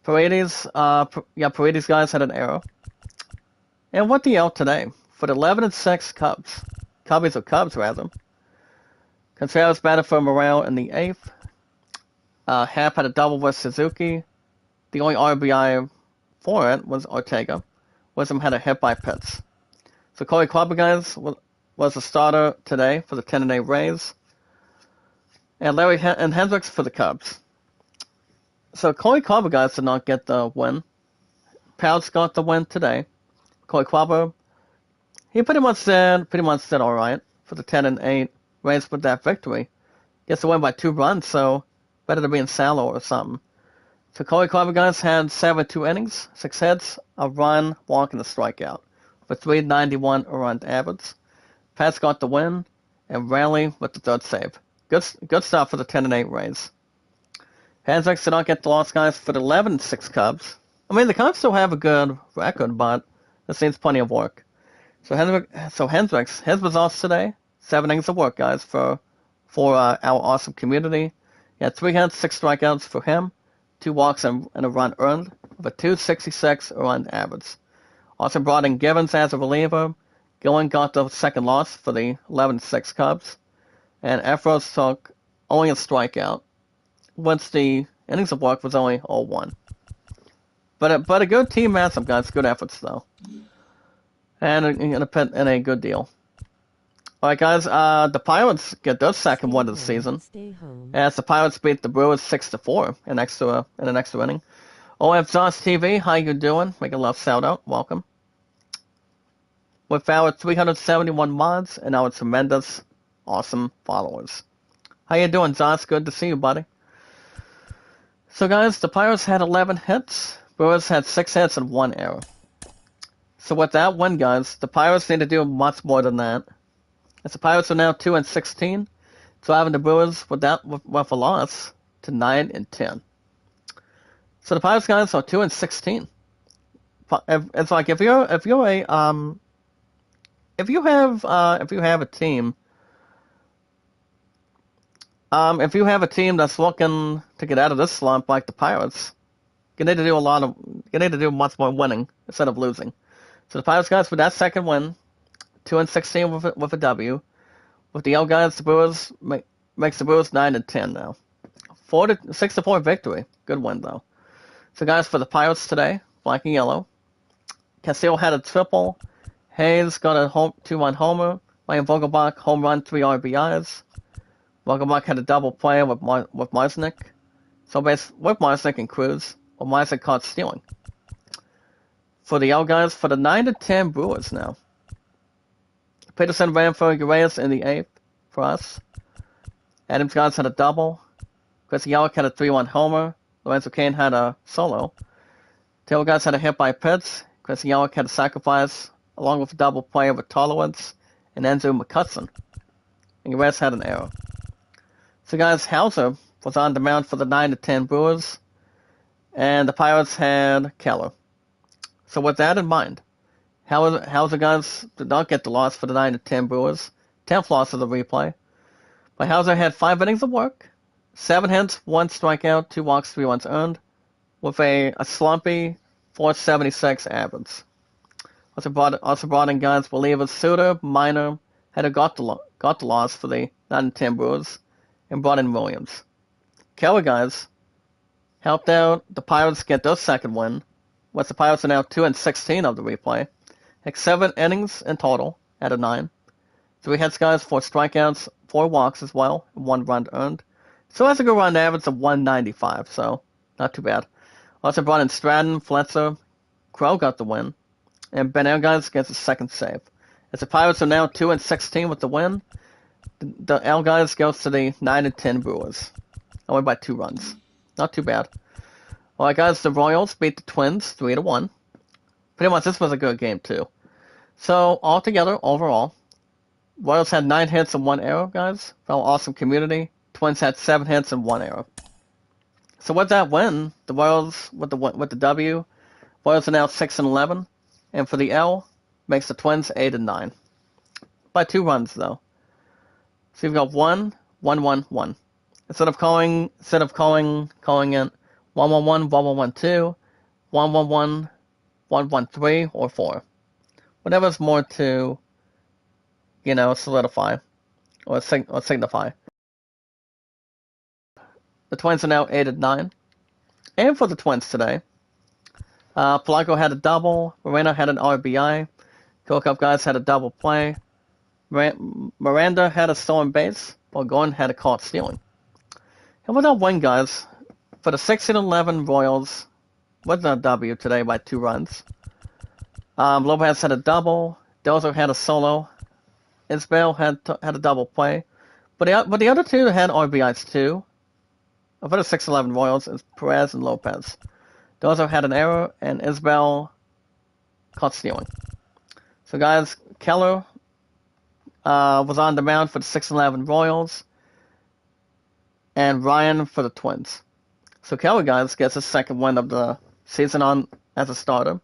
Paredes guys had an error. And what the L today? For the 11-6 Cubs. Cubs rather. Contreras batted for Morel in the 8th. Happ had a double with Suzuki. The only RBI for it was Ortega. Wisdom had a hit by Pitts. So Corey Kluber, guys, was the starter today for the 10-8 Rays. And Hendricks for the Cubs. So Corey Kluber, guys, did not get the win. Pouts got the win today. Corey Kluber, he pretty much did all right for the 10-8 Rays with that victory. Gets the win by 2 runs, so better to be in Salo or something. So Corey Kluber, guys, had 2 innings, 6 hits, a run, walk, and a strikeout for 391 around average. Pats got the win, and Raleigh with the 3rd save. Good stuff for the 10-8 Rays. Hendricks did not get the loss, guys, for the 11-6 Cubs. The Cubs still have a good record, but this needs plenty of work. So Hendricks, his results today, 7 innings of work, guys, for our awesome community. He had 3 hits, 6 strikeouts for him, 2 walks and a run earned, with a 266 around average. Also brought in Givens as a reliever. Gillen got the 2nd loss for the 11-6 Cubs, and Efros took only a strikeout, once the innings of work was only 0-1. But a good team matchup, guys. Good efforts though, and a good deal. All right, guys. The Pirates get their 2nd win of the season, as the Pirates beat the Brewers 6-4 in an extra inning. OF Josh TV, how you doing? Make a love shout out. Welcome. With our 371 mods and our tremendous, awesome followers. How you doing, Josh? Good to see you, buddy. So, guys, the Pirates had 11 hits. Brewers had 6 hits and 1 error. So with that win, guys, the Pirates need to do much more than that. As the Pirates are now 2-16, driving the Brewers with a loss to 9-10. So the Pirates, guys, are 2-16. It's like if you have a team, if you have a team that's looking to get out of this slump like the Pirates, you need to do much more winning instead of losing. So the Pirates, guys, with that second win, 2-16 with a W. With the L, guys, the Brewers makes the Brewers 9-10 now. 6-4 victory. Good win though. So guys, for the Pirates today, black and yellow. Castillo had a triple. Hayes got a 2-run homer. Ryan Vogelbach home run, 3 RBIs. Vogelbach had a double play with Marsnick. So basically, with Marsnick and Cruz, but Marsnick caught stealing. For the L, guys, for the 9-10 Brewers now. Peterson ran for Urias in the 8th for us. Adams, guys, had a double. Chris Yellow had a 3-1 homer. Lorenzo Cain had a solo. Taylor, guys, had a hit by Pitts. Chris Yellow had a sacrifice, along with a double play with Tolowitz and Enzo McCutcheon. And Urias had an error. So, guys, Hauser was on the mound for the 9-10 Brewers. And the Pirates had Keller. So with that in mind, Hauser, guys, did not get the loss for the 9-10 Brewers. 10th loss of the replay. But Hauser had 5 innings of work, 7 hits, 1 strikeout, 2 walks, 3 runs earned, with a slumpy 4.76 average. Also brought in guys relievers Suter, Minor, had got the loss for the 9-10 Brewers, and brought in Williams. Keller, guys, helped out the Pirates get their second win, with the Pirates are now 2-16 of the replay. Had 7 innings in total, out of 9. 3 hits, guys, 4 strikeouts, 4 walks as well, and 1 run earned. So that's a good run average of 195, so not too bad. Also brought in Stratton, Fletcher, Crow got the win, and Ben Air, guys, gets his second save. As the Pirates are now 2-16 with the win, the L, guys, goes to the 9-10 Brewers. Only by 2 runs. Not too bad. Alright, guys, the Royals beat the Twins 3-1. Pretty much this was a good game, too. So, altogether, overall, Royals had 9 hits and 1 error, guys. Felt awesome community. Twins had 7 hits and 1 error. So with that win, the Royals with the W, Royals are now 6-11, and for the L, makes the Twins 8-9. By 2 runs though. So you've got 1, 1, 1, 1. Instead of calling it 1-1-1, 1-1-1-2, 1-1-1, 1-1-3, or 4. Whatever's more to, solidify or signify. The Twins are now 8-9. And for the Twins today, Polanco had a double, Moreno had an RBI, Kokop, guys, had a double play, Miranda had a stolen base, while Gordon had a caught stealing. And with that win, guys, for the 16-11 Royals, with a W today by 2 runs. Lopez had a double, Dozer had a solo, Isbell had a double play, but the other 2 had RBIs too. For the 6-11 Royals, is Perez and Lopez. Dozer had an error, and Isbell caught stealing. So, guys, Keller was on the mound for the 6-11 Royals, and Ryan for the Twins. So, Keller, guys, gets his second win of the season on as a starter.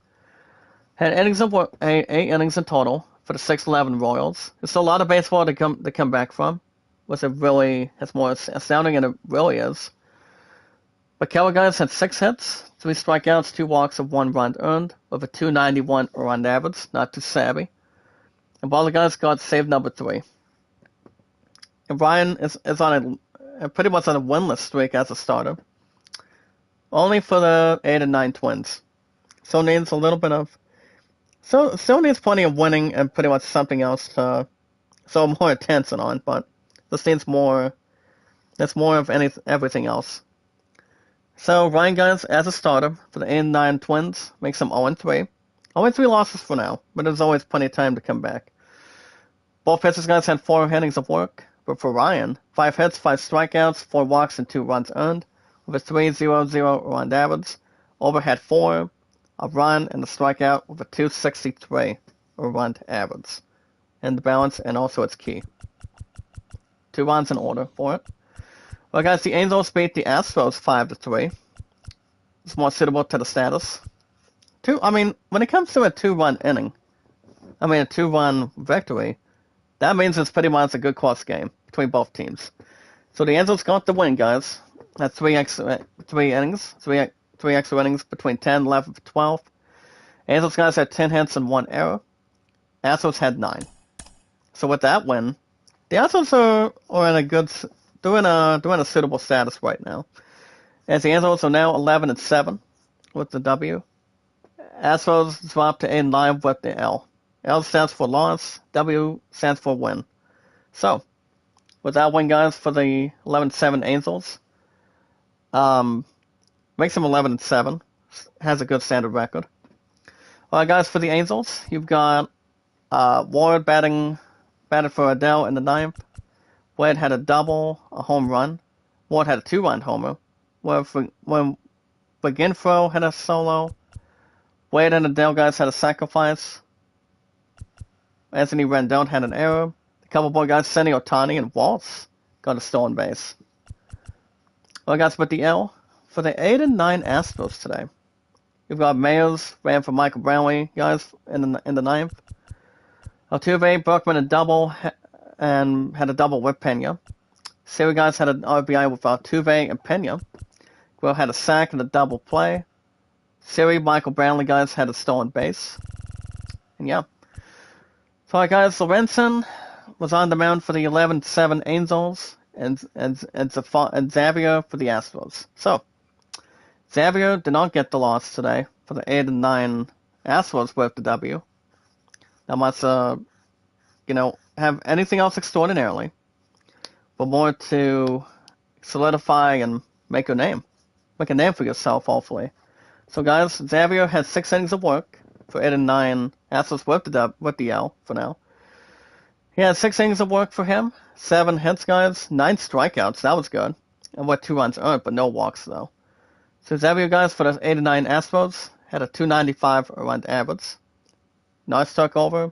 Had 8 innings in total for the 6-11 Royals. There's still a lot of baseball to come back from, which it's more astounding than it really is. But Keller, guys, had 6 hits, 3 strikeouts, 2 walks, and 1 run earned, with a 291 run average, not too savvy. And Baller, guys, got save number 3. And Ryan is pretty much on a winless streak as a starter, only for the 8-9 Twins. So needs a little bit of, still needs plenty of winning and pretty much something else to, so more attention on. But this needs more. That's more of everything else. So, Ryan, guys, as a starter for the 8-9 Twins, makes them 0-3. Only 3 losses for now, but there's always plenty of time to come back. Both pitchers, guys, had 4 innings of work, but for Ryan, 5 hits, 5 strikeouts, 4 walks, and 2 runs earned, with a 3.00 run average. Over had 4, a run, and a strikeout with a 263 run average. And the balance, and also its key. 2 runs in order for it. Well, guys, the Angels beat the Astros 5-3. It's more suitable to the status. When it comes to a 2-run inning, a 2-run victory, that means it's pretty much a good close game between both teams. So the Angels got the win, guys. That's three extra innings between 10, 11, 12. Angels guys had 10 hits and 1 error. Astros had 9. So with that win, the Astros are in a good, doing a suitable status right now. As the Angels are now 11-7 with the W. Astros dropped to 8-9 with the L. L stands for loss, W stands for win. So, with that win, guys, for the 11-7 Angels, makes them 11-7, has a good standard record. Alright, guys, for the Angels, you've got Ward batted for Adele in the 9th. Wade had a double, a home run. Ward had a 2-run homer. When Beginfro had a solo. Wade and Adele guys had a sacrifice. Anthony Rendon had an error. A couple more guys, Senny Otani and Waltz, got a stolen base. Well, guys, with the L, for the 8-9 Astros today, you've got Mayers ran for Michael Brownlee, guys, in the 9th. Altuve, Berkman a double and had a double with Pena. Siri guys had an RBI with Altuve and Pena. Will had a sack and a double play. Siri, Michael Brownlee guys had a stolen base. And yeah. So guys, Lorenzen was on the mound for the 11-7 Angels and Xavier for the Astros. So Xavier did not get the loss today for the 8-9 Astros with the W. Not much have anything else extraordinarily, but more to solidify and make a name for yourself, hopefully. So, guys, Xavier had 6 innings of work for 8-9 Astros with the L for now. He had 6 innings of work for him, 7 hits, guys, 9 strikeouts. That was good, and 2 runs earned, but no walks though. So Xavier, guys, for the 8-9 Astros had a 295 run average. Nice took over.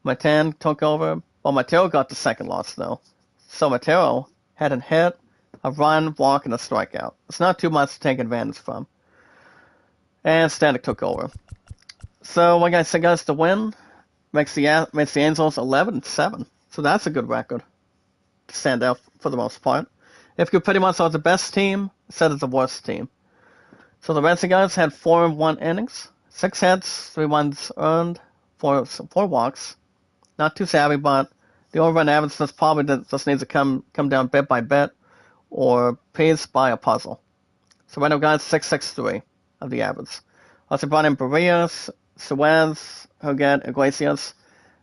Matan took over. Well, Mateo got the second loss, though. So Mateo had a hit, a run, walk, and a strikeout. It's not too much to take advantage from. And Static took over. So, like I said, guys, the win makes the Angels 11-7. So that's a good record to stand out for the most part. If you pretty much are the best team, instead of the worst team. So the Reds guys had 4-1 innings, 6 hits, 3 runs earned, 4 walks. Not too savvy, but the overrun average just needs to come down bit by bit, or piece by a puzzle. So right now, guys, 6.63 of the average. Also brought in Barrios, Suez, Hogan, Iglesias,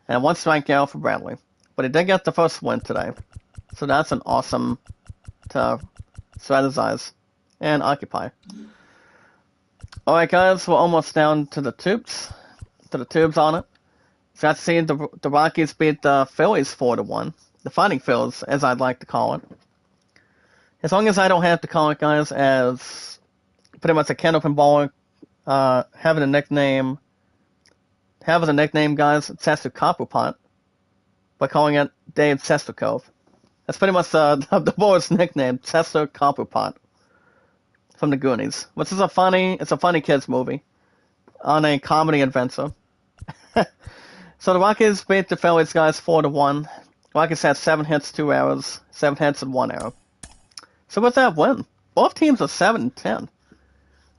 and 1 strikeout for Bradley. But he did get the first win today, so that's an awesome to strategize and occupy. Alright, guys, we're almost down to the tubes on it. So I've seen the Rockies beat the Phillies 4-1. The Fighting Phils, as I'd like to call it. As long as I don't have to call it, guys, as pretty much a can open baller, having a nickname, guys, Cesar Copperpot, by calling it Dave Cesarkov. That's pretty much the baller's nickname, Cesar Copperpot, from the Goonies, which is a funny kids movie on a comedy adventure. So the Rockies beat the Phillies, guys, 4-1. Rockies had 7 hits, 2 errors, 7 hits and 1 error. So with that win, both teams are 7-10.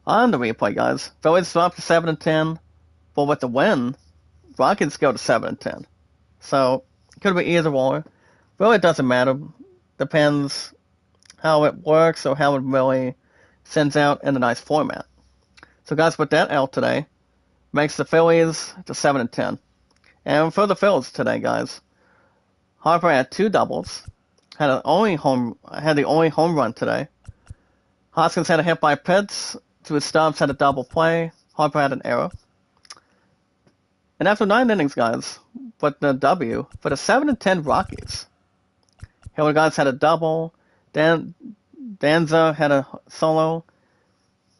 On the replay, guys, Phillies dropped to 7-10, but with the win, Rockies go to 7-10. So it could be either or. Really, it doesn't matter. Depends how it works or how it really sends out in a nice format. So, guys, with that L today, makes the Phillies to 7-10. And for the Phils today, guys, Harper had 2 doubles, had the only home run today. Hoskins had a hit by Pitts. 2 Stubbs had a double play. Harper had an error. And after 9 innings, guys, with the W, for the 7-10 Rockies, Hiller guys had a double. Danza had a solo.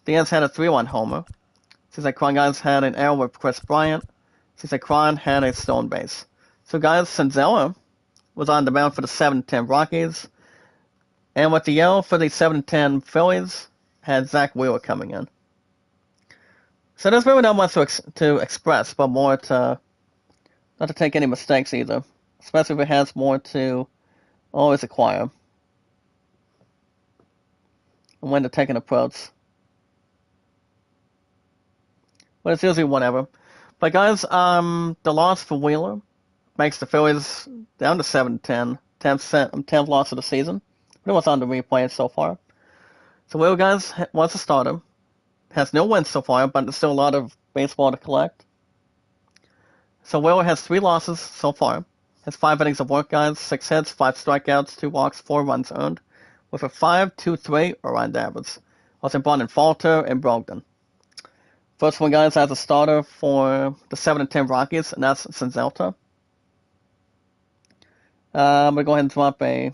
Diaz had a 3-1 homer. CJ Cron, guys, had an error with Chris Bryant. CJ Cron had a stolen base. So, guys, Senzella was on the mound for the 7-10 Rockies. And with the yellow for the 7-10 Phillies, had Zach Wheeler coming in. So there's really not much to express, but more to not to take any mistakes either. Especially if it has more to always acquire. And when to take an approach. But it's usually whatever. But guys, the loss for Wheeler makes the Phillies down to 7-10. 10th loss of the season. But it was on the replay so far. So Wheeler, guys, was a starter. Has no wins so far, but there's still a lot of baseball to collect. So Wheeler has 3 losses so far. Has 5 innings of work, guys. 6 hits, 5 strikeouts, 2 walks, 4 runs earned. With a 5.23 around average. Also born in Falter and Brogdon. First one, guys, as a starter for the 7-10 Rockies, and that's Senzelta. I'm going to go ahead and drop a...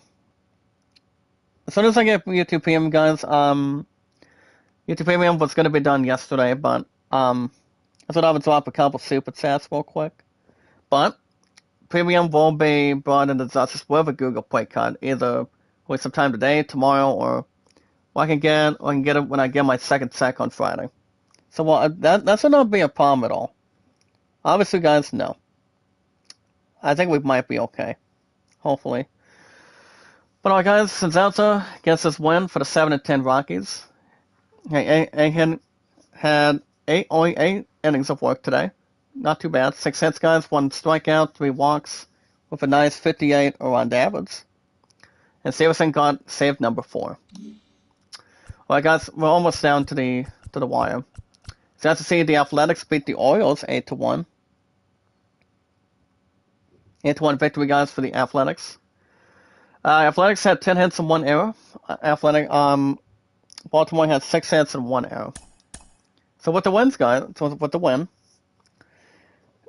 As soon as I get YouTube Premium, guys, YouTube Premium was going to be done yesterday, but I thought I would drop a couple super chats real quick. But Premium will be brought into justice with a Google Play card, either with some time today, tomorrow, or I can get it when I get my second check on Friday. So well, that's not be a problem at all. Obviously, guys, no. I think we might be okay. Hopefully. But alright, guys, Senzelta gets this win for the 7-10 Rockies. He had 8 innings of work today. Not too bad. 6 hits, guys, 1 strikeout, 3 walks, with a nice 58 around average. And Severson got save number 4. Alright, guys, we're almost down to the wire. So as you see, the Athletics beat the Orioles 8-1. 8-1 victory, guys, for the Athletics. Athletics had 10 hits and 1 error. Baltimore had 6 hits and 1 error. So with the wins, guys, with the win,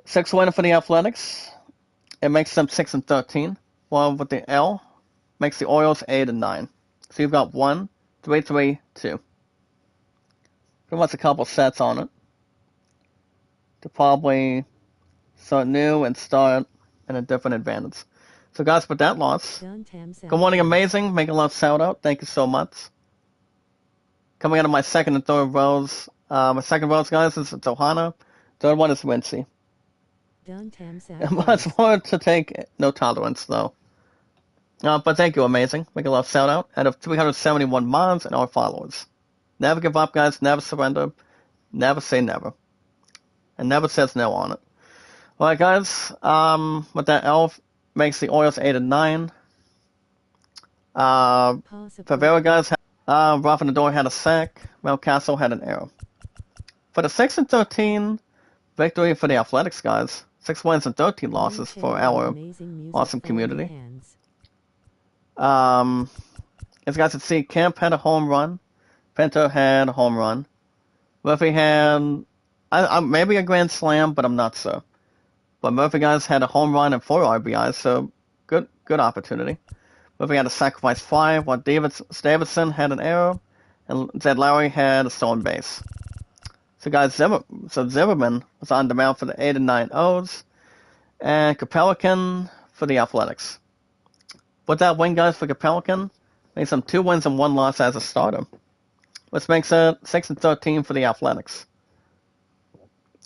6 win for the Athletics, it makes them 6-13. While with the L, makes the Orioles 8-9. So you've got 1, 3, 3, 2. Pretty much a couple sets on it. To probably start new and start in a different advantage. So guys, with that loss, good morning, amazing. Make a love shout out. Thank you so much. Coming out of my second and third rows. My second rows, guys, is Ohana. Third one is Wincy. Much more to take, no tolerance though. But thank you, amazing. Make a love shout out. Out of 371 mods and our followers. Never give up, guys. Never surrender. Never say never. And never says no on it. Alright, guys. With that, Elf makes the Orioles 8-9. Favera, guys, Rafa Nador had a sack. Mel Castle had an error. For the 6-13 victory for the Athletics, guys. 6 wins and 13 losses for our awesome community. As you guys can see, Kemp had a home run. Pinto had a home run. Murphy had maybe a grand slam, but I'm not sure. But Murphy, guys, had a home run and 4 RBIs, so good opportunity. Murphy had a sacrifice fly, while Davidson had an error, and Zed Lowry had a stolen base. So, guys, Zimmerman was on the mound for the 8-9 O's, and Kapelican for the Athletics. With that win, guys, for Kapelican, makes him 2 wins and 1 loss as a starter, which makes it 6-13 for the Athletics.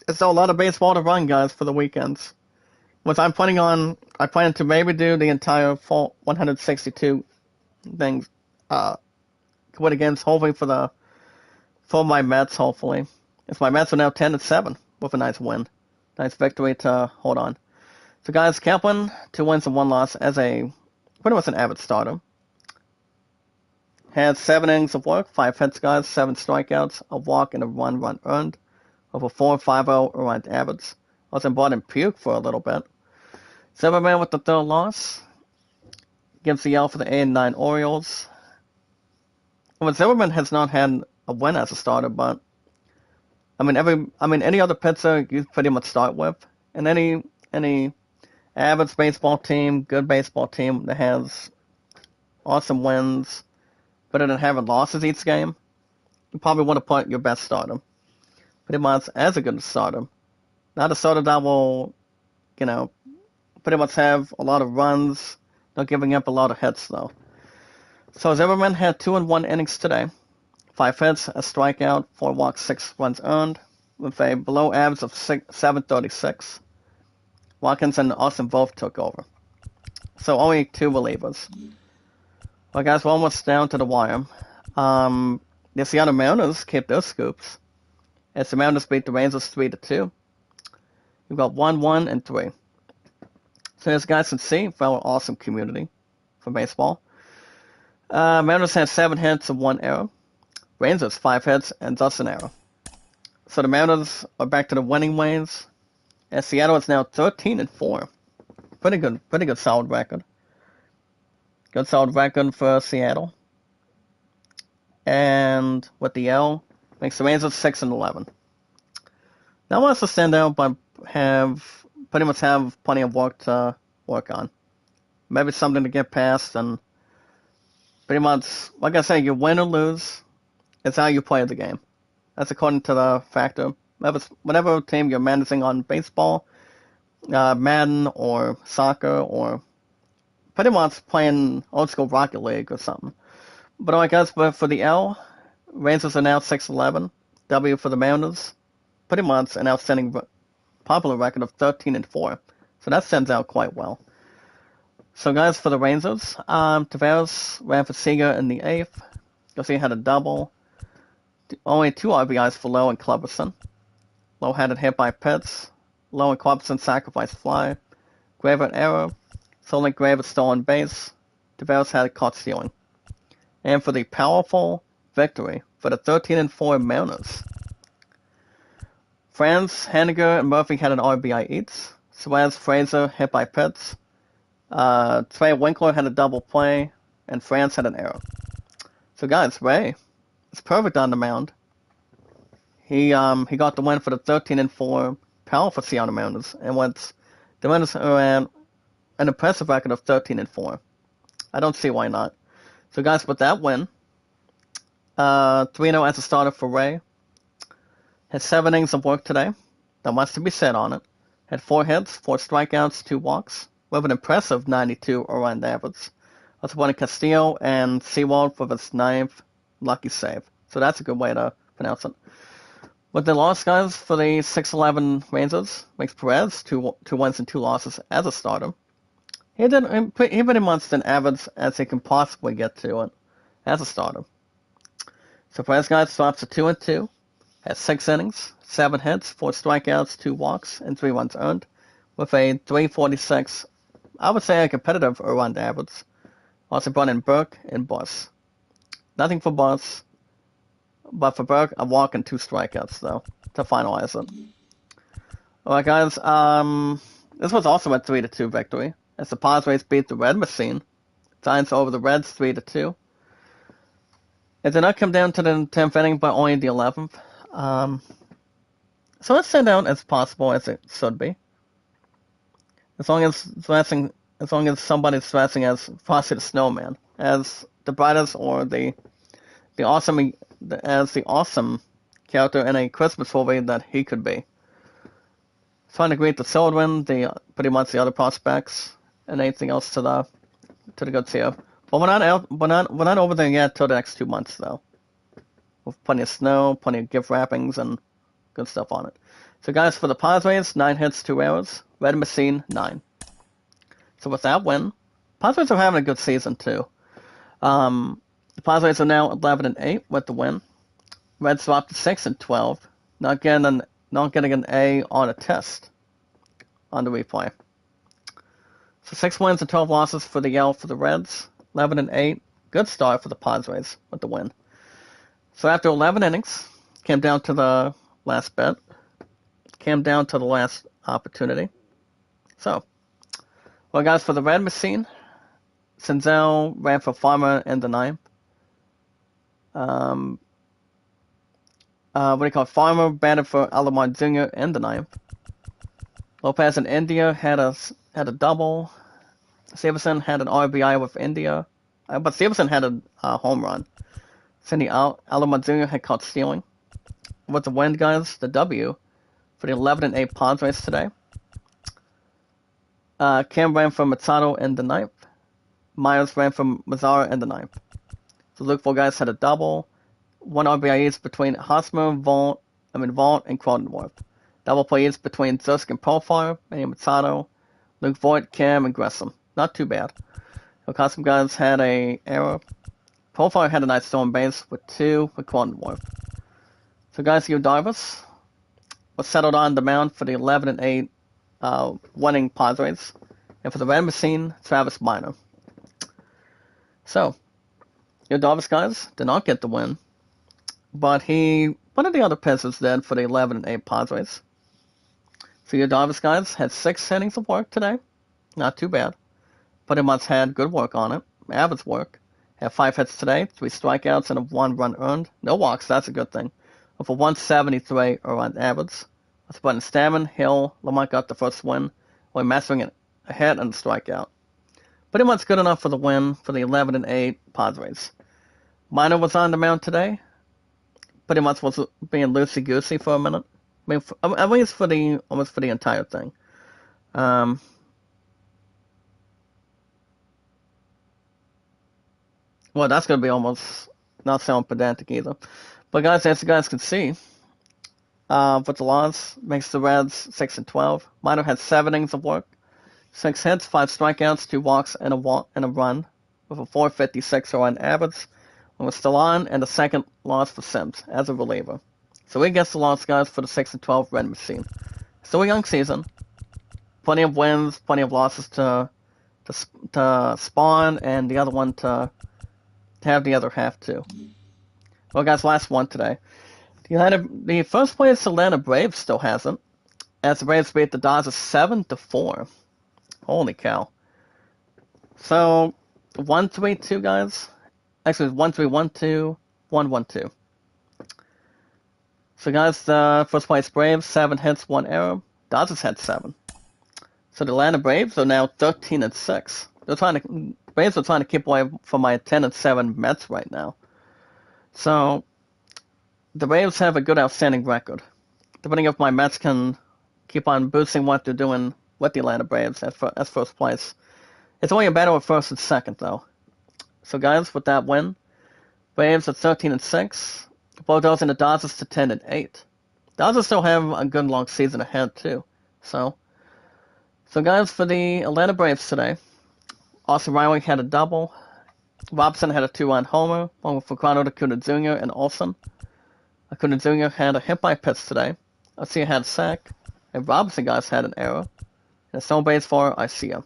It's still a lot of baseball to run, guys, for the weekends. Which I plan to maybe do the entire full 162 things, quit against, hopefully for my Mets, hopefully. If my Mets are now 10-7 with a nice win. Nice victory to hold on. So guys, Kaplan, 2 wins and 1 loss as pretty much an average starter. Had 7 innings of work, 5 hits, guys, 7 strikeouts, a walk, and a run earned. Over 4.50 around average. Was bought in puke for a little bit. Zimmerman with the 3rd loss. Gives the L for the 8-9 Orioles. Well, Zimmerman has not had a win as a starter, but any other pitcher you pretty much start with. And any average baseball team, good baseball team that has awesome wins, better than having losses each game, you probably want to put your best starter. pretty much as a good starter. Not a starter that will, pretty much have a lot of runs, not giving up a lot of hits though. So Zimmerman had 2 and 1 innings today. 5 hits, a strikeout, 4 walks, 6 runs earned, with a below average of 736. Watkins and Austin both took over. So only 2 relievers. Well, guys, we're almost down to the wire. The Seattle Mariners kept their scoops, as the Mariners beat the Rangers 3-2. We've got 1-1 and 3. So as you guys can see, very awesome community for baseball. Mariners had 7 hits and 1 error. Rangers 5 hits and just an error. So the Mariners are back to the winning ways, and Seattle is now 13-4. Pretty good solid record. Good solid record for Seattle. And with the L, makes the Rangers 6-11. Not much to stand out, but pretty much have plenty of work to work on. Maybe something to get past, and pretty much, like I say, you win or lose, it's how you play the game. That's according to the factor. Whatever team you're managing on baseball, Madden or soccer, or pretty much playing old school Rocket League or something. But I guess for the L, Rangers are now 6-11. W for the Mariners, pretty much an outstanding popular record of 13-4. So that stands out quite well. So guys, for the Rangers, Tavares ran for Seager in the 8th. Garcia had a double. Only 2 RBIs for Lowe and Cleverson. Lowe had it hit by Pitts. Lowe and Cleverson sacrificed fly. Graver an error. Solely Graver stolen base. Tavares had it caught stealing. And for the powerful victory for the 13-4 Mariners, Franz, Haniger, and Murphy had an RBI each. Suarez, Fraser hit by Pitts. Trey Winkler had a double play, and Franz had an error. So guys, Ray is perfect on the mound. He got the win for the 13-4 powerful Seattle Mariners, and the Mariners are at an impressive record of 13-4. I don't see why not. So guys, with that win, 3-0 as a starter for Ray. Had 7 innings of work today. Not much to be said on it. Had 4 hits, 4 strikeouts, 2 walks, with an impressive 92 earned average. Also wanted Castillo and Sewald for his 9th lucky save. So that's a good way to pronounce it. With the loss, guys, for the 6-11 Rangers, makes Perez 2 wins and 2 losses as a starter. He pretty much did average as he can possibly get to it as a starter. So Perez, guys, drops to 2-2. Has 6 innings, 7 hits, 4 strikeouts, 2 walks, and 3 runs earned, with a 346, I would say a competitive earned average. Also brought in Burke and Buss. Nothing for Buss, but for Burke, a walk and 2 strikeouts, though, to finalize it. Alright, guys, this was also a 3-2 victory, as the Padres beat the Red Machine. Giants over the Reds 3-2. It did not come down to the 10th inning, but only the 11th. So let's stand out as possible as it should be. As long as somebody's dressing as Frosty the Snowman, as the brightest or the awesome character in a Christmas movie that he could be. Trying to greet the children, pretty much the other prospects, and anything else to the good tier. But we're not over there yet till the next 2 months though. With plenty of snow, plenty of gift wrappings, and good stuff on it. So guys, for the Padres, 9 hits, 2 errors. Red Machine, 9. So with that win, Padres are having a good season too. The Padres are now 11-8 with the win. Reds dropped to 6-12, not getting an A on a test on the replay. So 6 wins and 12 losses for the L for the Reds. 11-8, good start for the Padres with the win. So after 11 innings, came down to the last bet. Came down to the last opportunity. So, well, guys, for the Red Machine, Senzel ran for Farmer in the 9th. Farmer batted for Alomar Jr. in the 9th. Lopez and India had a double. Stevenson had an RBI with India, but Stevenson had a home run. Cindy Alomar Jr. had caught stealing. with the win, guys, the W for the 11-8 Padres today. Cam ran from Machado in the ninth. Myers ran from Mazzara in the ninth. So Luke Vogt, guys, had a double. 1 RBI each between Hosmer, Vault, and Cronenworth. Double play each between Zusk and Profile, Manny Machado, Luke Voigt, Cam, and Gresham. Not too bad. Hosmer, guys, had a error. Profile had a nice stolen base with 2 with Cronenworth. So, guys, Yu Darvish was settled on the mound for the 11-8 winning Padres. And for the Red Machine, Travis Minor. So, Yu Darvish, guys, did not get the win. But one of the other pitchers did for the 11-8 Padres. So Yu Darvish, guys, had 6 innings of work today. Not too bad. Pretty much had good work on it. Average work. Had 5 hits today, 3 strikeouts, and a 1 run earned. No walks, that's a good thing. With a 173 around average. That's Button Stammen, Hill, Lamont got the first win, while mastering a hit and a strikeout. Pretty much good enough for the win for the 11-8 Padres. Minor was on the mound today. Pretty much was being loosey-goosey for a minute. I mean, at least almost for the entire thing. Well, that's going to be almost not sound pedantic either. But guys, as you guys can see, with the loss, makes the Reds 6-12. Minor had 7 innings of work, 6 hits, 5 strikeouts, 2 walks, and a run, with a 4.56 on average. When was still on, and the second loss for Sims as a reliever. So he gets the loss, guys, for the 6-12 Red Machine. Still a young season. Plenty of wins, plenty of losses to spawn, and the other one to have the other half too. Well, guys, last one today. The first place Atlanta Braves still hasn't, as the Braves beat the Dodgers 7-4. Holy cow! So 1-3-2, guys. Actually, 1-3-1-2, 1-1-2. So, guys, the first place Braves, 7 hits, 1 error. Dodgers had 7. So the Atlanta Braves are now 13-6. Braves are trying to keep away from my 10-7 Mets right now. So the Braves have a good, outstanding record. Depending if my Mets can keep on boosting what they're doing with the Atlanta Braves as first place. It's only a battle of first and second, though. So, guys, with that win, Braves at 13-6. Both those in the Dodgers to 10-8. Dodgers still have a good long season ahead too. So guys, for the Atlanta Braves today, Austin Riley had a double. Robson had a 2-run homer, one with Fernando Acuna Jr. and Olsen. Acuna Jr. had a hit by pitch today. Arcia had a sack, and Robinson, guys, had an error. And a stolen base for Arcia.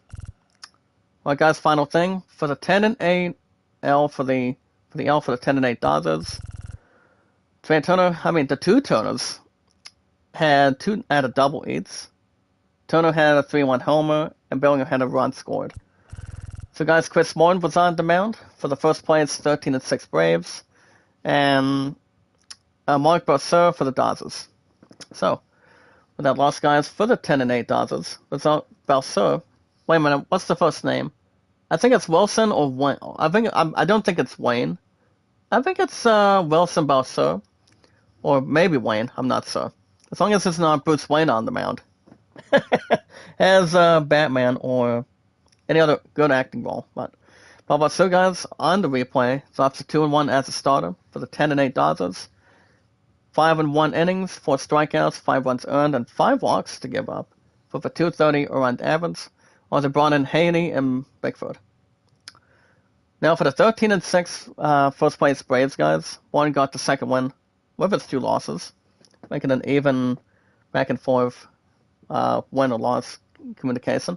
Well, guys, final thing for the 10-8 L for the 10-8 Dodgers. The 2 Turners had a double each. Turner had a 3-1 homer, and Bellinger had a run scored. So, guys, Chris Morton was on the mound for the first place, 13-6 Braves, and Mark Bercer for the Dodgers. So, with that loss, guys, for the 10-8 Dodgers, Bercer. Wait a minute, what's the first name? I think it's Wilson or Wayne. I don't think it's Wayne. I think it's Wilson Bercer. Or maybe Wayne, I'm not sure. As long as it's not Bruce Wayne on the mound. As Batman or any other good acting role. But so, guys, on the replay, it's off to 2-1 as a starter for the 10-8 Dodgers. 5-1 innings, 4 strikeouts, 5 runs earned, and 5 walks to give up. For the 230 around average. Also brought in Haney and Bickford. Now for the 13-6 first place Braves, guys. Warren got the second win with its 2 losses, making an even back and forth win or loss communication.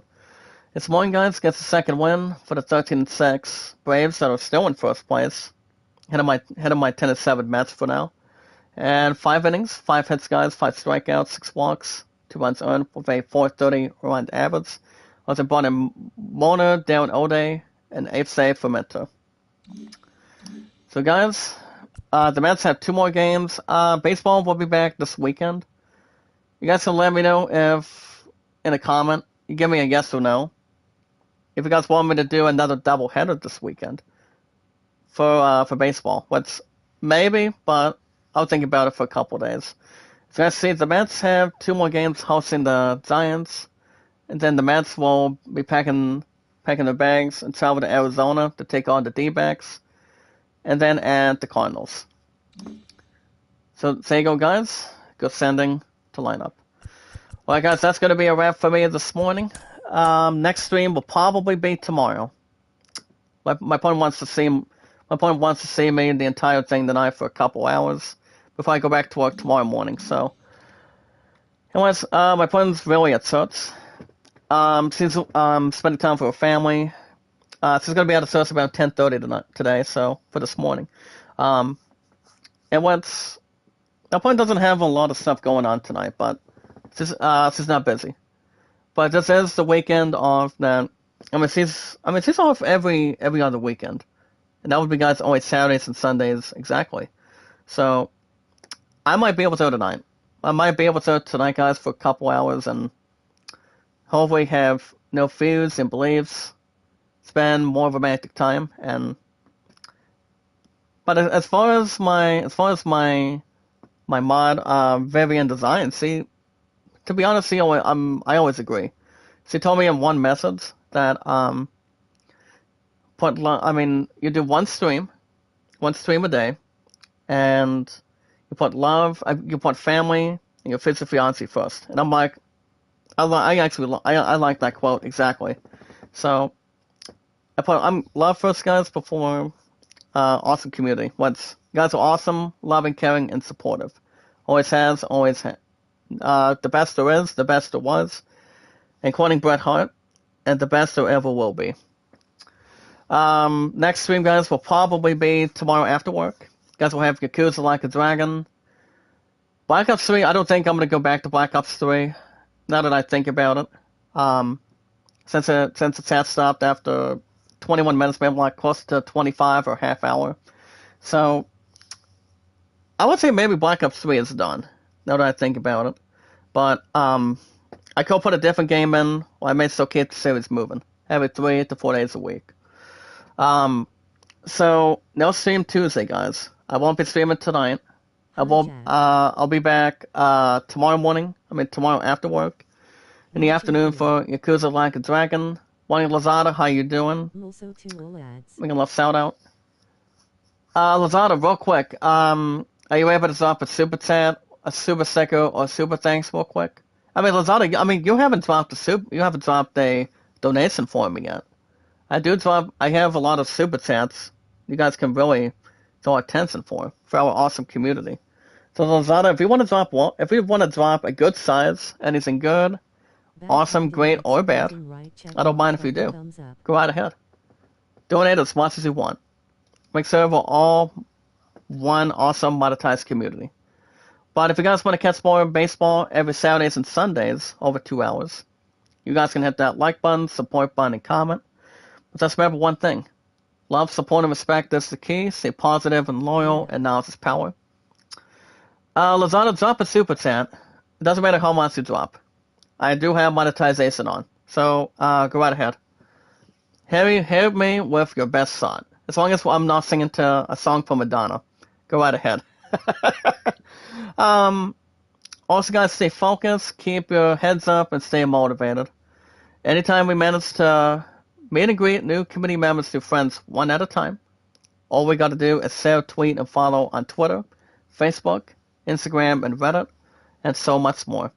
This morning, guys, gets the second win for the 13-6 Braves that are still in first place. Head of my 10-7 Mets for now. And 5 innings, 5 hits, guys, 5 strikeouts, 6 walks, 2 runs earned with a 430 around average. Also brought in Mona, Darren O'Day, and 8th save for Mentor. So, guys, the Mets have 2 more games. Baseball will be back this weekend. You guys can let me know if, in a comment, you give me a yes or no, if you guys want me to do another doubleheader this weekend for baseball. Which maybe, but I'll think about it for a couple of days. So let's see, the Mets have 2 more games hosting the Giants, and then the Mets will be packing their bags and travel to Arizona to take on the D-backs, and then at the Cardinals. So there you go, guys. Good sending to lineup. All right, guys, that's going to be a wrap for me this morning. Next stream will probably be tomorrow. My opponent wants to see me the entire thing tonight for a couple hours before I go back to work tomorrow morning. So, anyways, my opponent's really upset. She's spending time with her family. She's gonna be out of service about 10:30 today. So for this morning, and what's my opponent doesn't have a lot of stuff going on tonight, but she's not busy. But this is the weekend of that. She's off every other weekend, and that would be, guys, only Saturdays and Sundays exactly. So I might be able to tonight. I might be able to tonight, guys, for a couple hours, and hopefully have no fears and beliefs. Spend more romantic time, but as far as my mod Vivian design, see, to be honest, I always agree. She told me in one message that you do one stream a day, and you put love, you put family, and your future fiance first. And I'm like, I like that quote exactly. So I'm love first, guys, before awesome community. Guys are awesome, loving, caring, and supportive. Always has, always had. The best there is, the best there was, including Bret Hart, and the best there ever will be. Next stream, guys, will probably be tomorrow after work. Guys, we'll have Yakuza Like a Dragon. Black Ops 3, I don't think I'm going to go back to Black Ops 3, now that I think about it. Since its had stopped after 21 minutes, maybe like close to 25 or half hour. So, I would say maybe Black Ops 3 is done, now that I think about it. But, I could put a different game in, I may still keep the series moving. Every 3 to 4 days a week. So, no stream Tuesday, guys. I won't be streaming tonight. I'll be back, tomorrow after work. In the afternoon for Yakuza Like a Dragon. Morning, Lazada, how you doing? Making a little shout out. Lazada, real quick, are you able to drop a super chat, a super sticker, or super thanks real quick? Lazada, you haven't dropped a donation for me yet. I have a lot of super chats you guys can really draw attention for our awesome community. So Lazada, if you want to drop a good size, anything good, awesome, great, or bad, I don't mind if you do. Go right ahead. Donate as much as you want. Make sure we're all one awesome monetized community. But if you guys want to catch more baseball every Saturdays and Sundays over 2 hours, you guys can hit that like button, support button, and comment. But just remember one thing. Love, support, and respect is the key. Stay positive and loyal, and knowledge is power. Lazada, drop a super chat. It doesn't matter how much you drop. I do have monetization on. So, go right ahead. Hit me with your best song. As long as I'm not singing to a song from Madonna. Go right ahead. Also, guys, stay focused, keep your heads up, and stay motivated. Anytime we manage to meet and greet new community members to friends one at a time, all we got to do is share, tweet, and follow on Twitter, Facebook, Instagram, and Reddit, and so much more.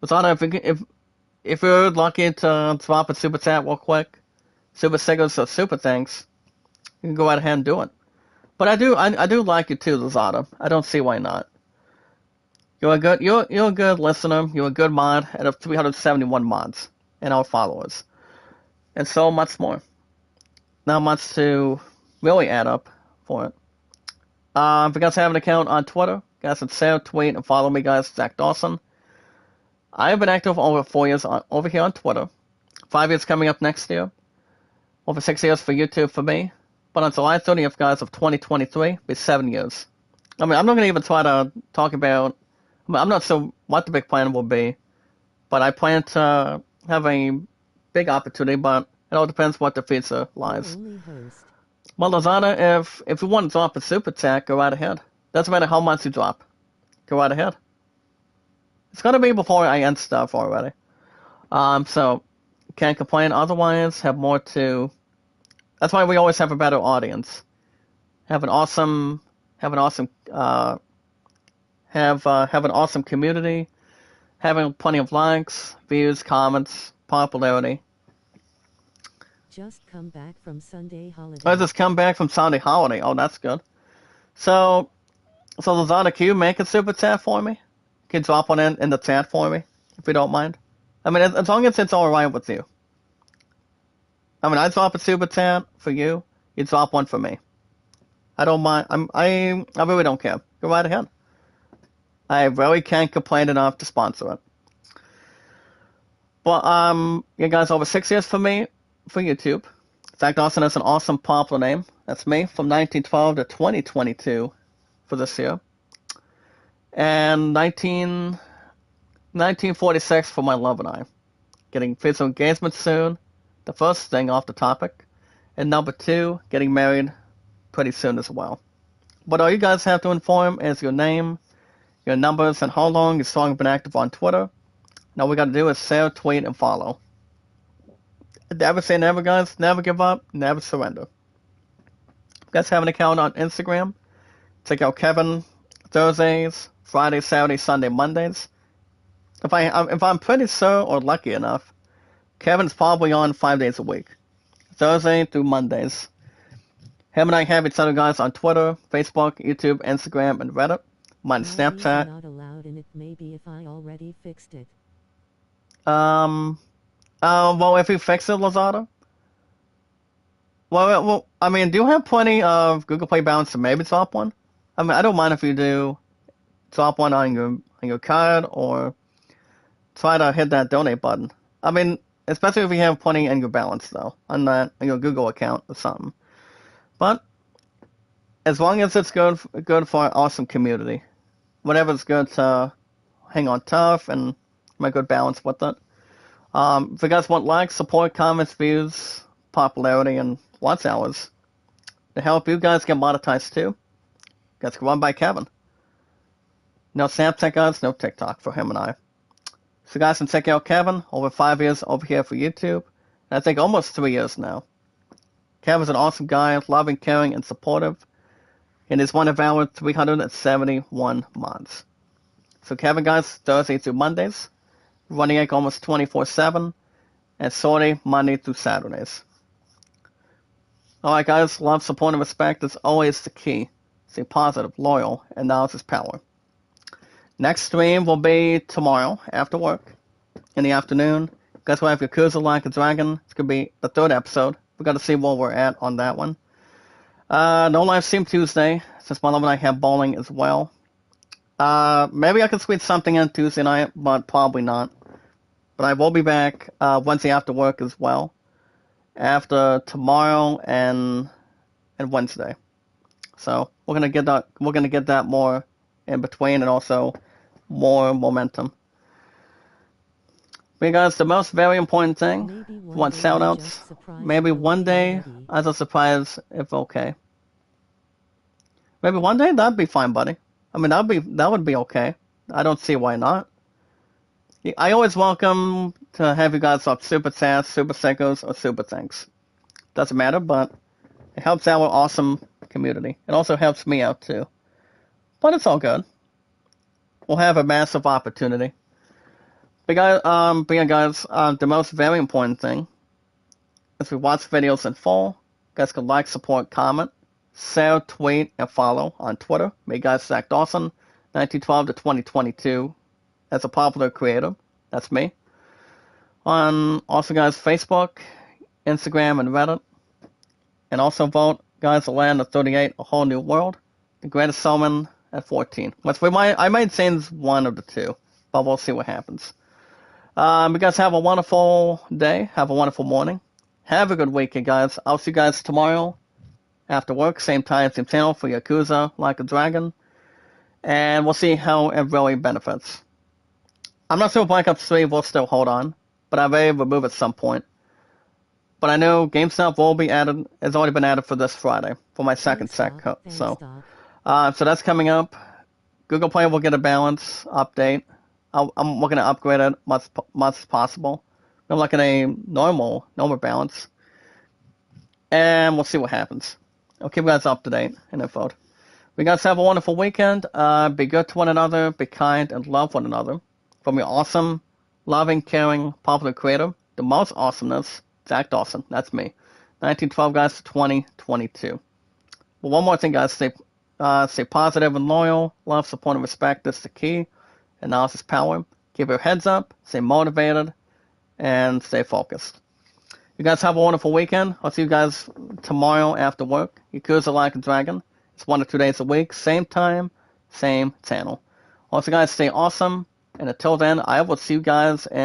Lazada, if you're lucky to drop a super chat real quick, super stickers or super thanks, you can go right ahead and do it. But I do like you too, Lazada. I don't see why not. You're a good listener. You're a good mod out of 371 mods and our followers, and so much more. Not much to really add up for it. If you guys have an account on Twitter, guys can share, tweet, and follow me, guys. Zach Dawson. I have been active over 4 years over here on Twitter. 5 years coming up next year. Over 6 years for YouTube for me. But on July 30th, guys, of 2023, it'll be 7 years. I'm not going to even try to talk about... I'm not sure what the big plan will be. But I plan to have a big opportunity, but it all depends what the future lies. Well, Lazada, if you want to drop a super chat, go right ahead. Doesn't matter how much you drop. Go right ahead. It's gonna be before I end stuff already. So can't complain otherwise. Have more to. That's why we always have a better audience. Have an awesome, have an awesome, have an awesome community. Having plenty of likes, views, comments, popularity. Just come back from Sunday holiday. I just come back from Sunday holiday. Oh, that's good. So Lazada, can you make a super chat for me? Can you drop one in the chat for me, if you don't mind? I mean, as long as it's alright with you. I mean, I drop a super chat for you. You drop one for me. I don't mind. I really don't care. Go right ahead. I really can't complain enough to sponsor it. But you guys, over 6 years for me for YouTube. Zach Dawson is an awesome popular name. That's me from 1912 to 2022 for this year. And 1946 for my love and I. Getting physical engagement soon. The first thing off the topic. And number 2, getting married pretty soon as well. But all you guys have to inform is your name, your numbers, and how long you've been active on Twitter. Now all we got to do is share, tweet, and follow. Never say never, guys. Never give up. Never surrender. You guys have an account on Instagram. Check out Kevin Thursdays, Fridays, Saturdays, Sunday, Mondays. If I'm pretty sure or lucky enough, Kevin's probably on 5 days a week, Thursday through Mondays. Him and I have each other, guys, on Twitter, Facebook, YouTube, Instagram, and Reddit. Mine Snapchat. Not allowed in it. Maybe if I already fixed it. Well, if you fix it, Lazada. Well, I mean, do you have plenty of Google Play balance to maybe drop one? I mean, I don't mind if you do drop one on your card or try to hit that donate button. I mean, especially if you have plenty in your balance, though, on your Google account or something. But as long as it's good for an awesome community, whatever's good to hang on tough and make good balance with it. If you guys want likes, support, comments, views, popularity, and watch hours to help you guys get monetized too, you guys can run by Kevin. No Snapchat, guys, no TikTok for him and I. So guys can check out Kevin, over 5 years over here for YouTube, and I think almost 3 years now. Kevin's an awesome guy, loving, caring, and supportive, and is one of our 371 mods. So Kevin, guys, Thursday through Mondays, running like almost 24/7, and Sorty Monday through Saturdays. Alright guys, love, support, and respect is always the key. Stay positive, loyal, and knowledge is power. Next stream will be tomorrow after work, in the afternoon. Guys will have Yakuza Like a Dragon. It's going to be the 3rd episode. We've got to see where we're at on that one. No live stream Tuesday, since my love and I have bowling as well. Maybe I can squeeze something in Tuesday night, but probably not. But I will be back Wednesday after work as well, after tomorrow and Wednesday. So we're gonna get that more in between, and also more momentum. But guys, the most very important thing, want shout outs, maybe one day as a surprise if okay. Maybe one day, that'd be fine, buddy. I mean, that would be okay. I don't see why not. I always welcome to have you guys up super chats, super sickos, or super thanks. Doesn't matter, but it helps our awesome community. It also helps me out too. But it's all good. We'll have a massive opportunity. But guys, the most very important thing is we watch videos in full. You guys can like, support, comment, share, tweet, and follow on Twitter. Me, guys, Zach Dawson, 1912 to 2022, as a popular creator. That's me. On also, guys, Facebook, Instagram, and Reddit. And also vote, guys, the land of 38, a whole new world. The greatest showman at 14. I might change one of the two, but we'll see what happens. You guys have a wonderful day. Have a wonderful morning. Have a good weekend, guys. I'll see you guys tomorrow after work, same time, same channel for Yakuza Like a Dragon. And we'll see how it really benefits. I'm not sure if Black Ops 3 will still hold on, but I may remove at some point. But I know GameStop will be added, has already been added for this Friday, for my second set cut. So, So that's coming up. Google Play will get a balance update. I'm looking to upgrade it much as possible. I'm looking at a normal balance, and we'll see what happens. I'll keep you guys up to date and info. You guys have a wonderful weekend. Be good to one another, be kind, and love one another. From your awesome, loving, caring, popular creator, the most awesomeness, Zach Dawson. That's me. 1912 guys to 2022. But one more thing, guys. Stay positive and loyal. Love, support, and respect. That's the key. Analysis power. Keep your heads up. Stay motivated. And stay focused. You guys have a wonderful weekend. I'll see you guys tomorrow after work. Yakuza Like a Dragon. It's 1 to 2 days a week. Same time, same channel. Also, guys, stay awesome. And until then, I will see you guys in